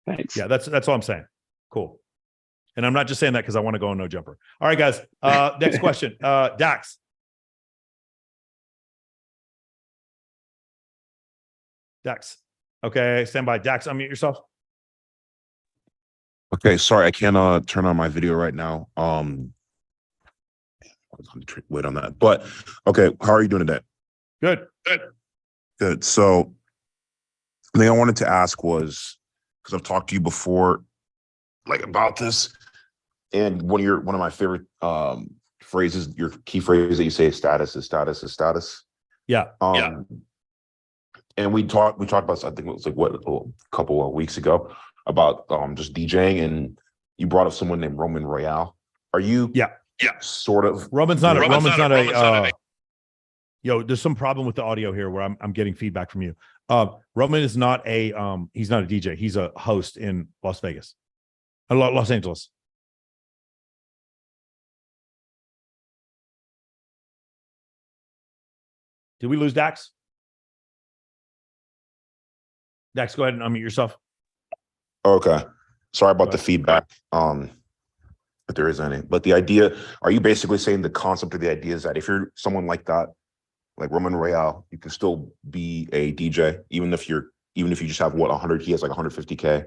Thanks. Yeah, that's all I'm saying. Cool. And I'm not just saying that because I want to go on no jumper. All right, guys. Next question. Dax. Okay, stand by. Dax, unmute yourself. Okay, sorry, I can't turn on my video right now. Wait on that. But okay, how are you doing today? Good. So the thing I wanted to ask was, because I've talked to you before, like, about this, and one of my favorite phrases, your key phrase that you say is status is status is status. Yeah. And we talked about, I think it was like a couple of weeks ago, about just DJing, and you brought up someone named Roman Royale. Are you sort of Roman's not a yo, there's some problem with the audio here where I'm getting feedback from you. Roman is not he's not a DJ, he's a host in Las Vegas. Los Angeles. Did we lose Dax? Dax, go ahead and unmute yourself. Okay. Sorry about the feedback. If there is any. But the idea, are you basically saying the concept of the idea is that if you're someone like that, like Roman Royale, you can still be a DJ, even if you just have he has like 150K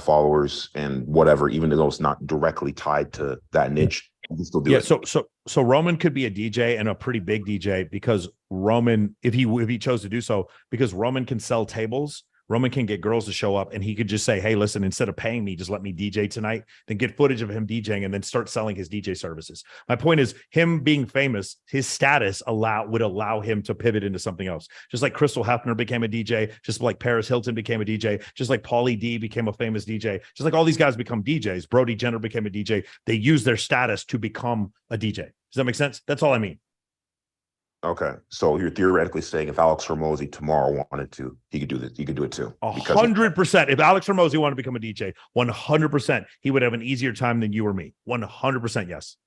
followers and whatever, even though it's not directly tied to that niche, You can still do Yeah, it. so Roman could be a DJ and a pretty big DJ because Roman, if he chose to do so, because Roman can sell tables, Roman can get girls to show up, and he could just say, "Hey, listen, instead of paying me, just let me DJ tonight." Then get footage of him DJing, and then start selling his DJ services. My point is, him being famous, his status would allow him to pivot into something else. Just like Crystal Hefner became a DJ, just like Paris Hilton became a DJ, just like Pauly D became a famous DJ, just like all these guys become DJs. Brody Jenner became a DJ. They use their status to become a DJ. Does that make sense? That's all I mean. Okay, so you're theoretically saying if Alex Hormozy tomorrow wanted to, he could do this. He could do it too. 100%. If Alex Hormozy wanted to become a DJ, 100%, he would have an easier time than you or me. 100%, yes.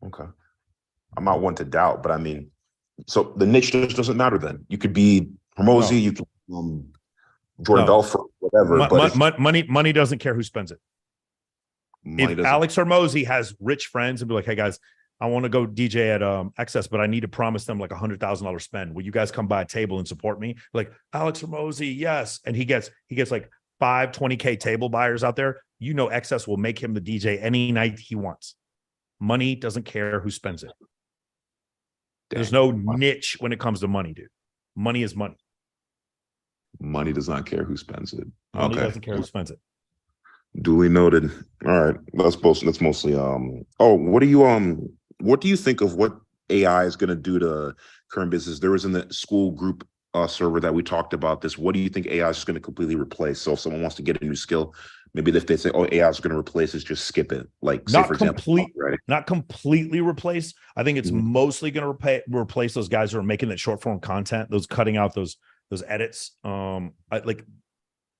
Okay, I'm not one to doubt, but I mean, so the niche just doesn't matter then. You could be Hormozy, you could Jordan Belfort, whatever. Money doesn't care who spends it. If Alex Hormozy has rich friends and be like, "Hey guys, I want to go DJ at XS, but I need to promise them like $100,000 spend. Will you guys come by a table and support me?" Like, Alex Hormozy, yes. And he gets like 20K table buyers out there. You know, XS will make him the DJ any night he wants. Money doesn't care who spends it. There's no niche when it comes to money, dude. Money is money. Money does not care who spends it. Money doesn't care who spends it. Duly noted. All right. That's mostly what do you think of what AI is going to do to current business? There was in the school group server that we talked about this. What do you think AI is going to completely replace? So if someone wants to get a new skill, maybe if they say, "Oh, AI is going to replace us," just skip it. Like, say, for example, not completely replace. I think it's mostly going to replace those guys who are making that short form content, those cutting out those edits, like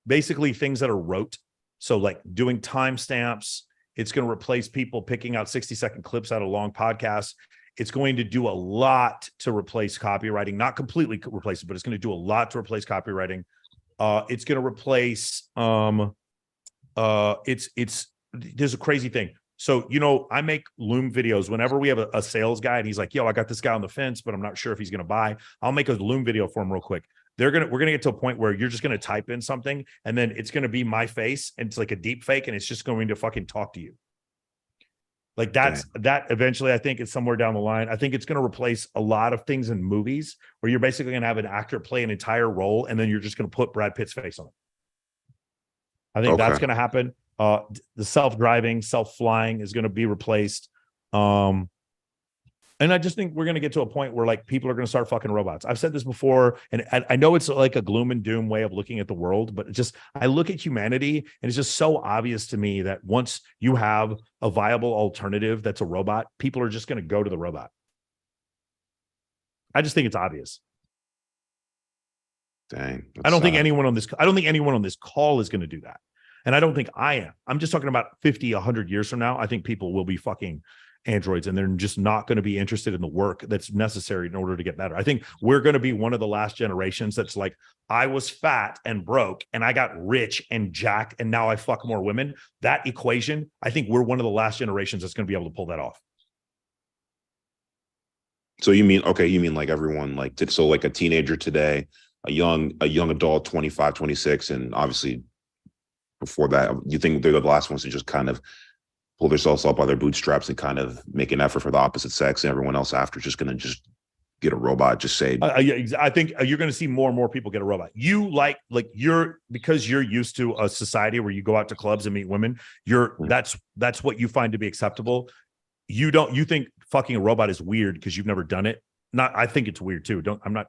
basically things that are rote. So like doing timestamps. It's going to replace people picking out 60-second clips out of long podcasts. It's going to do a lot to replace copywriting, not completely replace it, but it's going to do a lot to replace copywriting. It's going to replace, there's a crazy thing. So, I make Loom videos whenever we have a sales guy and he's like, "Yo, I got this guy on the fence, but I'm not sure if he's going to buy." I'll make a Loom video for him real quick. We're going to get to a point where you're just going to type in something and then it's going to be my face and it's like a deep fake and it's just going to fucking talk to you. Like that eventually I think is somewhere down the line. I think it's going to replace a lot of things in movies where you're basically going to have an actor play an entire role and then you're just going to put Brad Pitt's face on it. I think that's going to happen. The self-driving, self-flying is going to be replaced. And I just think we're going to get to a point where like people are going to start fucking robots. I've said this before, and I know it's like a gloom and doom way of looking at the world, but I look at humanity and it's just so obvious to me that once you have a viable alternative that's a robot, people are just going to go to the robot. I just think it's obvious. Dang. I don't think anyone on this call is going to do that. And I don't think I am. I'm just talking about 50, 100 years from now. I think people will be fucking androids and they're just not going to be interested in the work that's necessary in order to get better. I think we're going to be one of the last generations that's like, I was fat and broke and I got rich and jacked and now I fuck more women. That equation, I think we're one of the last generations that's going to be able to pull that off. So you mean like everyone, like, so like a teenager today, a young adult, 25, 26, and obviously before that, you think they're the last ones to just kind of pull themselves up by their bootstraps and kind of make an effort for the opposite sex, and everyone else after just going to just get a robot, just say. I think you're going to see more and more people get a robot. You because you're used to a society where you go out to clubs and meet women. That's what you find to be acceptable. You think fucking a robot is weird because you've never done it. I think it's weird too. I'm not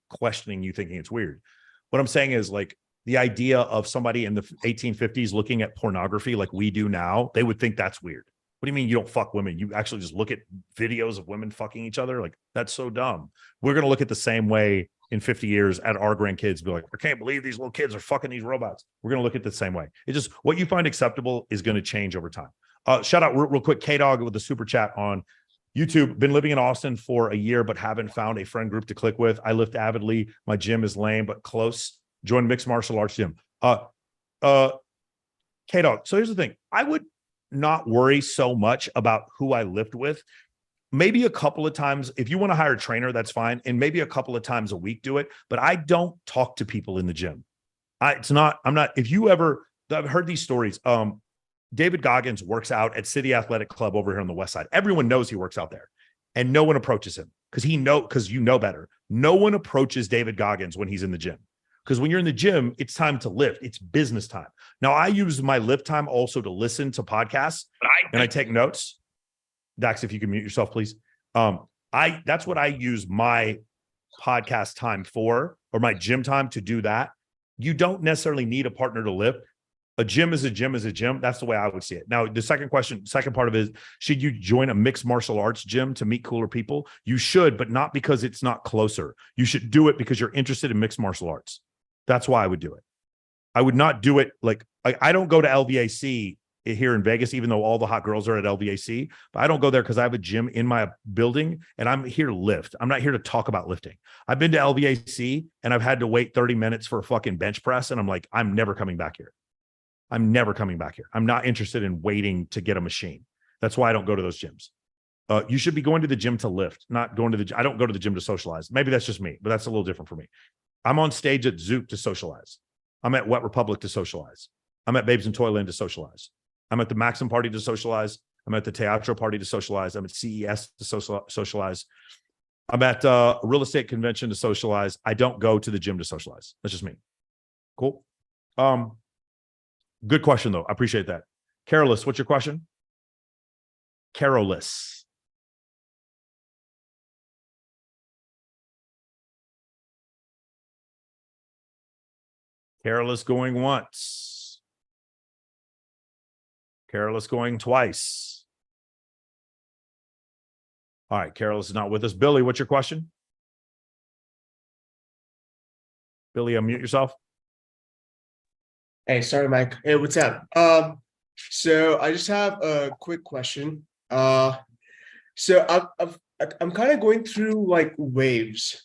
questioning you thinking it's weird. What I'm saying is like, the idea of somebody in the 1850s looking at pornography like we do now, they would think that's weird. What do you mean you don't fuck women? You actually just look at videos of women fucking each other? Like, that's so dumb. We're going to look at the same way in 50 years at our grandkids, be like, "I can't believe these little kids are fucking these robots." We're going to look at the same way. It's just what you find acceptable is going to change over time. Shout out real quick, K-Dog with the super chat on YouTube. Been living in Austin for a year, but haven't found a friend group to click with. I lift avidly. My gym is lame, but close. Join mixed martial arts gym. K-Dog. So here's the thing. I would not worry so much about who I lift with. Maybe a couple of times, if you want to hire a trainer, that's fine. And maybe a couple of times a week do it. But I don't talk to people in the gym. I've heard these stories. David Goggins works out at City Athletic Club over here on the West Side. Everyone knows he works out there, and no one approaches him because you know better. No one approaches David Goggins when he's in the gym, because when you're in the gym, it's time to lift. It's business time. Now, I use my lift time also to listen to podcasts, and I take notes. Dax, if you can mute yourself, please. That's what I use my podcast time for, or my gym time to do that. You don't necessarily need a partner to lift. A gym is a gym is a gym. That's the way I would see it. Now, the second part of it is, should you join a mixed martial arts gym to meet cooler people? You should, but not because it's not closer. You should do it because you're interested in mixed martial arts. That's why I would do it. I would not do it like I don't go to LVAC here in Vegas, even though all the hot girls are at LVAC, but I don't go there because I have a gym in my building and I'm here to lift. I'm not here to talk about lifting. I've been to LVAC and I've had to wait 30 minutes for a fucking bench press. And I'm like, I'm never coming back here. I'm never coming back here. I'm not interested in waiting to get a machine. That's why I don't go to those gyms. You should be going to the gym to lift, not going to I don't go to the gym to socialize. Maybe that's just me, but that's a little different for me. I'm on stage at Zook to socialize. I'm at Wet Republic to socialize. I'm at Babes in Toyland to socialize. I'm at the Maxim party to socialize. I'm at the Teatro party to socialize. I'm at CES to socialize. I'm at a real estate convention to socialize. I don't go to the gym to socialize. That's just me. Cool. Good question, though. I appreciate that. Carolus, what's your question? Carolus. Carolus going once. Carolus going twice. All right, Carolus is not with us. Billy, what's your question? Billy, unmute yourself. Hey, sorry, Mike. Hey, what's up? So I just have a quick question. So I'm kind of going through like waves.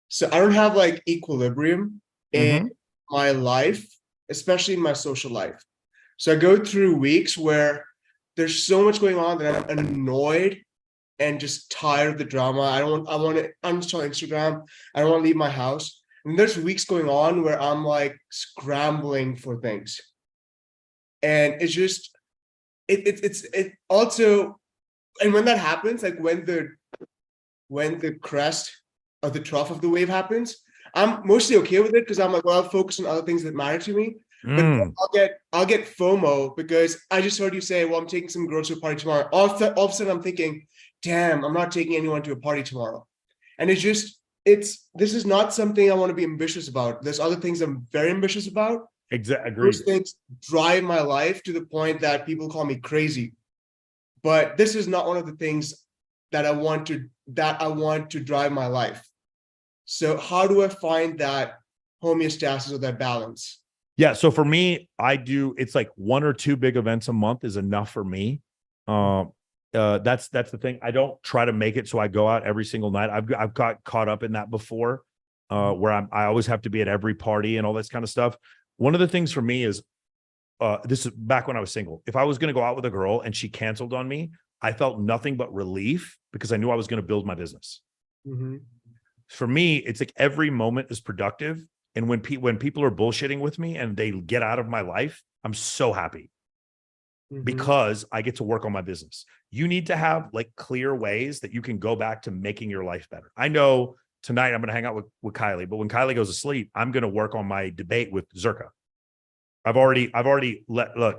So I don't have like equilibrium in my life, especially in my social life. So I go through weeks where there's so much going on that I'm annoyed and just tired of the drama. I want to uninstall Instagram. I don't want to leave my house. And there's weeks going on where I'm like scrambling for things. And it's just, it also, and when that happens, like when the crest or the trough of the wave happens, I'm mostly okay with it because I'm like, well, I'll focus on other things that matter to me. But I'll get FOMO because I just heard you say, well, I'm taking some girls to a party tomorrow. All of a sudden I'm thinking, damn, I'm not taking anyone to a party tomorrow. And this is not something I want to be ambitious about. There's other things I'm very ambitious about. Exactly. Those things drive my life to the point that people call me crazy. But this is not one of the things that I want to drive my life. So how do I find that homeostasis or that balance? Yeah. So for me, it's like 1 or 2 big events a month is enough for me. That's the thing. I don't try to make it so I go out every single night. I've got caught up in that before, where I always have to be at every party and all this kind of stuff. One of the things for me is, this is back when I was single. If I was going to go out with a girl and she canceled on me, I felt nothing but relief because I knew I was going to build my business. For me, it's like every moment is productive. And when people are bullshitting with me and they get out of my life, I'm so happy because I get to work on my business. You need to have like clear ways that you can go back to making your life better. I know tonight I'm going to hang out with Kylie, but when Kylie goes to sleep, I'm going to work on my debate with Zerka. I've already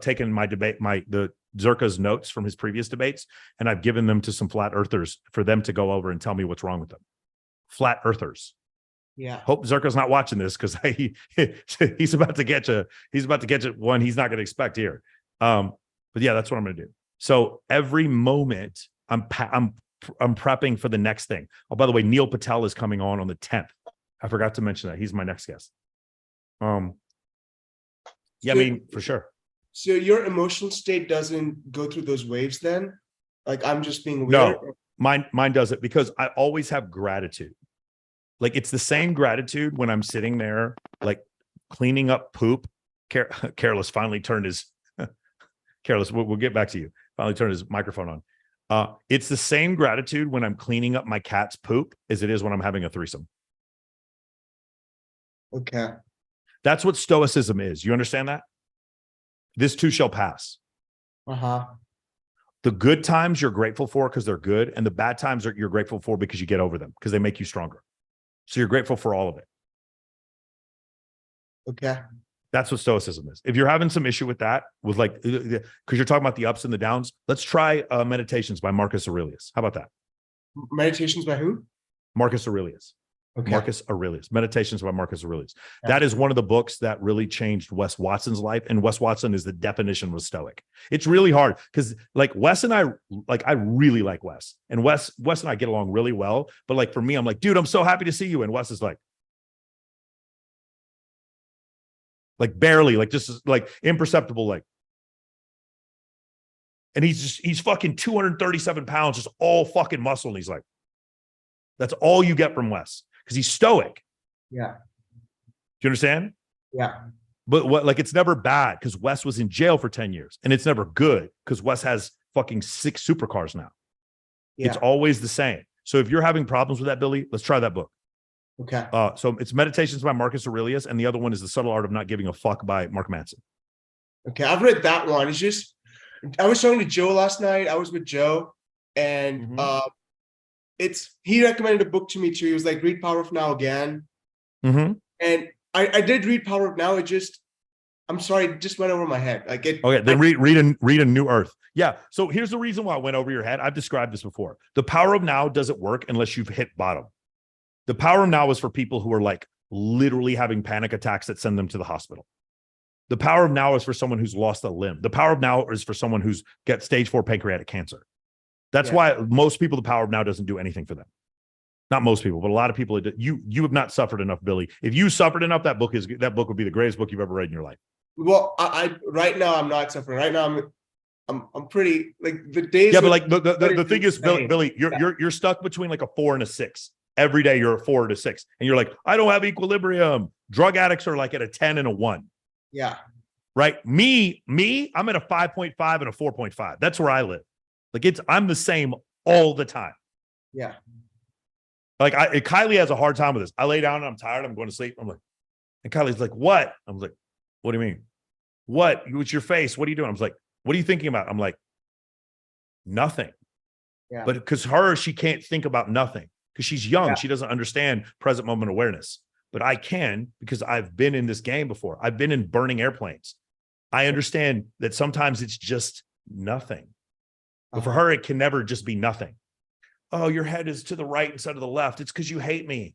taken my debate, the Zerka's notes from his previous debates, and I've given them to some flat earthers for them to go over and tell me what's wrong with them. Flat earthers. Yeah. Hope Zerka's not watching this because he's about to get you. He's about to get you one he's not going to expect here. But yeah, that's what I'm going to do. So every moment I'm prepping for the next thing. Oh, by the way, Neil Patel is coming on the 10th. I forgot to mention that. He's my next guest. Yeah, I mean, for sure. So your emotional state doesn't go through those waves then? Like I'm just being weird? No, mine does it because I always have gratitude. Like it's the same gratitude when I'm sitting there, like cleaning up poop. Careless finally turned his Careless. We'll get back to you. Finally turned his microphone on. It's the same gratitude when I'm cleaning up my cat's poop as it is when I'm having a threesome. Okay. That's what stoicism is. You understand that? This too shall pass. Uh-huh. The good times you're grateful for because they're good, and the bad times you're grateful for because you get over them because they make you stronger. So you're grateful for all of it. Okay. That's what Stoicism is. If you're having some issue with that, with like, because you're talking about the ups and the downs, let's try Meditations by Marcus Aurelius. How about that? Meditations by who? Marcus Aurelius. Okay. Marcus Aurelius. Meditations by Marcus Aurelius. Yeah. That is one of the books that really changed Wes Watson's life. And Wes Watson is the definition of a Stoic. It's really hard because like Wes and I really like Wes. And Wes and I get along really well. But like for me, I'm like, dude, I'm so happy to see you. And Wes is like barely, like just like imperceptible, like. And he's fucking 237 pounds, just all fucking muscle. And he's like, that's all you get from Wes. Because he's stoic. Yeah. Do you understand? Yeah. But what, like, it's never bad because Wes was in jail for 10 years. And it's never good because Wes has fucking 6 supercars now. Yeah. It's always the same. So if you're having problems with that, Billy, let's try that book. Okay. So it's Meditations by Marcus Aurelius. And the other one is The Subtle Art of Not Giving a Fuck by Mark Manson. Okay. I've read that one. It's just, I was talking to Joe last night. I was with Joe and he recommended a book to me too. He was like, read Power of Now again. Mm-hmm. And I did read Power of Now. It just, I'm sorry, it just went over my head. Like it. Okay, then read a New Earth. Yeah. So here's the reason why it went over your head. I've described this before. The Power of Now doesn't work unless you've hit bottom. The Power of Now is for people who are like literally having panic attacks that send them to the hospital. The Power of Now is for someone who's lost a limb. The Power of Now is for someone who's got stage 4 pancreatic cancer. That's why most people, the Power of Now doesn't do anything for them. Not most people, but a lot of people. You have not suffered enough, Billy. If you suffered enough, that book would be the greatest book you've ever read in your life. Well, I right now I'm not suffering. Right now I'm pretty like the days. Yeah, but like the thing is, Billy, you're stuck between like a 4 and a 6. Every day you're a 4 to 6, and you're like, I don't have equilibrium. Drug addicts are like at a 10 and a 1. Yeah. Right. Me, I'm at a 5.5 and a 4.5. That's where I live. Like I'm the same all the time. Yeah. Like Kylie has a hard time with this. I lay down and I'm tired. I'm going to sleep. I'm like, and Kylie's like, what? I was like, what do you mean? What? What's your face? What are you doing? I was like, what are you thinking about? I'm like, nothing. Yeah. But because she can't think about nothing because she's young. Yeah. She doesn't understand present moment awareness. But I can because I've been in this game before. I've been in burning airplanes. I understand that sometimes it's just nothing. But for her, it can never just be nothing. Oh, your head is to the right instead of the left. It's because you hate me.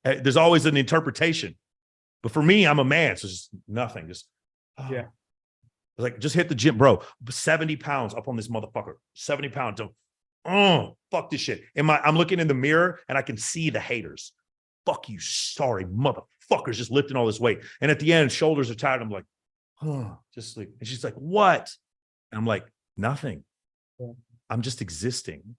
There's always an interpretation. But for me, I'm a man. So it's just nothing. Just, yeah. Like, just hit the gym, bro. 70 pounds up on this motherfucker. 70 pounds. Fuck this shit. I'm looking in the mirror and I can see the haters. Fuck you, sorry motherfuckers, just lifting all this weight. And at the end, shoulders are tired. I'm like, just sleep. And she's like, what? And I'm like, nothing. Yeah. I'm just existing.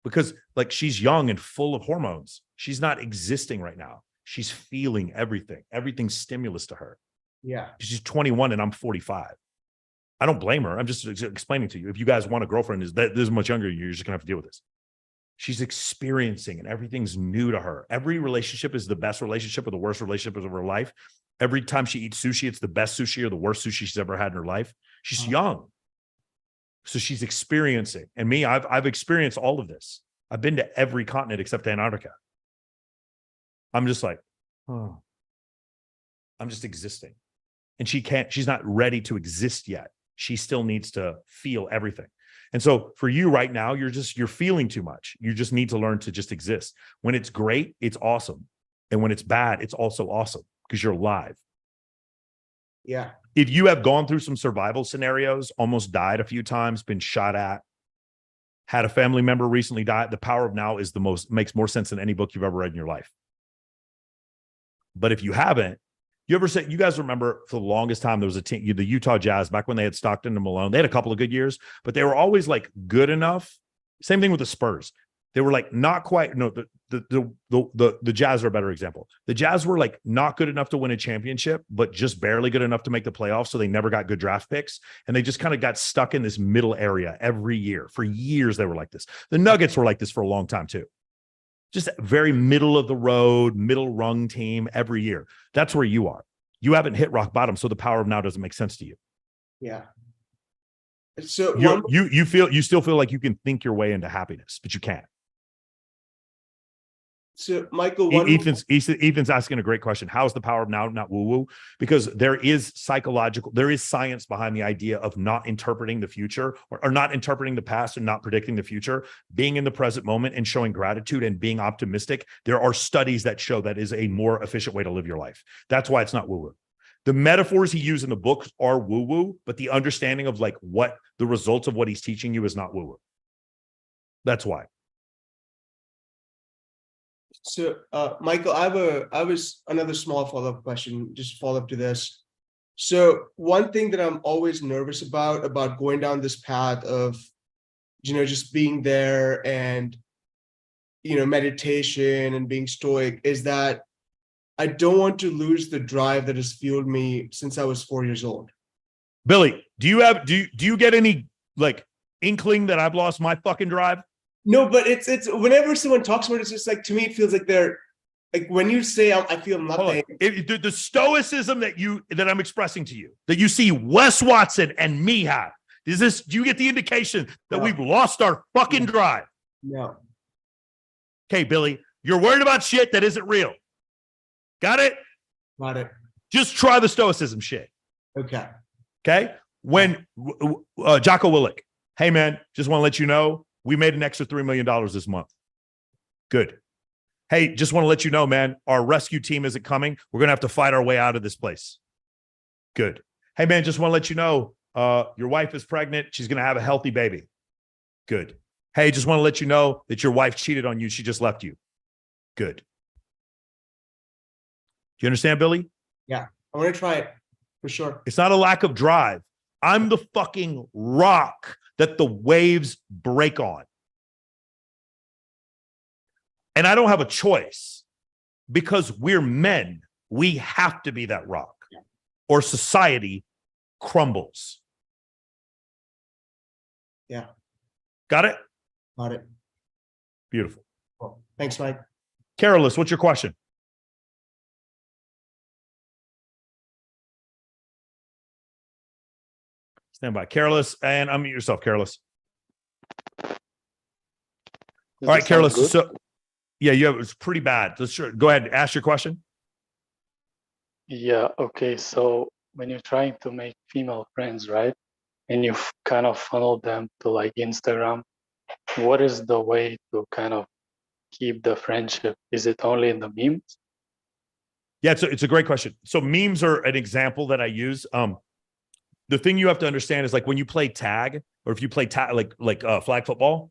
Because like she's young and full of hormones. She's not existing right now. She's feeling everything. Everything's stimulus to her. Yeah. She's 21 and I'm 45. I don't blame her. I'm just explaining to you. If you guys want a girlfriend this much younger, you're just gonna have to deal with this. She's experiencing and everything's new to her. Every relationship is the best relationship or the worst relationship of her life. Every time she eats sushi, it's the best sushi or the worst sushi she's ever had in her life. She's young. So she's experiencing. And me, I've experienced all of this. I've been to every continent except Antarctica. I'm just like, I'm just existing. And she's not ready to exist yet. She still needs to feel everything. And so for you right now, you're feeling too much. You just need to learn to just exist. When it's great, it's awesome. And when it's bad, it's also awesome because you're alive. Yeah. If you have gone through some survival scenarios, almost died a few times, been shot at, had a family member recently die, The Power of Now makes more sense than any book you've ever read in your life. But if you haven't, you guys remember for the longest time, there was a team, the Utah Jazz, back when they had Stockton and Malone. They had a couple of good years, but they were always like good enough. Same thing with the Spurs. They were like not quite. No, the Jazz are a better example. The Jazz were like not good enough to win a championship, but just barely good enough to make the playoffs. So they never got good draft picks, and they just kind of got stuck in this middle area every year. For years, they were like this. The Nuggets were like this for a long time too. Just very middle of the road, middle rung team every year. That's where you are. You haven't hit rock bottom, so The Power of Now doesn't make sense to you. Yeah. So you still feel like you can think your way into happiness, but you can't. So Michael, Ethan's asking a great question. How is the power of now not woo-woo? Because there is science behind the idea of not interpreting the future or not interpreting the past and not predicting the future, being in the present moment and showing gratitude and being optimistic. There are studies that show that is a more efficient way to live your life. That's why it's not woo-woo. The metaphors he used in the books are woo-woo, but the understanding of like what the results of what he's teaching you is not woo-woo. That's why. So, Michael, I was another small follow-up question, just follow up to this. So one thing that I'm always nervous about going down this path of, just being there and, meditation and being stoic is that I don't want to lose the drive that has fueled me since I was 4 years old. Billy, do you get any like inkling that I've lost my fucking drive? No, but it's whenever someone talks about it, it's just like, to me, it feels like they're like, when you say I feel nothing. The stoicism that I'm expressing to you, that you see Wes Watson and me have, do you get the indication that we've lost our fucking drive? No. Okay, Billy, you're worried about shit that isn't real. Got it? Got it. Just try the stoicism shit. Okay. Okay. When Jocko Willick, hey man, just want to let you know, we made an extra $3 million this month. Good. Hey, just want to let you know, man, our rescue team isn't coming. We're going to have to fight our way out of this place. Good. Hey, man, just want to let you know, your wife is pregnant. She's going to have a healthy baby. Good. Hey, just want to let you know that your wife cheated on you. She just left you. Good. Do you understand, Billy? Yeah, I want to try it for sure. It's not a lack of drive. I'm the fucking rock that the waves break on. And I don't have a choice because we're men. We have to be that rock or society crumbles. Yeah. Got it? Got it. Beautiful. Well, thanks, Mike. Carolus, what's your question? Stand by. Carolus, and unmute yourself, Carolus. All right, Carolus. So, yeah, it's pretty bad. Go ahead. Ask your question. Yeah. Okay. So when you're trying to make female friends, right, and you kind of funnel them to like Instagram, what is the way to kind of keep the friendship? Is it only in the memes? Yeah, it's a great question. So memes are an example that I use. The thing you have to understand is like when you play tag, or if you play tag like flag football,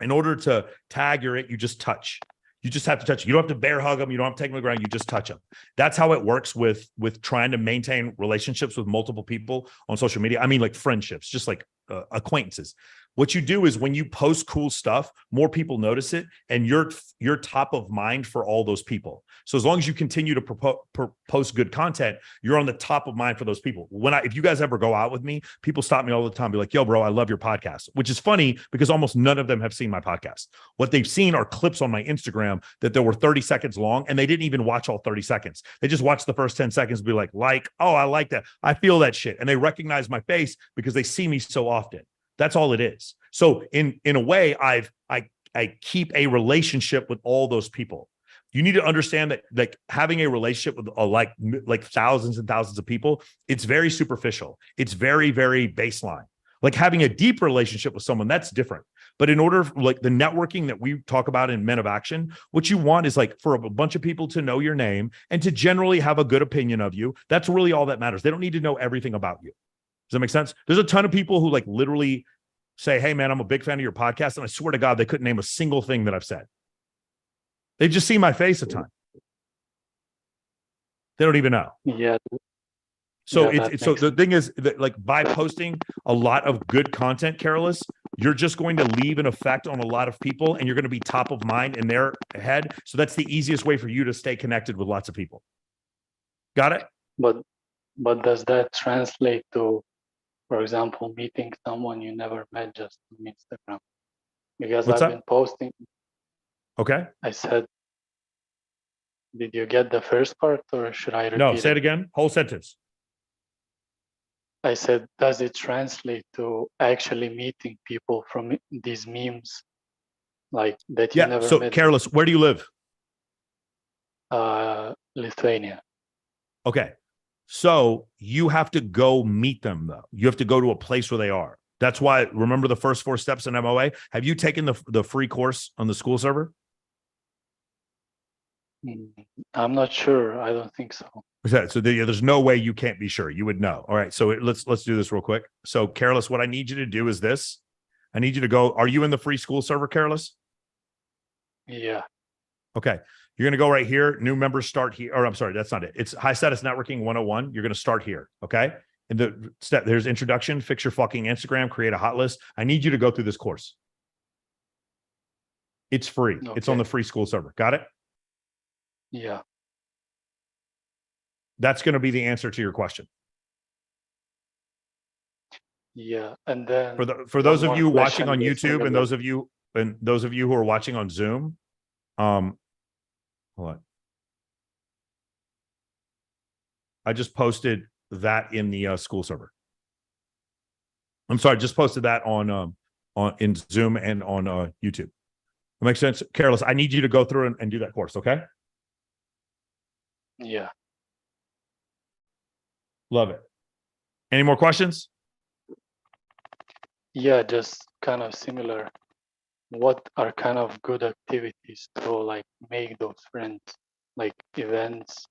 in order to tag you just touch. You just have to touch. You don't have to bear hug them. You don't have to take them to the ground. You just touch them. That's how it works with trying to maintain relationships with multiple people on social media. I mean, like friendships, just like acquaintances. What you do is when you post cool stuff, more people notice it, and you're top of mind for all those people. So as long as you continue to post good content, you're on the top of mind for those people. If you guys ever go out with me, people stop me all the time, be like, "Yo, bro, I love your podcast," which is funny because almost none of them have seen my podcast. What they've seen are clips on my Instagram that there were 30 seconds long, and they didn't even watch all 30 seconds. They just watched the first 10 seconds and be like, "Oh, I like that. I feel that shit," and they recognize my face because they see me so often. That's all it is. So in a way, I keep a relationship with all those people. You need to understand that like having a relationship with like thousands and thousands of people, it's very superficial. It's very, very baseline. Like having a deep relationship with someone, that's different. But in order, like the networking that we talk about in Men of Action, what you want is like for a bunch of people to know your name and to generally have a good opinion of you. That's really all that matters. They don't need to know everything about you. Does that make sense? There's a ton of people who like literally say, "Hey man, I'm a big fan of your podcast." And I swear to God, they couldn't name a single thing that I've said. They just see my face a ton. They don't even know. Yeah. So so the thing is that like by posting a lot of good content, Carolus, you're just going to leave an effect on a lot of people and you're going to be top of mind in their head. So that's the easiest way for you to stay connected with lots of people. Got it? But does that translate to, for example, meeting someone you never met just on Instagram? Because What's I've that? been posting. Okay. I said, did you get the first part or should I repeat No, say it again. Whole sentence. I said, does it translate to actually meeting people from these memes, like that you Yeah. never So met? Careless, where do you live? Lithuania. Okay. So you have to go meet them, though. You have to go to a place where they are. That's why, remember the first 4 steps in MOA? Have you taken the free course on the school server? I'm not sure. I don't think so. So there's no way you can't be sure. You would know. All right. So let's do this real quick. So Careless, what I need you to do is this. I need you to go. Are you in the free school server, Careless? Yeah. Okay. You're going to go right here. New members start here. Or I'm sorry, that's not it. It's high status networking 101. You're going to start here. Okay. And the step, there's introduction, fix your fucking Instagram, create a hot list. I need you to go through this course. It's free. Okay. It's on the free school server. Got it? Yeah. That's going to be the answer to your question. Yeah. And then For those of one you more watching question on is YouTube and regarding- those of you who are watching on Zoom, hold on. I just posted that in the school server. I'm sorry, just posted that on in Zoom and on YouTube. That makes sense. Careless, I need you to go through and do that course, okay? Yeah. Love it. Any more questions? Yeah, just kind of similar. What are kind of good activities to like make those friends, like events,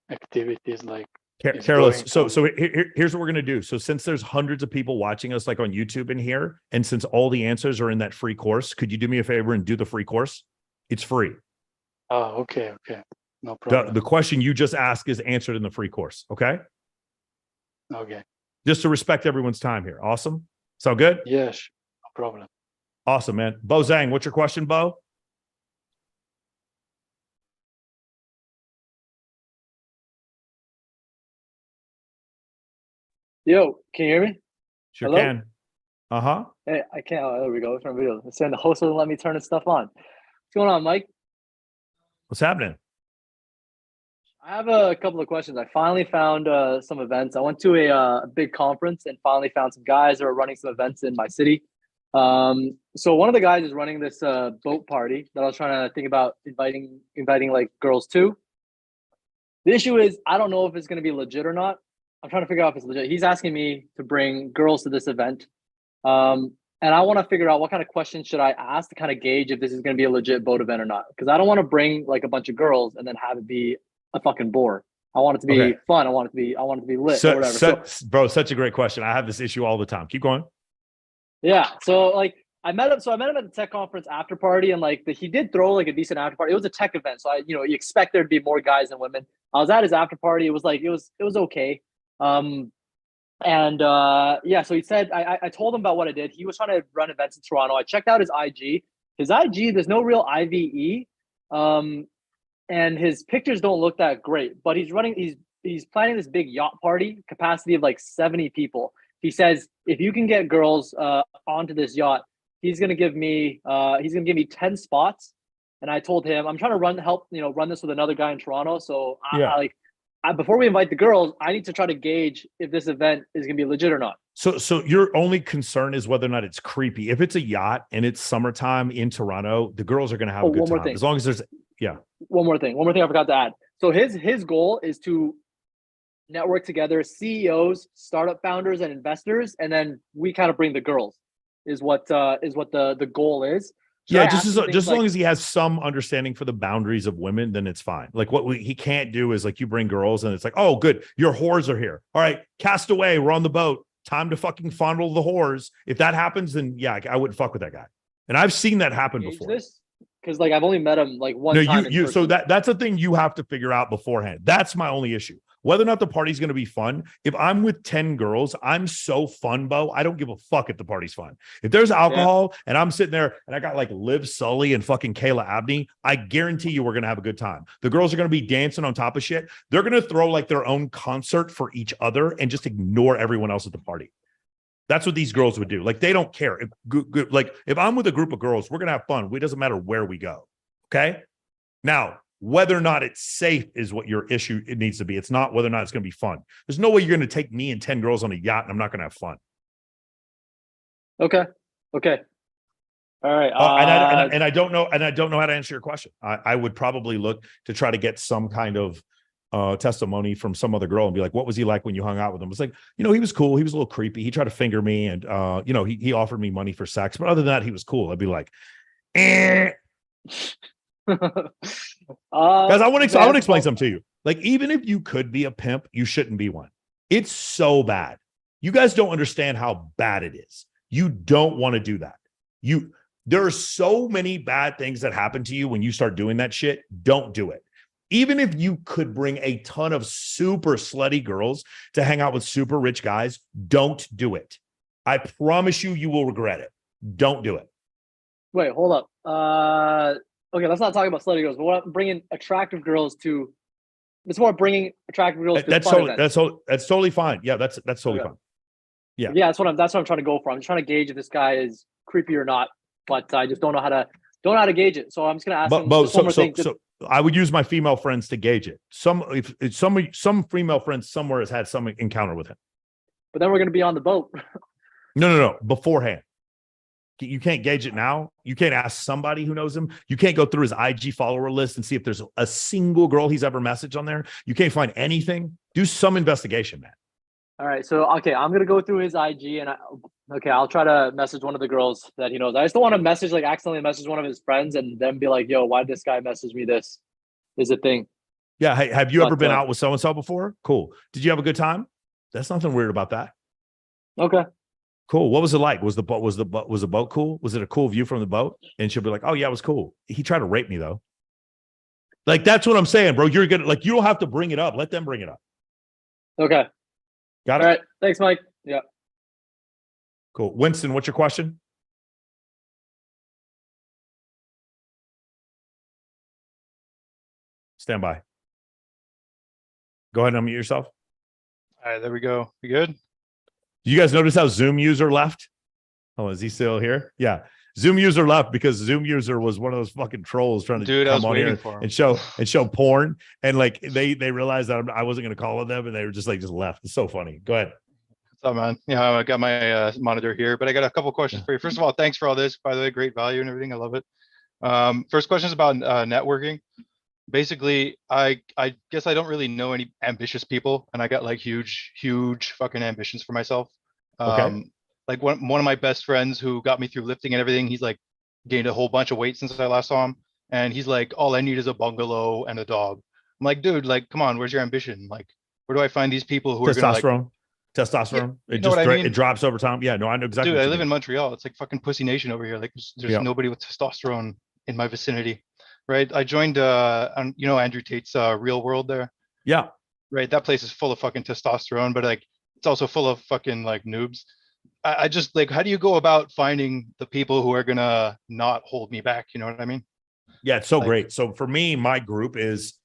activities like is Careless. going So to- here's what we're gonna do. So since there's hundreds of people watching us like on YouTube in here, and since all the answers are in that free course, could you do me a favor and do the free course? It's free. Oh, okay, no problem. The question you just asked is answered in the free course. Okay. Okay. Just to respect everyone's time here. Awesome. So good. Yes, no problem. Awesome, man. Bo Zhang, what's your question, Bo? Yo, can you hear me? Sure Hello? can. Uh-huh. Hey, I can't. Oh, there we go. It's from video. It's saying the host doesn't let me turn this stuff on. What's going on, Mike? What's happening? I have a couple of questions. I finally found some events. I went to a big conference and finally found some guys that are running some events in my city. So one of the guys is running this boat party that I was trying to think about inviting like girls to. The issue is I don't know if it's going to be legit or not. I'm trying to figure out if it's legit. He's asking me to bring girls to this event. And I want to figure out what kind of questions should I ask to kind of gauge if this is going to be a legit boat event or not. Because I don't want to bring like a bunch of girls and then have it be a fucking bore. I want it to be fun. I want it to be lit or whatever. Bro, such a great question. I have this issue all the time. Keep going. Yeah. So like I met him at the tech conference after party, and like he did throw like a decent after party. It was a tech event, so you expect there to be more guys than women. I was at his after party. It was okay. So he said I told him about what I did. He was trying to run events in Toronto. I checked out his IG. His IG, there's no real IVE. And his pictures don't look that great, but he's planning this big yacht party, capacity of like 70 people. He says, if you can get girls onto this yacht, he's gonna give me 10 spots. And I told him I'm trying to run this with another guy in Toronto. So before we invite the girls, I need to try to gauge if this event is gonna be legit or not. So your only concern is whether or not it's creepy. If it's a yacht and it's summertime in Toronto, the girls are gonna have a good time. As long as there's One more thing I forgot to add. So his goal is to network together CEOs, startup founders, and investors, and then we kind of bring the girls. Is what the goal is. Just as long as he has some understanding for the boundaries of women, then it's fine. Like he can't do is like you bring girls and it's like, oh, good, your whores are here. All right, cast away. We're on the boat. Time to fucking fondle the whores. If that happens, then yeah, I wouldn't fuck with that guy. And I've seen that happen before. Because like I've only met him like one time. So that's a thing you have to figure out beforehand. That's my only issue. Whether or not the party's going to be fun. If I'm with 10 girls, I'm so fun, Bo. I don't give a fuck if the party's fun. If there's alcohol and I'm sitting there and I got like Liv Sully and fucking Kayla Abney, I guarantee you we're going to have a good time. The girls are going to be dancing on top of shit. They're going to throw like their own concert for each other and just ignore everyone else at the party. That's what these girls would do. Like, they don't care. If I'm with a group of girls, we're going to have fun. It doesn't matter where we go. Okay. Now, Whether or not it's safe is what your issue it needs to be. It's not whether or not it's going to be fun. There's no way you're going to take me and 10 girls on a yacht and I'm not going to have fun. Okay. Okay. All right. And I don't know how to answer your question. I would probably look to try to get some kind of testimony from some other girl and be like, what was he like when you hung out with him? It's like, he was cool. He was a little creepy. He tried to finger me and, he offered me money for sex. But other than that, he was cool. I'd be like, Guys, I want to explain something to you. Like, even if you could be a pimp, you shouldn't be one. It's so bad. You guys don't understand how bad it is. You don't want to do that. There are so many bad things that happen to you when you start doing that shit. Don't do it. Even if you could bring a ton of super slutty girls to hang out with super rich guys, don't do it. I promise you will regret it. Don't do it. Wait, hold up. Okay, let's not talk about slutty girls, but what bringing attractive girls to. It's more bringing attractive girls to that's fun totally events. that's totally fine. Yeah, that's totally fine. Yeah, that's what I'm trying to go for. I'm just trying to gauge if this guy is creepy or not, but I just don't know how to gauge it. So I'm just gonna ask him just one more thing. So I would use my female friends to gauge it. Some female friends somewhere has had some encounter with him. But then we're gonna be on the boat. No. Beforehand. You can't gauge it now. You can't ask somebody who knows him. You can't go through his IG follower list and see if there's a single girl he's ever messaged on there. You can't find anything. Do some investigation, man. All right. So, okay, I'm going to go through his IG and I'll try to message one of the girls that he knows. I just don't want to accidentally message one of his friends and then be like, yo, why did this guy message me? This is a thing. Yeah. Hey, have you ever been out with so-and-so before? Cool. Did you have a good time? That's nothing weird about that. Okay. Cool. What was it like? Was the boat cool? Was it a cool view from the boat? And she'll be like, oh yeah, it was cool. He tried to rape me though. Like, that's what I'm saying, bro. You're gonna, like, you don't have to bring it up. Let them bring it up. Okay. Got it? All right. Thanks, Mike. Yeah. Cool. Winston, what's your question? Stand by. Go ahead and unmute yourself. All right, there we go. We good? You guys notice how Zoom user left? Oh, is he still here? Yeah. Zoom user left because Zoom user was one of those fucking trolls trying to come on here and show porn. And like they realized that I wasn't going to call on them and they were just left. It's so funny. Go ahead. What's up, man? Yeah, I got my monitor here, but I got a couple questions for you. First of all, thanks for all this. By the way, great value and everything. I love it. First question is about networking. Basically, I guess I don't really know any ambitious people, and I got like huge fucking ambitions for myself. Okay. Like one of my best friends who got me through lifting and everything, he's like gained a whole bunch of weight since I last saw him, and he's like, all I need is a bungalow and a dog. I'm like, dude, like, come on, where's your ambition? Like, where do I find these people who are gonna like testosterone? Yeah, It drops over time. Yeah, no, I know exactly. Dude, I live in Montreal. It's like fucking pussy nation over here. Like, there's nobody with testosterone in my vicinity. Right. I joined Andrew Tate's Real World there. Yeah. Right. That place is full of fucking testosterone, but like it's also full of fucking like noobs. I just like, how do you go about finding the people who are gonna not hold me back? You know what I mean? Yeah, it's so great. So for me, my group is,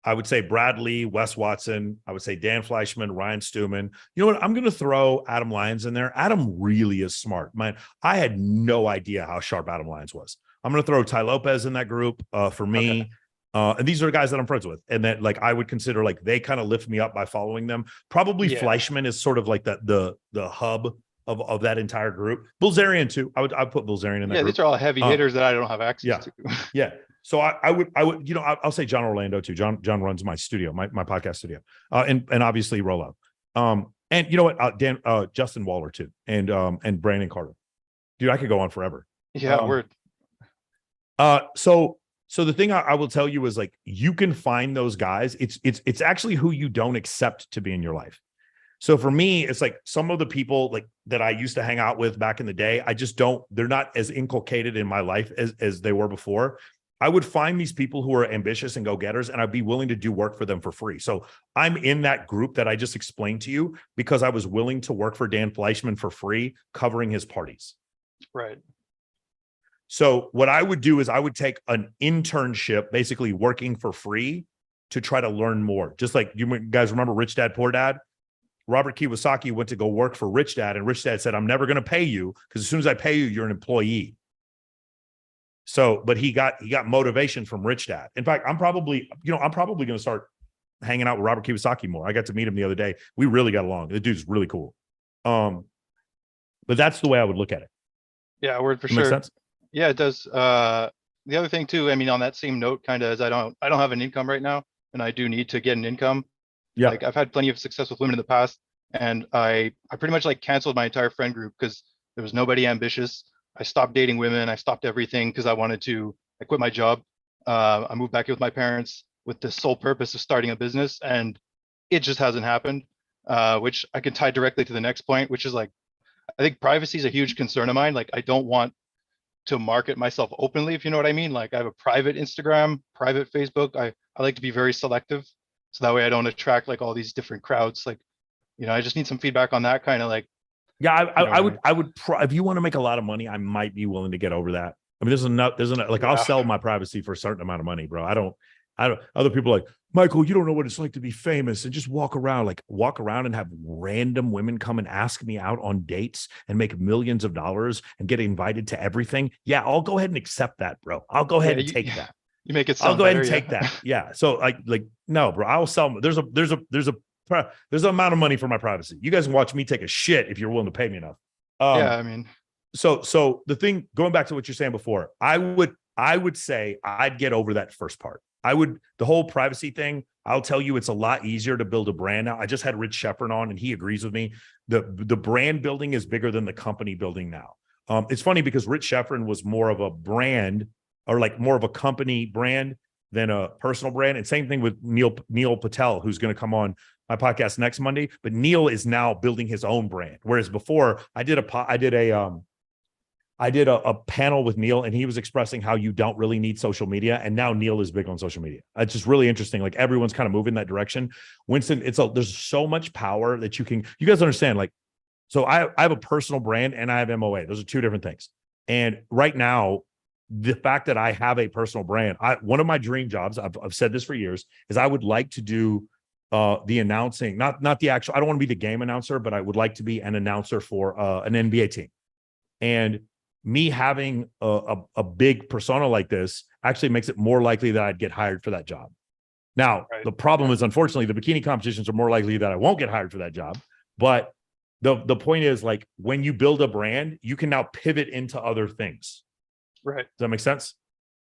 I would say Bradley, Wes Watson, I would say Dan Fleischman, Ryan Stewman. You know what? I'm going to throw Adam Lyons in there. Adam really is smart, man. I had no idea how sharp Adam Lyons was. I'm going to throw Ty Lopez in that group for me. Okay. And these are guys that I'm friends with. And that like, I would consider like, they kind of lift me up by following them. Probably Fleischman is sort of like the hub of that entire group. Bilzerian too. I would put Bilzerian in that group. These are all heavy hitters that I don't have access to. Yeah. So I would, you know, I'll say John Orlando too. John runs my studio, my podcast studio, and obviously Rollo. And you know what, Justin Waller too, and Brandon Carter. Dude, I could go on forever. Yeah, word. So the thing I will tell you is like, you can find those guys. It's actually who you don't accept to be in your life. So for me, it's like some of the people like that I used to hang out with back in the day, they're not as inculcated in my life as they were before. I would find these people who are ambitious and go-getters, and I'd be willing to do work for them for free. So I'm in that group that I just explained to you because I was willing to work for Dan Fleischman for free, covering his parties. Right. So what I would do is I would take an internship, basically working for free, to try to learn more. Just like you guys remember Rich Dad, Poor Dad? Robert Kiyosaki went to go work for Rich Dad, and Rich Dad said, I'm never going to pay you because as soon as I pay you, you're an employee. So, but he got motivation from Rich Dad. In fact, I'm probably going to start hanging out with Robert Kiyosaki more. I got to meet him the other day. We really got along. The dude's really cool. But that's the way I would look at it. Yeah, word for Does that make sure. sense? Yeah, it does. The other thing too, I mean, on that same note, kind of, is I don't have an income right now, and I do need to get an income. Yeah. Like I've had plenty of success with women in the past, and I pretty much like canceled my entire friend group because there was nobody ambitious. I stopped dating women. I stopped everything because I quit my job. I moved back in with my parents with the sole purpose of starting a business, and it just hasn't happened. Which I can tie directly to the next point, which is like, I think privacy is a huge concern of mine. Like I don't want to market myself openly, if you know what I mean. Like I have a private Instagram, private Facebook. I like to be very selective, so that way I don't attract like all these different crowds. Like, I just need some feedback on that kind of like. Yeah, I would if you want to make a lot of money, I might be willing to get over that. I mean, there's enough, like I'll sell my privacy for a certain amount of money, bro. I don't, other people are like, Michael, you don't know what it's like to be famous and just walk around and have random women come and ask me out on dates and make millions of dollars and get invited to everything. Yeah, I'll go ahead and accept that, bro. I'll go ahead and take that. You make it sound I'll go ahead and better, take that. Yeah. So like, no, bro, I'll sell. There's an amount of money for my privacy. You guys can watch me take a shit if you're willing to pay me enough. Yeah, I mean, so the thing, going back to what you're saying before, I would say I'd get over that first part. The whole privacy thing, I'll tell you, it's a lot easier to build a brand now. I just had Rich Sheffrin on and he agrees with me. The brand building is bigger than the company building now. It's funny because Rich Sheffrin was more of a brand, or like more of a company brand than a personal brand. And same thing with Neil Patel, who's going to come on my podcast next Monday. But Neil is now building his own brand. Whereas before I did a panel with Neil, and he was expressing how you don't really need social media. And now Neil is big on social media. It's just really interesting. Like everyone's kind of moving that direction. Winston, there's so much power that you guys understand. Like, so I have a personal brand and I have MOA. Those are two different things. And right now, the fact that I have a personal brand, one of my dream jobs, I've said this for years, is I would like to do the announcing, not the actual, I don't want to be the game announcer, but I would like to be an announcer for an NBA team. And me having a big persona like this actually makes it more likely that I'd get hired for that job. Now, the problem is, unfortunately, the bikini competitions are more likely that I won't get hired for that job. But the point is, like, when you build a brand, you can now pivot into other things. Right. Does that make sense?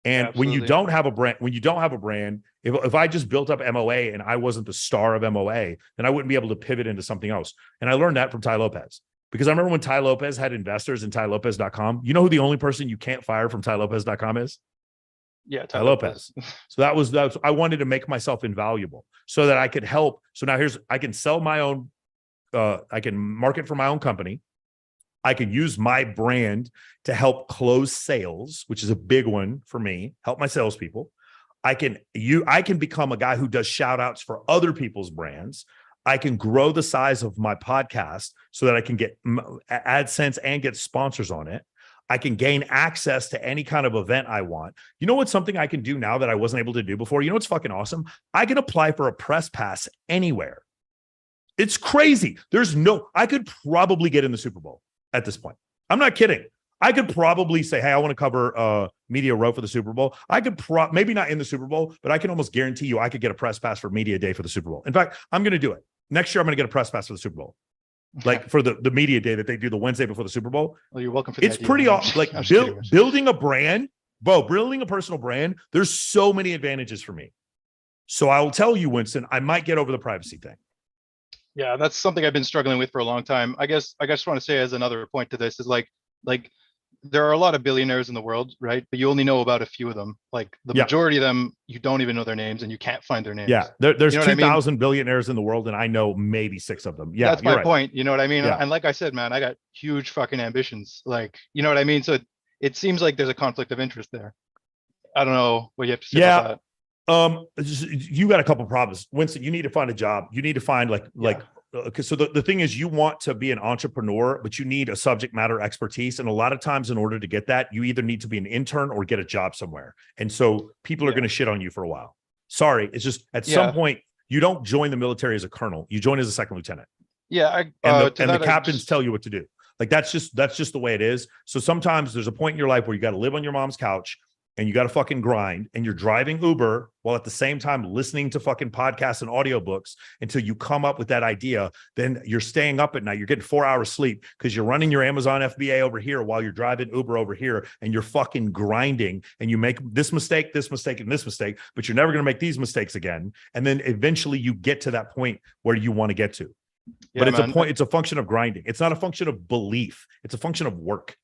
And Yeah, when you don't have a brand, if I just built up MOA and I wasn't the star of MOA, then I wouldn't be able to pivot into something else. And I learned that from Tai Lopez. Because I remember when Tai Lopez had investors in TaiLopez.com, you know who the only person you can't fire from TaiLopez.com is? Yeah, Tai Lopez. So that's I wanted to make myself invaluable so that I could help. So now I can sell my own, I can market for my own company. I could use my brand to help close sales, which is a big one for me, help my salespeople. I can become a guy who does shout outs for other people's brands. I can grow the size of my podcast so that I can get AdSense and get sponsors on it. I can gain access to any kind of event I want. You know what's something I can do now that I wasn't able to do before? You know what's fucking awesome? I can apply for a press pass anywhere. It's crazy. I could probably get in the Super Bowl at this point. I'm not kidding. I could probably say, hey, I want to cover Media Row for the Super Bowl. I could maybe not in the Super Bowl, but I can almost guarantee you I could get a press pass for Media Day for the Super Bowl. In fact, I'm going to do it. Next year, I'm going to get a press pass for the Super Bowl. Like for the media day that they do the Wednesday before the Super Bowl. Well, you're welcome for It's pretty awesome. Like building a brand, building a personal brand. There's so many advantages for me. So I will tell you, Winston, I might get over the privacy thing. Yeah, that's something I've been struggling with for a long time. I just want to say as another point to this is like there are a lot of billionaires in the world, right? But you only know about a few of them. Like the majority of them, you don't even know their names and you can't find their names. Yeah, there's you know 2,000 billionaires in the world, and I know maybe 6 of them. Yeah, that's my point. You know what I mean? Yeah. And like I said, man, I got huge fucking ambitions. Like, you know what I mean? So it seems like there's a conflict of interest there. I don't know what you have to say about that. You got a couple problems, Winston. You need to find a job. You need to find so the thing is, you want to be an entrepreneur, but you need a subject matter expertise. And a lot of times in order to get that, you either need to be an intern or get a job somewhere. And so people are going to shit on you for a while. Sorry. It's just at some point, you don't join the military as a colonel. You join as a second lieutenant. Yeah. And the captains tell you what to do. Like, that's just the way it is. So sometimes there's a point in your life where you got to live on your mom's couch and you got to fucking grind, and you're driving Uber while at the same time listening to fucking podcasts and audiobooks until you come up with that idea, then you're staying up at night. You're getting 4 hours sleep because you're running your Amazon FBA over here while you're driving Uber over here, and you're fucking grinding, and you make this mistake, and this mistake, but you're never going to make these mistakes again. And then eventually you get to that point where you want to get to. Yeah, but it's man. a point. It's a function of grinding. It's not a function of belief. It's a function of work.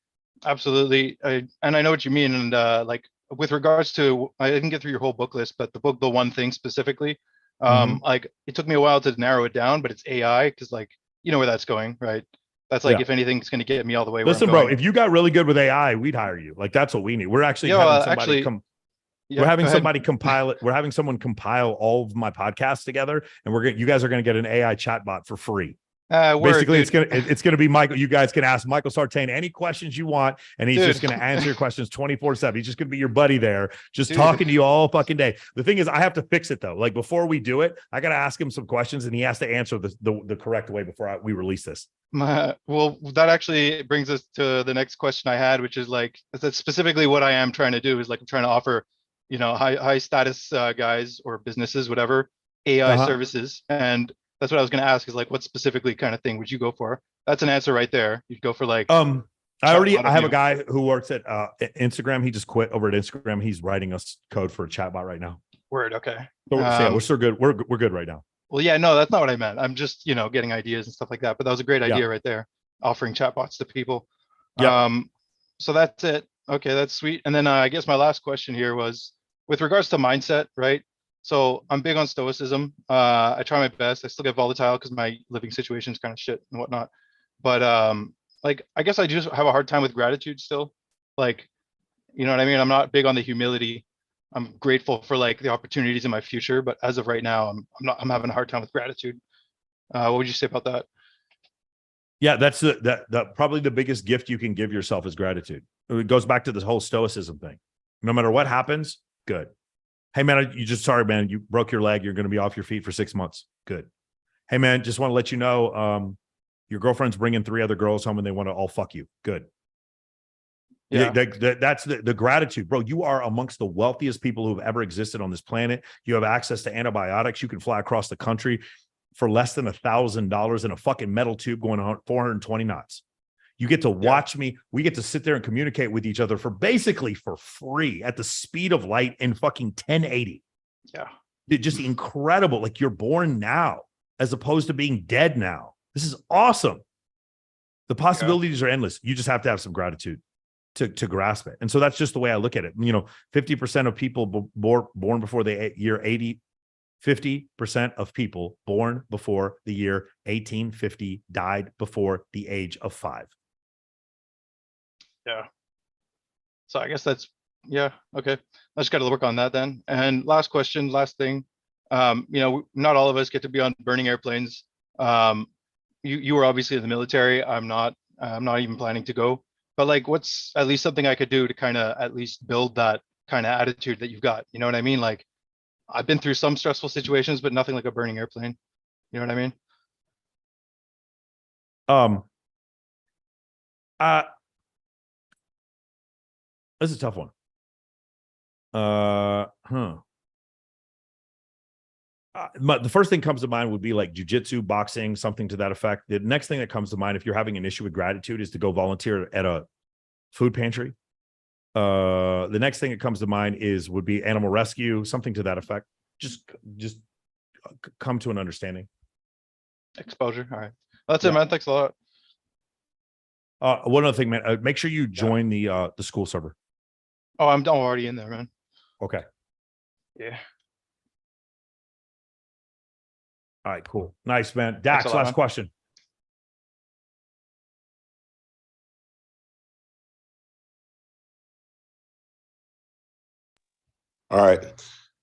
Absolutely. And I know what you mean. And like with regards to, I didn't get through your whole book list, but the book, The One Thing specifically, like it took me a while to narrow it down, but it's AI, because like, you know where that's going, right? That's like, Yeah. if anything's going to get me all the way. Where Listen, I'm bro, going. if you got really good with AI, we'd hire you. Like, that's what we need. We're actually Yeah, having somebody actually, come. yeah, we're having go ahead. somebody compile it. We're having someone compile all of my podcasts together, and you guys are going to get an AI chatbot for free. Word, Basically, dude. it's gonna be Michael. You guys can ask Michael Sartain any questions you want, and he's just Dude. gonna answer your questions 24/7. He's just gonna be your buddy there, just Dude. talking to you all fucking day. The thing is, I have to fix it though. Like, before we do it, I gotta ask him some questions, and he has to answer the correct way before we release this. Well, that actually brings us to the next question I had, which is like, that's specifically what I am trying to do, is like, I'm trying to offer, you know, high status guys or businesses, whatever, AI services. And that's what I was going to ask, is like, what specifically kind of thing would you go for? That's an answer right there. You'd go for like, I have a guy who works at Instagram. He just quit over at Instagram. He's writing us code for a chatbot right now. Word. Okay. So yeah, we're still good. We're good right now. Well, yeah, no, that's not what I meant. I'm just, you know, getting ideas and stuff like that. But that was a great idea right there, offering chatbots to people. Yeah. So that's it. Okay, that's sweet. And then I guess my last question here was with regards to mindset, right? So I'm big on stoicism. I try my best. I still get volatile because my living situation is kind of shit and whatnot. But like, I guess I just have a hard time with gratitude still. Like, you know what I mean? I'm not big on the humility. I'm grateful for like the opportunities in my future, but as of right now, I'm having a hard time with gratitude. What would you say about that? Yeah, that's the probably the biggest gift you can give yourself is gratitude. It goes back to this whole stoicism thing. No matter what happens, good. Hey man, sorry man, you broke your leg. You're going to be off your feet for 6 months. Good. Hey man, just want to let you know, your girlfriend's bringing 3 other girls home and they want to all fuck you. Good. Yeah, that's the gratitude, bro. You are amongst the wealthiest people who have ever existed on this planet. You have access to antibiotics. You can fly across the country for less than $1,000 in a fucking metal tube going 420 knots. You get to watch me. We get to sit there and communicate with each other for basically for free at the speed of light in fucking 1080. Yeah. It's just incredible. Like, you're born now as opposed to being dead now. This is awesome. The possibilities are endless. You just have to have some gratitude to grasp it. And so that's just the way I look at it. You know, 50% of people born before the year 80, 50% of people born before the year 1850 died before the age of 5. Yeah. So I guess that's, yeah. Okay. I just got to work on that then. And last question, last thing, you know, not all of us get to be on burning airplanes. You were obviously in the military. I'm not even planning to go, but like, what's at least something I could do to kind of at least build that kind of attitude that you've got? You know what I mean? Like, I've been through some stressful situations, but nothing like a burning airplane. You know what I mean? This is a tough one. The first thing comes to mind would be like jujitsu, boxing, something to that effect. The next thing that comes to mind, if you're having an issue with gratitude, is to go volunteer at a food pantry. The next thing that comes to mind would be animal rescue, something to that effect. Just come to an understanding. Exposure. All right. That's it, man. Thanks a lot. One other thing, man. Make sure you join the school server. Oh, I'm already in there, man. Okay. Yeah. All right, cool. Nice, man. Dax, last question. All right.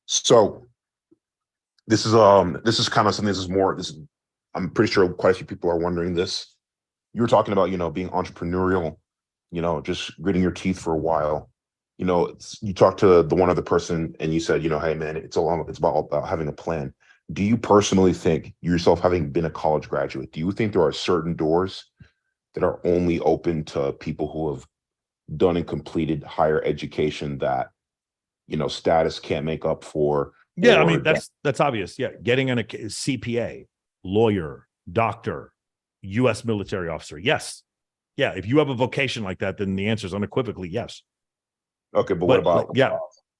So this is kind of something, I'm pretty sure quite a few people are wondering this. You were talking about, you know, being entrepreneurial, you know, just gritting your teeth for a while. You know, you talked to the one other person and you said, you know, hey man, it's about having a plan. Do you personally think, yourself having been a college graduate, do you think there are certain doors that are only open to people who have done and completed higher education that status can't make up for. Yeah, I or mean, that's obvious. Yeah, getting a CPA, lawyer, doctor, U.S. military officer. Yes. Yeah, if you have a vocation like that, then the answer is unequivocally yes. Okay, but what about yeah?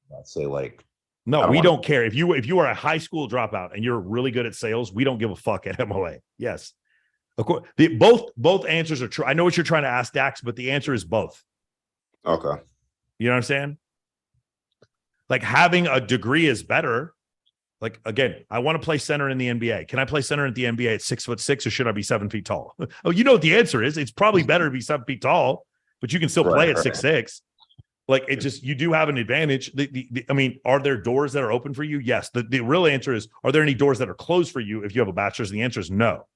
Let's say like no, we don't care if you are a high school dropout and you're really good at sales. We don't give a fuck at MOA. Yes, of course. Both answers are true. I know what you're trying to ask, Dax, but the answer is both. Okay, you know what I'm saying? Like having a degree is better. Like again, I want to play center in the NBA. Can I play center in the NBA at 6'6", or should I be 7 feet tall? Oh, you know what the answer is. It's probably better to be 7 feet tall, but you can still play at 6'6". Like it just, you do have an advantage. I mean, are there doors that are open for you? Yes. The real answer is, are there any doors that are closed for you if you have a bachelor's? And the answer is no.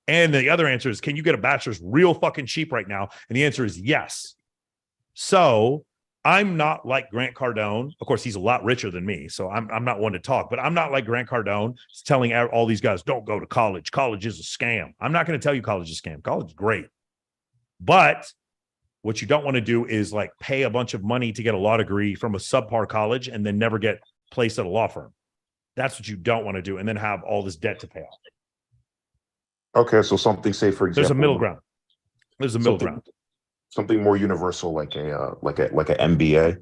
And the other answer is, can you get a bachelor's real fucking cheap right now? And the answer is yes. So I'm not like Grant Cardone. Of course, he's a lot richer than me, so I'm not one to talk, but I'm not like Grant Cardone telling all these guys, don't go to college. College is a scam. I'm not going to tell you college is a scam. College is great. But what you don't want to do is like pay a bunch of money to get a law degree from a subpar college and then never get placed at a law firm. That's what you don't want to do, and then have all this debt to pay off. Okay, so something, say for example, there's a middle ground. There's a middle ground. Something more universal, like a MBA.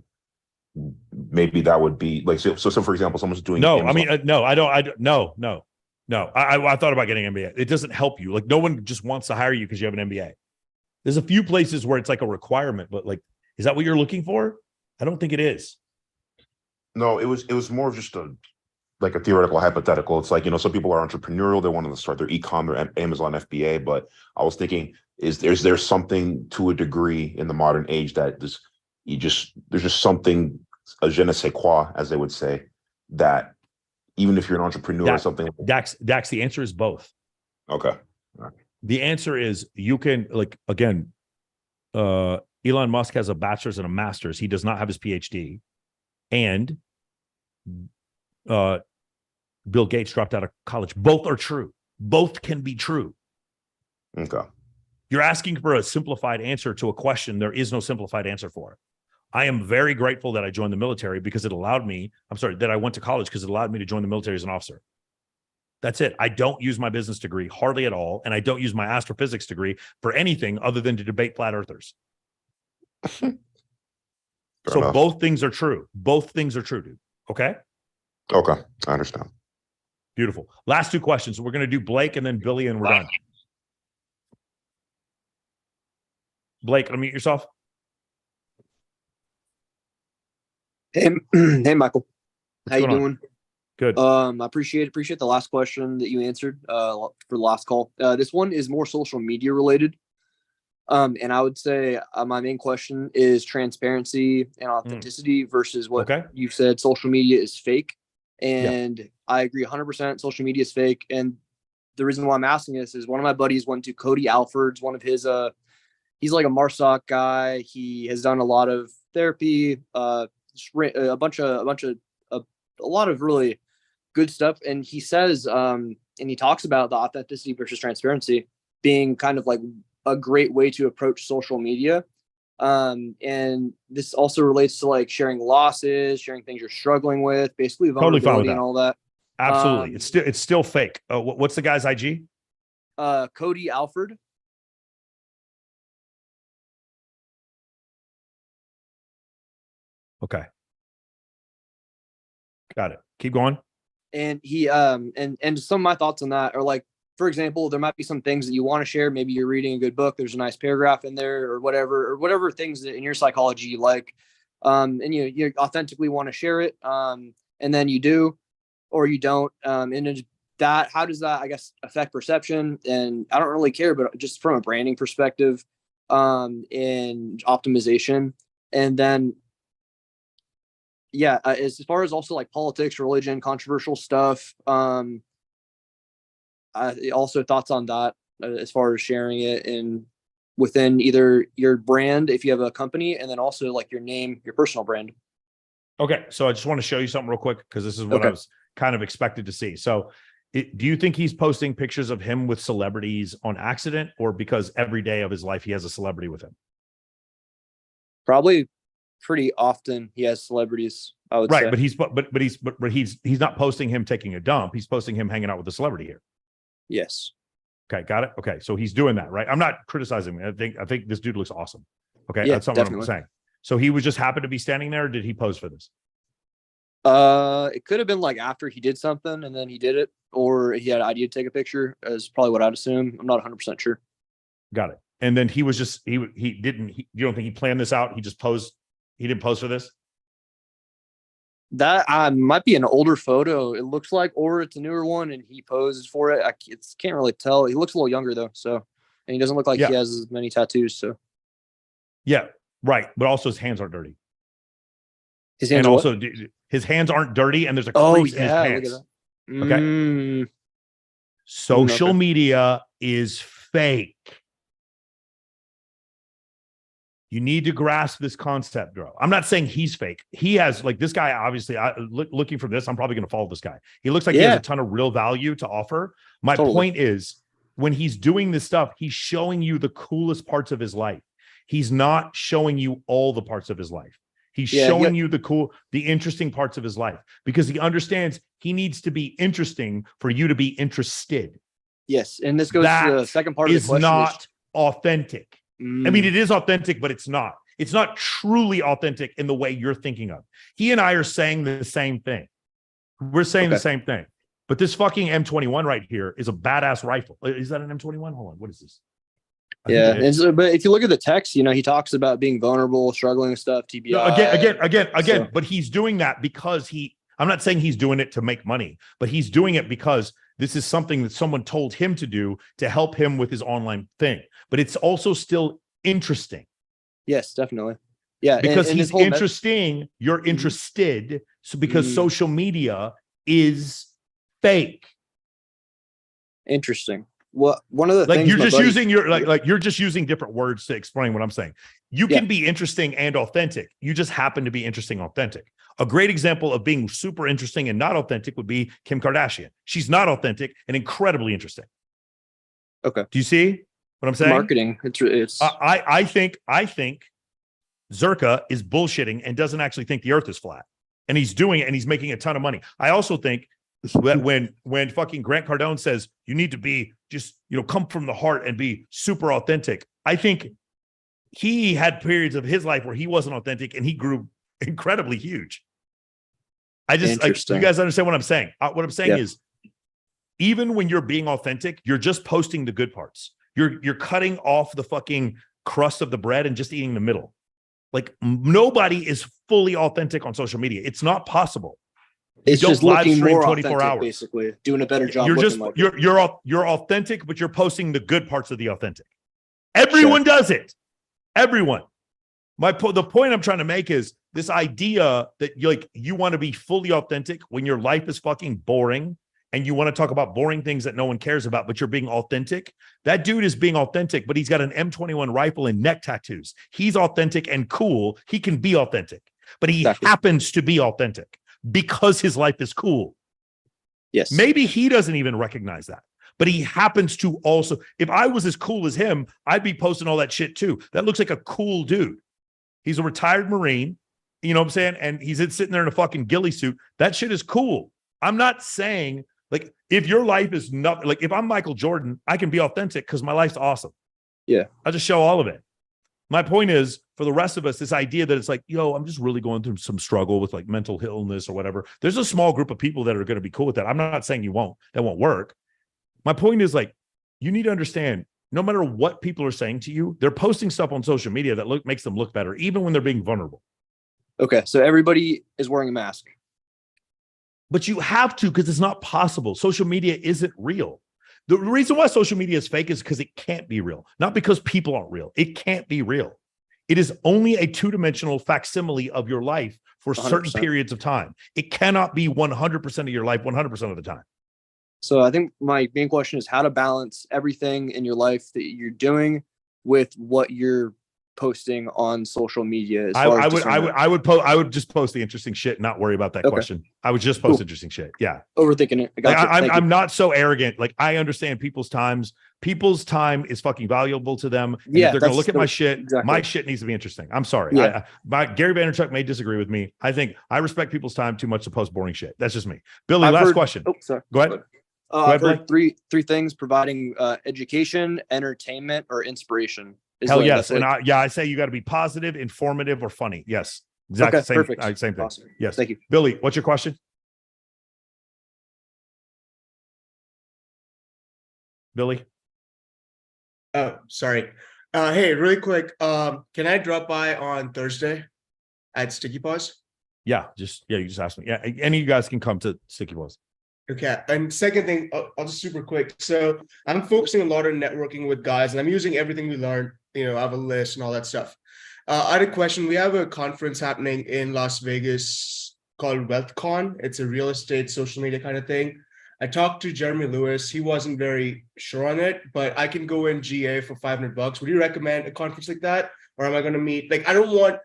Maybe that would be like so. For example, someone's doing no. Amazon. I mean, no. I don't. No. I thought about getting an MBA. It doesn't help you. Like no one just wants to hire you because you have an MBA. There's a few places where it's like a requirement, but like, is that what you're looking for? I don't think it is. No, it was more of just a theoretical hypothetical. It's like, some people are entrepreneurial. They want to start their e-com or Amazon FBA. But I was thinking, is there something to a degree in the modern age that there's just something, a je ne sais quoi, as they would say, that even if you're an entrepreneur or something. Dax, the answer is both. Okay. The answer is you can, like, again, Elon Musk has a bachelor's and a master's. He does not have his PhD. And Bill Gates dropped out of college. Both are true. Both can be true. Okay. You're asking for a simplified answer to a question there is no simplified answer for. I am very grateful that I joined the military because it allowed me, that I went to college because it allowed me to join the military as an officer. That's it. I don't use my business degree hardly at all. And I don't use my astrophysics degree for anything other than to debate flat earthers. So enough. both things are true. Both things are true, dude. Okay? Okay. I understand. Beautiful. Last two questions. We're going to do Blake and then Billy, and we're done. Blake, unmute yourself. Hey, Michael. How you doing? Good. I appreciate the last question that you answered for the last call. This one is more social media related. And I would say my main question is transparency and authenticity versus what you've said. Social media is fake. And I agree 100%. Social media is fake. And the reason why I'm asking this is one of my buddies went to Cody Alford's, one of his, he's like a MARSOC guy. He has done a lot of therapy, a lot of really good stuff. And he says, and he talks about the authenticity versus transparency being kind of like a great way to approach social media. And this also relates to like sharing losses, sharing things you're struggling with, basically vulnerability Totally fine with that. and all that. Absolutely. It's still fake. What's the guy's IG? Cody Alford. Okay. Got it. Keep going. And he and some of my thoughts on that are like, for example, there might be some things that you want to share. Maybe you're reading a good book. There's a nice paragraph in there or whatever things that in your psychology you like. And you authentically want to share it. And then you do, or you don't. And that, how does that, I guess, affect perception? And I don't really care, but just from a branding perspective, and optimization. And then, as far as also like politics, religion, controversial stuff, also thoughts on that as far as sharing it and within either your brand, if you have a company, and then also like your name, your personal brand. Okay. So I just want to show you something real quick because this is what I was kind of expected to see. So do you think he's posting pictures of him with celebrities on accident or because every day of his life he has a celebrity with him? Probably pretty often he has celebrities I would Right, say. but he's not posting him taking a dump. He's posting him hanging out with the celebrity here. Yes. Okay, got it. Okay, so he's doing that, right? I'm not criticizing him. I think this dude looks awesome. Okay, Yeah, that's not what I'm definitely. saying. So he was just happened to be standing there. Or did he pose for this? It could have been like after he did something and then he did it, or he had an idea to take a picture. Is probably what I'd assume. I'm not 100% sure. Got it. And then he was just you don't think he planned this out? He just posed. He didn't pose for this. That might be an older photo. It looks like, or it's a newer one, and he poses for it. Can't really tell. He looks a little younger though, so, and he doesn't look like he has as many tattoos. So, yeah, right. But also his hands aren't dirty. His hands and are also his hands aren't dirty, and there's a crease in his pants. Look at that. Okay. Social media is fake. You need to grasp this concept, bro. I'm not saying he's fake. He has like this guy, obviously, looking for this, I'm probably going to follow this guy. He looks like he has a ton of real value to offer. My point is, when he's doing this stuff, he's showing you the coolest parts of his life. He's not showing you all the parts of his life. He's showing you the interesting parts of his life, because he understands he needs to be interesting for you to be interested. Yes, and this goes to the second part of the question. Is not authentic. I mean, it is authentic, but it's not. It's not truly authentic in the way you're thinking of. He and I are saying the same thing. We're saying the same thing. But this fucking M21 right here is a badass rifle. Is that an M21? Hold on. What is this? Yeah, and so, but if you look at the text, you know, he talks about being vulnerable, struggling with stuff, TBI. No, again, but he's doing that because I'm not saying he's doing it to make money, but he's doing it because this is something that someone told him to do to help him with his online thing. But it's also still interesting. Yes, definitely. Yeah, because he's interesting. You're interested. So because social media is fake. Interesting. Well, one of the like things you're just using you're just using different words to explain what I'm saying. You can be interesting and authentic. You just happen to be interesting, authentic. A great example of being super interesting and not authentic would be Kim Kardashian. She's not authentic and incredibly interesting. Okay. Do you see what I'm saying? Marketing. It's I think Zerka is bullshitting and doesn't actually think the earth is flat. And he's doing it and he's making a ton of money. I also think that when fucking Grant Cardone says you need to be just, come from the heart and be super authentic, I think he had periods of his life where he wasn't authentic and he grew incredibly huge. I just you guys understand what I'm saying. What I'm saying is, even when you're being authentic, you're just posting the good parts. You're cutting off the fucking crust of the bread and just eating the middle. Like nobody is fully authentic on social media. It's not possible. It's just looking more 24 hours. Basically, doing a better job. You're authentic, but you're posting the good parts of the authentic. Everyone does it. Everyone. The point I'm trying to make is this idea that you want to be fully authentic when your life is fucking boring and you want to talk about boring things that no one cares about, but you're being authentic. That dude is being authentic, but he's got an M21 rifle and neck tattoos. He's authentic and cool. He can be authentic, but he happens to be authentic because his life is cool. Yes. Maybe he doesn't even recognize that, but he happens to also. If I was as cool as him, I'd be posting all that shit too. That looks like a cool dude. He's a retired Marine, you know what I'm saying? And he's sitting there in a fucking ghillie suit. That shit is cool. I'm not saying if your life is not if I'm Michael Jordan, I can be authentic because my life's awesome. Yeah. I'll just show all of it. My point is, for the rest of us, this idea that it's like, I'm just really going through some struggle with mental illness or whatever. There's a small group of people that are going to be cool with that. I'm not saying that won't work. My point is you need to understand, no matter what people are saying to you, they're posting stuff on social media that makes them look better, even when they're being vulnerable. Okay. So everybody is wearing a mask. But you have to, because it's not possible. Social media isn't real. The reason why social media is fake is because it can't be real. Not because people aren't real. It can't be real. It is only a two-dimensional facsimile of your life for 100%. Certain periods of time. It cannot be 100% of your life 100% of the time. So I think my main question is how to balance everything in your life that you're doing with what you're posting on social media. I would just post the interesting shit and not worry about that question. I would just post interesting shit. Yeah. Overthinking it. I'm not so arrogant. I understand people's times. people's time is fucking valuable to them. And Yeah, if they're going to that's look at my the- shit, exactly. my shit needs to be interesting. I'm sorry. Yeah. Gary Vaynerchuk may disagree with me. I think I respect people's time too much to post boring shit. That's just me. Billy, I've last heard- question. Oh, sorry. Go ahead. Go ahead, I've heard three things: providing education, entertainment, or inspiration. Hell yes. That's like- And I say you got to be positive, informative, or funny. Yes. Exactly. Okay, perfect. Same thing. Awesome. Yes. Thank you. Billy, what's your question? Billy? Oh, sorry. Hey, really quick. Can I drop by on Thursday at Sticky Paws? Yeah, you just asked me. Yeah, any of you guys can come to Sticky Paws. Okay. And second thing, I'll just super quick. So I'm focusing a lot on networking with guys, and I'm using everything we learned. You know, I have a list and all that stuff. I had a question. We have a conference happening in Las Vegas called WealthCon. It's a real estate social media kind of thing. I talked to Jeremy Lewis. He wasn't very sure on it, but I can go in GA for $500. Would you recommend a conference like that? Or am I going to meet, like, I don't want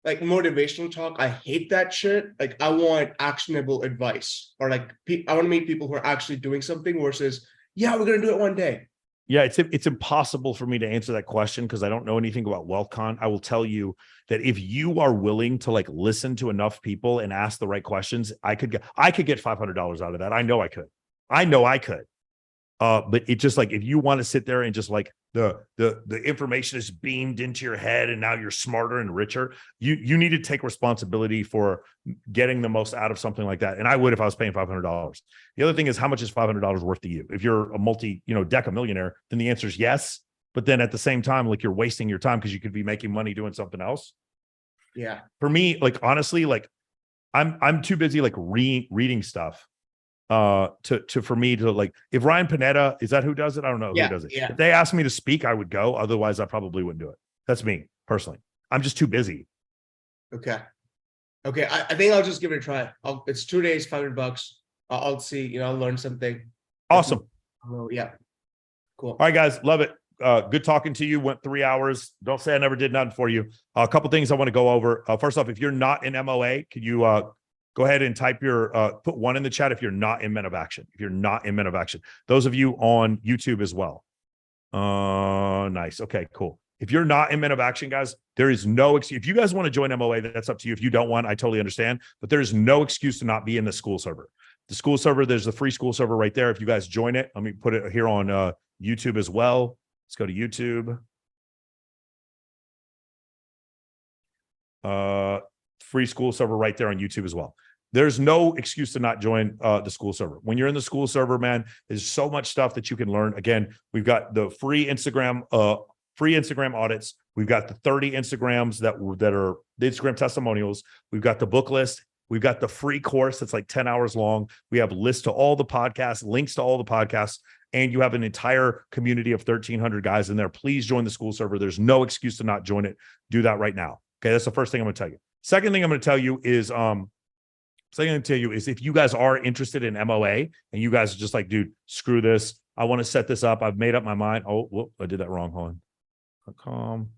like motivational talk. I hate that shit. Like, I want actionable advice, or like, I want to meet people who are actually doing something versus, yeah, we're going to do it one day. Yeah, it's impossible for me to answer that question because I don't know anything about WealthCon. I will tell you that if you are willing to like listen to enough people and ask the right questions, I could get $500 out of that. I know I could. But it just like, if you want to sit there and just like the information is beamed into your head and now you're smarter and richer, you need to take responsibility for getting the most out of something like that. And I would if I was paying $500. The other thing is, how much is $500 worth to you? If you're a deca millionaire, then the answer is yes. But then at the same time, like, you're wasting your time because you could be making money doing something else. Yeah. For me, like, honestly, like, I'm too busy like reading stuff for me to like, if Ryan Panetta, is that who does it? I don't know who does it. Yeah. If they asked me to speak, I would go. Otherwise, I probably wouldn't do it. That's me personally. I'm just too busy. Okay. I think I'll just give it a try. It's 2 days, $500. I'll see, I'll learn something. Awesome. Yeah. Cool. All right, guys. Love it. Good talking to you. Went 3 hours. Don't say I never did nothing for you. A couple things I want to go over. First off, if you're not in MOA, can you go ahead and type put 1 in the chat if you're not in Men of Action. If you're not in Men of Action. Those of you on YouTube as well. Nice. Okay, cool. If you're not in Men of Action, guys, there is no excuse. If you guys want to join MOA, that's up to you. If you don't want, I totally understand. But there's no excuse to not be in the school server. The school server, there's the free school server right there. If you guys join it, let me put it here on YouTube as well. Let's go to YouTube. Free school server right there on YouTube as well. There's no excuse to not join the school server. When you're in the school server, man, there's so much stuff that you can learn. Again, we've got the free Instagram audits. We've got the 30 Instagrams that are the Instagram testimonials. We've got the book list. We've got the free course that's like 10 hours long. We have lists to all the podcasts, links to all the podcasts, and you have an entire community of 1,300 guys in there. Please join the school server. There's no excuse to not join it. Do that right now. Okay, that's the first thing I'm going to tell you. Second thing I'm going to tell you is, if you guys are interested in MOA and you guys are just like, dude, screw this. I want to set this up. I've made up my mind. Oh, whoop, I did that wrong. Hold on.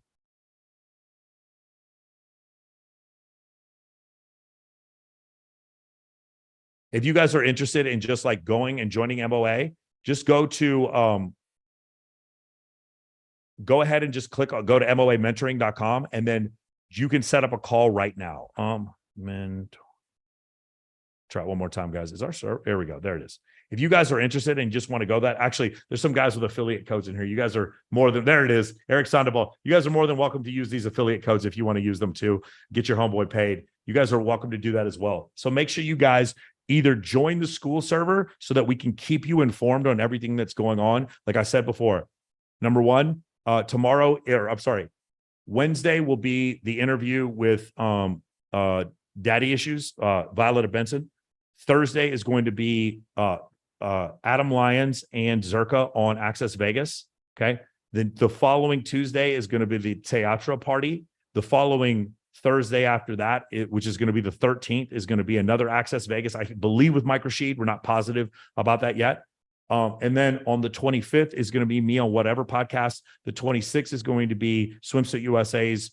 If you guys are interested in just like going and joining MOA, just go ahead and just go to MOAmentoring.com, and then you can set up a call right now. Try it one more time, guys. Is our server? There we go. There it is. If you guys are interested and just want to go actually, there's some guys with affiliate codes in here. You guys are more than, there it is. Eric Sandoval. You guys are more than welcome to use these affiliate codes if you want to use them too. Get your homeboy paid. You guys are welcome to do that as well. So make sure you guys either join the school server so that we can keep you informed on everything that's going on. Like I said before, number one, Wednesday will be the interview with Daddy Issues, Violetta Benson. Thursday is going to be Adam Lyons and Zerka on Access Vegas. Okay. Then the following Tuesday is going to be the Teatro party. The following Thursday after that, which is going to be the 13th, is going to be another Access Vegas, I believe, with Mike Rashid. We're not positive about that yet. And then on the 25th is going to be me on whatever podcast. The 26th is going to be Swimsuit USA's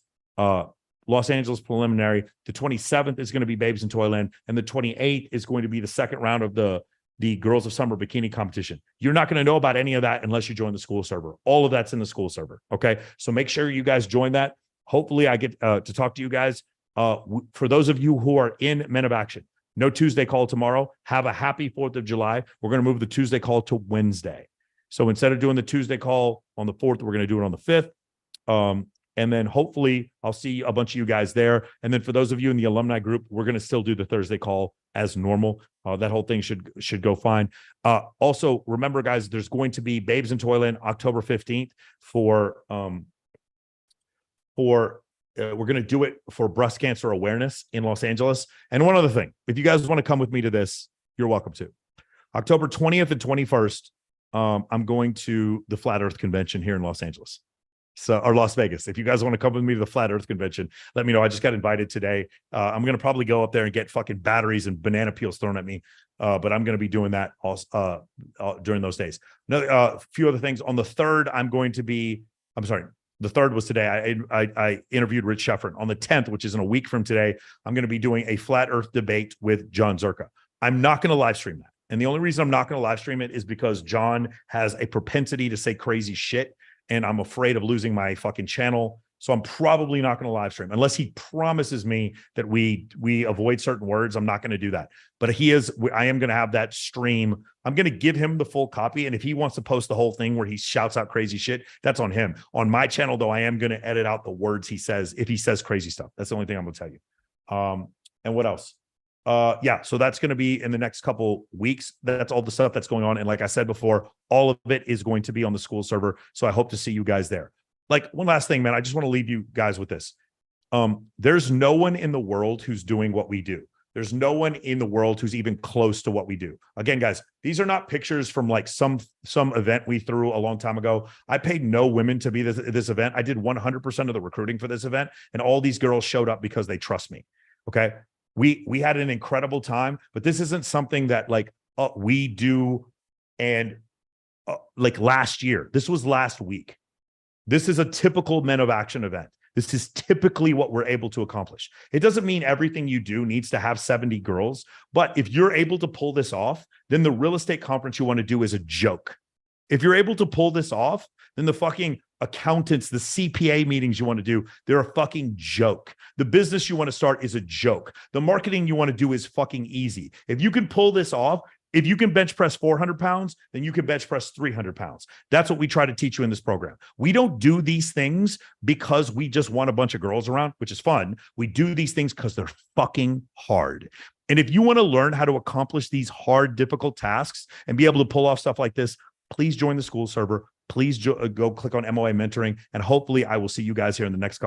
Los Angeles preliminary. The 27th is going to be Babes in Toyland. And the 28th is going to be the second round of the the Girls of Summer Bikini Competition. You're not going to know about any of that unless you join the school server. All of that's in the school server. Okay. So make sure you guys join that. Hopefully I get to talk to you guys. For those of you who are in Men of Action, no Tuesday call tomorrow. Have a happy 4th of July. We're going to move the Tuesday call to Wednesday. So instead of doing the Tuesday call on the 4th, we're going to do it on the 5th. And then hopefully I'll see a bunch of you guys there. And then for those of you in the alumni group, we're going to still do the Thursday call as normal. That whole thing should go fine. Also, remember, guys, there's going to be Babes in Toyland October 15th for we're going to do it for breast cancer awareness in Los Angeles. And one other thing, if you guys want to come with me to this, you're welcome to. October 20th and 21st, I'm going to the Flat Earth Convention here in Los Angeles. Or Las Vegas. If you guys want to come with me to the Flat Earth Convention, let me know. I just got invited today. I'm going to probably go up there and get fucking batteries and banana peels thrown at me. But I'm going to be doing that also, during those days. Another few other things. On the 3rd, the 3rd was today. I interviewed Rich Sheffrin. On the 10th, which is in a week from today, I'm going to be doing a Flat Earth debate with John Zerka. I'm not going to live stream that. And the only reason I'm not going to live stream it is because John has a propensity to say crazy shit. And I'm afraid of losing my fucking channel. So I'm probably not going to live stream unless he promises me that we avoid certain words. I'm not going to do that. But I am going to have that stream. I'm going to give him the full copy. And if he wants to post the whole thing where he shouts out crazy shit, that's on him. On my channel, though, I am going to edit out the words he says if he says crazy stuff. That's the only thing I'm going to tell you. And what else? Yeah, so that's going to be in the next couple weeks. That's all the stuff that's going on. And like I said before, all of it is going to be on the school server. So I hope to see you guys there. Like, one last thing, man, I just want to leave you guys with this. There's no one in the world who's doing what we do. There's no one in the world who's even close to what we do. Again, guys, these are not pictures from like some event we threw a long time ago. I paid no women to be this event. I did 100% of the recruiting for this event. And all these girls showed up because they trust me. Okay. We had an incredible time, but this isn't something that like we do and like last year. This was last week. This is a typical Men of Action event. This is typically what we're able to accomplish. It doesn't mean everything you do needs to have 70 girls, but if you're able to pull this off, then the real estate conference you want to do is a joke. If you're able to pull this off, then the fucking accountants, the CPA meetings you want to do, they're a fucking joke. The business you want to start is a joke. The marketing you want to do is fucking easy. If you can pull this off, if you can bench press 400 pounds, then you can bench press 300 pounds. That's what we try to teach you in this program. We don't do these things because we just want a bunch of girls around, which is fun. We do these things because they're fucking hard. And if you want to learn how to accomplish these hard, difficult tasks and be able to pull off stuff like this, please join the school server. Please go click on MOA Mentoring, and hopefully I will see you guys here in the next couple.